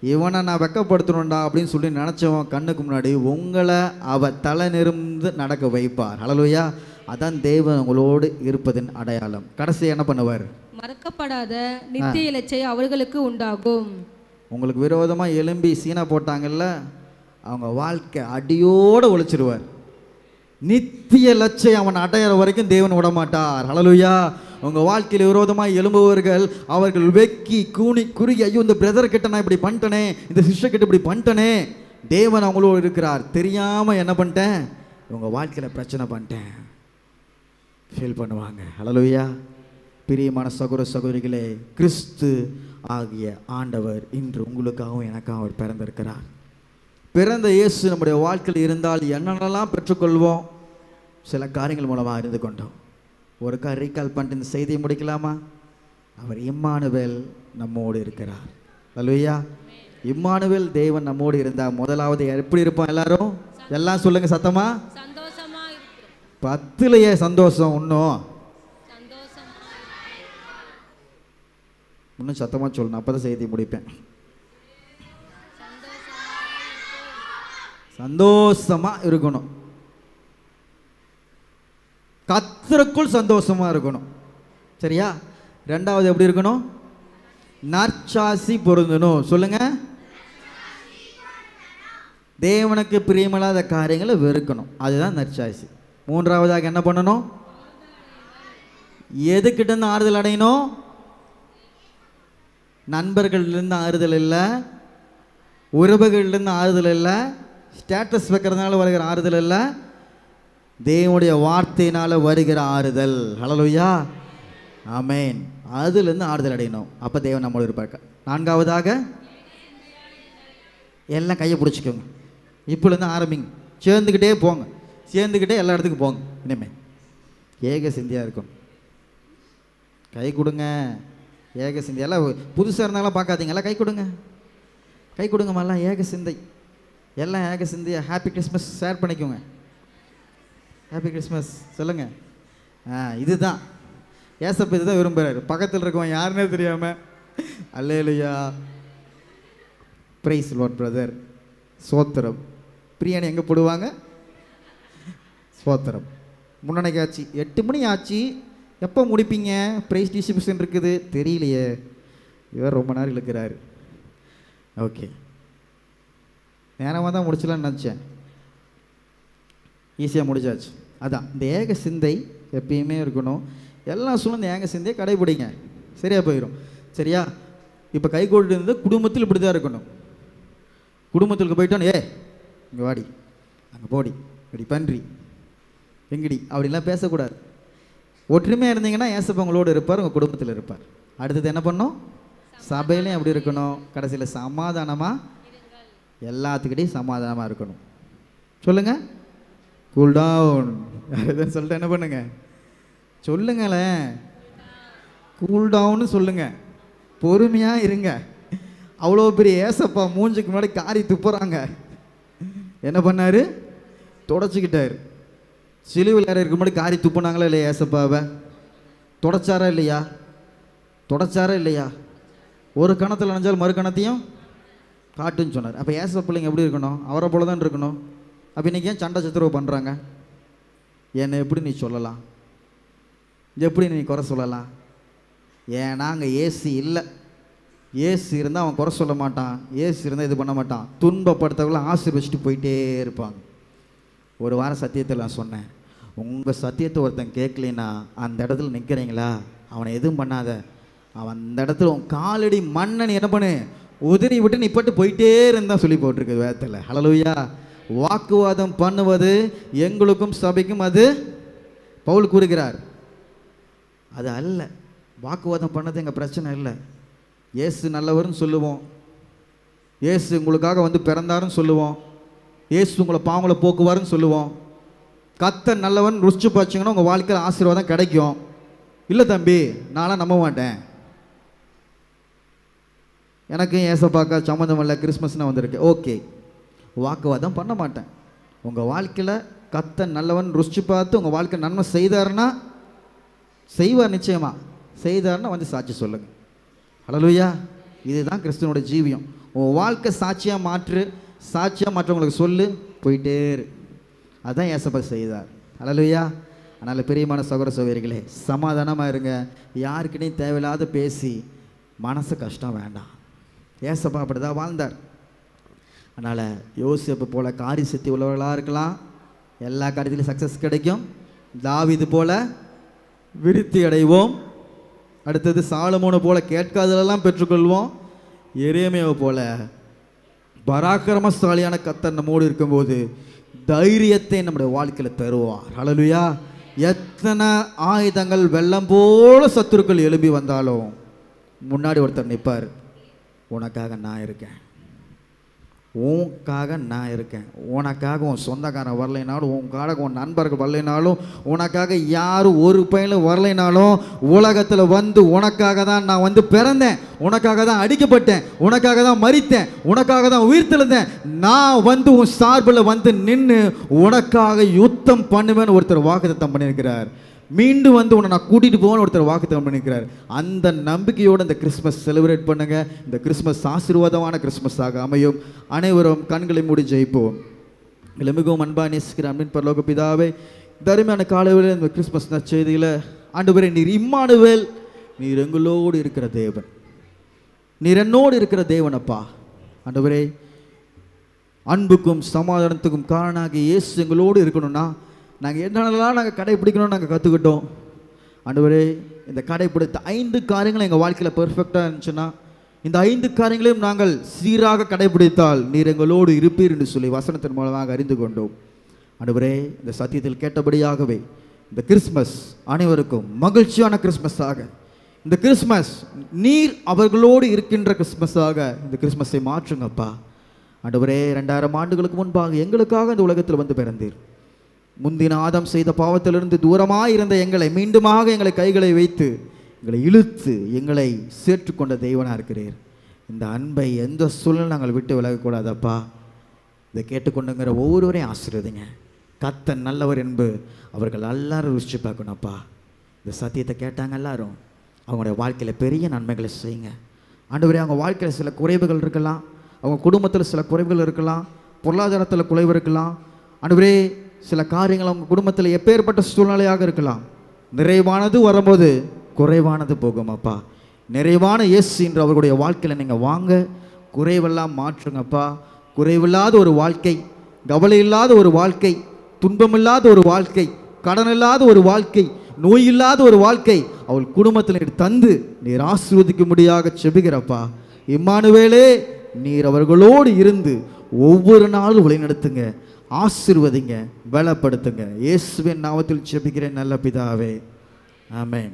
இவனை நான் வெக்கப்படுத்தணும்டா அப்படின்னு சொல்லி நினச்சவன் கண்ணுக்கு முன்னாடி உங்களை அவர் தலை நிமிர்ந்து நடக்க வைப்பார். ஹல்லேலூயா. அதான் தேவன் உங்களோடு இருப்பதின் அடையாளம். கடைசி என்ன பண்ணுவார்?
மறக்கப்படாத நித்திய இலச்சை அவர்களுக்கு உண்டாகும்.
உங்களுக்கு விரோதமாக எலும்பி சீனா போட்டாங்கல்ல, அவங்க வாழ்க்கை அடியோடு ஒழிச்சிருவார். நித்திய லட்சை அவன் அடையிற வரைக்கும் தேவன் விடமாட்டார். ஹல்லேலூயா. உங்கள் வாழ்க்கையில் விரோதமாக எழும்புவர்கள் அவர்கள் வெக்கி குறுகி, ஐயோ இந்த பிரதர் கிட்ட நான் இப்படி பண்ணிட்டனே, இந்த சிஸ்டர் கிட்ட இப்படி பண்ணிட்டனே, தேவன் அவங்களோடு இருக்கிறார். தெரியாமல் என்ன பண்ணிட்டேன், உங்கள் வாழ்க்கையில் பிரச்சனை பண்ணிட்டேன் ஃபீல் பண்ணுவாங்க. ஹல்லேலூயா. பிரியமான சகோதர சகோதரிகளே, கிறிஸ்து ஆகிய ஆண்டவர் இன்று உங்களுக்காகவும் எனக்காகவும் அவர் பிறந்திருக்கிறார். பிறந்த இயேசு நம்முடைய வாழ்க்கையில் இருந்தால் என்னென்னலாம் பெற்றுக்கொள்வோம்? சில காரியங்கள் மூலமாக இருந்து கொண்டோம். ஒரு ரீகால் பண்ணிட்டு இந்த செய்தியை முடிக்கலாமா? அவர் இம்மானுவேல் நம்மோடு இருக்கிறார். ஹல்லேலூயா. இம்மானுவேல் தேவன் நம்மோடு இருந்தால் முதலாவது எப்படி இருப்போம்? எல்லாரும் எல்லாம் சொல்லுங்க சத்தமா.
சந்தோஷமா இருக்கிறோம்.
10லயே சந்தோஷம். இன்னும் சத்தமாக சொல்லணும், அப்போ தான் செய்தி முடிப்பேன். சந்தோஷமாக இருக்கணும். கர்த்தருக்குள் சந்தோஷமாக இருக்கணும். சரியா? ரெண்டாவது எப்படி இருக்கணும்? நற்சாட்சி பொருந்தணும். சொல்லுங்க. தேவனுக்கு பிரியமில்லாத காரியங்களை வெறுக்கணும். அதுதான் நற்சாட்சி. மூன்றாவதாக என்ன பண்ணணும்? எதுக்கிட்டேருந்து ஆறுதல் அடையணும்? நண்பர்கள்லேருந்து ஆறுதல் இல்லை, உறவுகள்லேருந்து ஆறுதல் இல்லை, ஸ்டேட்டஸ் வைக்கிறதுனால வருகிற ஆறுதல் இல்லை, தேவனுடைய வார்த்தையினால் வருகிற ஆறுதல். ஹல்லேலூயா. ஆமென். அதுலேருந்து ஆறுதல் அடையணும். அப்போ தேவன் நம்மளோட இருப்பார். நான்காவதாக எல்லாம் கையை பிடிச்சிக்கோங்க. இப்போலேருந்து ஆரம்பிங்க. சேர்ந்துக்கிட்டே போங்க. சேர்ந்துக்கிட்டே எல்லா இடத்துக்கும் போங்க. இனிமே ஏக சிந்தியாக இருக்கும். கை கொடுங்க. ஏக சிந்தை. எல்லாம் புதுசாக இருந்தாலும் பார்க்காதீங்க. எல்லாம் கை கொடுங்க. கை கொடுங்கம்மா. எல்லாம் ஏக சிந்தை. எல்லாம் ஏக சிந்தையா. ஹாப்பி கிறிஸ்மஸ் ஷேர் பண்ணிக்கோங்க. ஹாப்பி கிறிஸ்மஸ் சொல்லுங்கள். இதுதான் ஏசப்ப இதுதான் விரும்புகிறார். பக்கத்தில் இருக்கவன் யாருன்னே தெரியாமல் அல்லேலூயா பிரைஸ் லார்ட் பிரதர் சோத்திரம். பிரியாணி எங்கே போடுவாங்க? சோத்திரம். முன்னணைக்கு ஆச்சு 8 மணி ஆச்சு. எப்போ முடிப்பீங்க? ப்ரைஸ் டிஸ்ட்ரிபியூஷன் இருக்குது. தெரியலையே. இவர் ரொம்ப நேரம் இழுக்கிறாரு. ஓகே, நேரமாக தான் முடிச்சலான்னு நினச்சேன். ஈஸியாக முடிச்சாச்சு. அதான் இந்த ஏக சிந்தை எப்பயுமே இருக்கணும். எல்லாம் சொல்லும் இந்த ஏக சிந்தையை கடைபிடிங்க. சரியாக போயிடும். சரியா? இப்போ கை கோட்டு இருந்து குடும்பத்தில் இப்படி தான் இருக்கணும். குடும்பத்துக்கு போயிட்டோன்னு இங்கே வாடி, அங்கே போடி, இப்படி பன்றி எங்கடி அப்படின்லாம் பேசக்கூடாது. ஒற்றுமையாக இருந்தீங்கன்னா ஏசப்பா உங்களோடு இருப்பார், உங்கள் குடும்பத்தில் இருப்பார். அடுத்தது என்ன பண்ணணும்? சபையிலையும் அப்படி இருக்கணும். கடைசியில் சமாதானமாக எல்லாத்துக்கிட்டையும் சமாதானமாக இருக்கணும். சொல்லுங்கள். Cool down. எதுன்னு சொல்லிட்டு என்ன பண்ணுங்க? சொல்லுங்களேன். கூல் டவுன்னு சொல்லுங்கள். பொறுமையாக இருங்க. அவ்வளோ பெரிய ஏசப்பா மூஞ்சுக்கு முன்னாடி காரி துப்புறாங்க. என்ன பண்ணார்? தொடச்சிக்கிட்டார். சிலுவையில் இருக்க முன்னாடி காரி துப்புனாங்களா இல்லையா? ஏசப்பாவை தொடச்சாரா இல்லையா? தொடச்சாரா இல்லையா? ஒரு கணத்தில் நினைஞ்சாலும் மறு கணத்தையும் காட்டுன்னு சொன்னார். அப்போ ஏசப்பா பிள்ளைங்க எப்படி இருக்கணும்? அவரை போல தான் இருக்கணும். அப்போ இன்றைக்கி ஏன் சண்டை சத்துருவு பண்ணுறாங்க? என்னை எப்படி நீ சொல்லலாம்? எப்படி நீ குறை சொல்லலாம்? ஏன்னா அங்கே ஏசி இல்லை. ஏசு இருந்தால் அவன் குறை சொல்ல மாட்டான். ஏசு இருந்தால் இது பண்ண மாட்டான். துன்பப்படுத்தவங்கள ஆசீர்வச்சிட்டு போயிட்டே இருப்பாங்க. ஒரு வாரம் சத்தியத்தில் நான் சொன்னேன், உங்கள் சத்தியத்தை ஒருத்தன் கேட்கலைன்னா அந்த இடத்துல நிற்கிறீங்களா, அவனை எதுவும் பண்ணாத. அவன் அந்த இடத்துல உன் காலடி மண்ணை நீ என்ன பண்ணு, உதிரி விட்டு நீ பட்டு போயிட்டே இருந்தால் சொல்லி போட்டிருக்கு வேதத்தில். ஹல்லேலூயா. வாக்குவாதம் பண்ணுவது எங்களுக்கும் சபைக்கும் அது பவுல் கூறுகிறார். அது அல்ல. வாக்குவாதம் பண்ணது எங்கள் பிரச்சனை இல்லை. இயேசு நல்லவர்னு சொல்லுவோம். இயேசு உங்களுக்காக வந்து பிறந்தாருன்னு சொல்லுவோம். இயேசு உங்களை பாவங்களை போக்குவாருன்னு சொல்லுவோம். கர்த்தர் நல்லவன் ருசிச்சு பார்த்தீங்கன்னா உங்கள் வாழ்க்கையில் ஆசீர்வாதம் கிடைக்கும். இல்லை தம்பி, நான்லாம் நம்ப மாட்டேன், எனக்கு ஏசப்பாக்கா சம்மந்தம் இல்லை, கிறிஸ்மஸ்னால் வந்திருக்கு, ஓகே, வாக்குவாதம் பண்ண மாட்டேன். உங்கள் வாழ்க்கையில் கர்த்தர் நல்லவன் ருசிச்சு பார்த்து உங்கள் வாழ்க்கை நன்மை செய்தாருன்னா செய்வார். நிச்சயமாக செய்தாருன்னா வந்து சாட்சி சொல்லுங்கள். ஹல்லேலூயா. இதுதான் கிறிஸ்துவனோட ஜீவியம். உன் வாழ்க்கை சாட்சியாக மாற்று, சாட்சியாக மற்றவங்களுக்கு சொல்லு, போயிட்டே இரு. அதுதான் ஏசப்பா செய்தார். அல்லேலூயா. அதனால் பிரியமான சகோதர சகோதரிகளே, சமாதானமாக இருங்க. யாருக்கிட்டையும் தேவையில்லாத பேசி மனசு கஷ்டம் வேண்டாம். ஏசப்பா அப்படி தான் வாழ்ந்தார். அதனால் யோசேப்பு போல் காரிய சக்தி உள்ளவர்களாக இருக்கலாம், எல்லா காரியத்திலையும் சக்ஸஸ் கிடைக்கும். தாவீது போல விருத்தி அடைவோம். அடுத்தது சாலமோனை போல கேட்காததெல்லாம் பெற்றுக்கொள்வோம். எரேமியாவை போல பராக்கிரமசாலியான கர்த்தர் நம்மோடு இருக்கும்போது தைரியத்தை நம்முடைய வாழ்க்கையில் தருவார். ஹல்லேலூயா. எத்தனை ஆயுதங்கள் வெள்ளம் போல சத்துருக்கள் எழும்பி வந்தாலும் முன்னாடி ஒருத்தர் நிற்பார். உனக்காக நான் இருக்கேன், உனக்காக நான் இருக்கேன். உனக்காக உன் சொந்தக்காரன் வரலைனாலும், உனக்காக உன் நண்பர்கள் வரலைனாலும், உனக்காக யாரும் ஒரு பையனும் வரலைனாலும், உலகத்தில் வந்து உனக்காக தான் நான் வந்து பிறந்தேன், உனக்காக தான் அடிக்கப்பட்டேன், உனக்காக தான் மரித்தேன், உனக்காக தான் உயிர்த்தெழுந்தேன். நான் வந்து உன் சார்பில் வந்து நின்று உனக்காக யுத்தம் பண்ணுவேன்னு ஒருத்தர் வாக்குத்தத்தம் பண்ணியிருக்கிறார். மீண்டும் வந்து உன்னை நான் கூட்டிகிட்டு போவேன்னு ஒருத்தர் வாக்குத்தத்தம் பண்ணியிருக்கிறார். அந்த நம்பிக்கையோடு இந்த கிறிஸ்மஸ் செலிப்ரேட் பண்ணுங்க. இந்த கிறிஸ்மஸ் ஆசீர்வாதமான கிறிஸ்மஸாக அமையும். அனைவரும் கண்களை மூடி ஜெயிப்போம். இல்லை மிகவும் அன்பாக நேசிக்கிற அன்பின் பரலோக பிதாவே, இந்த அருமையான காலையில் இந்த கிறிஸ்மஸ் நற்செய்தியில் ஆண்டவரே, நீர் இம்மானுவேல், நீர் எங்களோடு இருக்கிற தேவன், நீர் என்னோடு இருக்கிற தேவனப்பா. ஆண்டவரே, அன்புக்கும் சமாதானத்துக்கும் காரணமாக இயேசு எங்களோடு இருக்கணும்னா நாங்கள் என்னென்னலாம் நாங்கள் கடைப்பிடிக்கணும்னு நாங்கள் கற்றுக்கிட்டோம். ஆண்டவரே, இந்த கடைப்பிடித்த 5 காரியங்கள் எங்கள் வாழ்க்கையில் பெர்ஃபெக்டாக இருந்துச்சுன்னா, இந்த 5 காரியங்களையும் நாங்கள் சீராக கடைப்பிடித்தால் நீர் எங்களோடு இருப்பீர் என்று சொல்லி வசனத்தின் மூலமாக அறிந்து கொண்டோம். ஆண்டவரே, இந்த சத்தியத்தில் கேட்டபடியாகவே இந்த கிறிஸ்மஸ் அனைவருக்கும் மகிழ்ச்சியான கிறிஸ்மஸாக, இந்த கிறிஸ்மஸ் நீர் அவர்களோடு இருக்கின்ற கிறிஸ்மஸாக இந்த கிறிஸ்மஸை மாற்றுங்கப்பா. ஆண்டவரே, 2000 ஆண்டுகளுக்கு முன்பாக எங்களுக்காக இந்த உலகத்தில் வந்து பிறந்தீர். முந்தின ஆதாம் செய்த பாவத்திலிருந்து தூரமாக இருந்த எங்களை மீண்டுமாக எங்களை கைகளை வைத்து எங்களை இழுத்து எங்களை சேர்த்துக்கொண்ட தெய்வனாக இருக்கிறீர். இந்த அன்பை எந்த சூழ்நிலை நாங்கள் விட்டு விலகக்கூடாதப்பா. இதை கேட்டுக்கொண்டுங்கிற ஒவ்வொருவரையும் ஆசீர்வதிங்க. கர்த்தர் நல்லவர் என்பது அவர்கள் எல்லாரும் ருசிச்சு பார்க்கணும்ப்பா. இந்த சத்தியத்தை கேட்டாங்க எல்லாரும் அவங்களுடைய வாழ்க்கையில் பெரிய நன்மைகளை செய்யுங்க. ஆண்டவரே, அவங்க வாழ்க்கையில் சில குறைவுகள் இருக்கலாம், அவங்க குடும்பத்தில் சில குறைவுகள் இருக்கலாம், பொருளாதாரத்தில் குறைவு இருக்கலாம். ஆண்டவரே, சில காரியங்கள் அவங்க குடும்பத்தில் எப்பேற்பட்ட சூழ்நிலையாக இருக்கலாம். நிறைவானது வரும்போது குறைவானது போகும் அப்பா. நிறைவான இயேசு என்று அவர்களுடைய வாழ்க்கையில் நீங்கள் வாங்க, குறைவெல்லாம் மாற்றுங்கப்பா. குறைவில்லாத ஒரு வாழ்க்கை, கவலை இல்லாத ஒரு வாழ்க்கை, துன்பமில்லாத ஒரு வாழ்க்கை, கடன் இல்லாத ஒரு வாழ்க்கை, நோய் இல்லாத ஒரு வாழ்க்கை அவள் குடும்பத்தில் நீர் தந்து நீர் ஆசீர்வதிக்கும்படியாக செபிக்கிறப்பா. இம்மானுவேலே, நீர் அவர்களோடு இருந்து ஒவ்வொரு நாளும் வழிநடத்துங்க, ஆசீர்வதிங்க, பலப்படுத்துங்க. இயேசுவின் நாமத்தில் ஜெபிக்கிறேன் நல்ல பிதாவே, ஆமென்.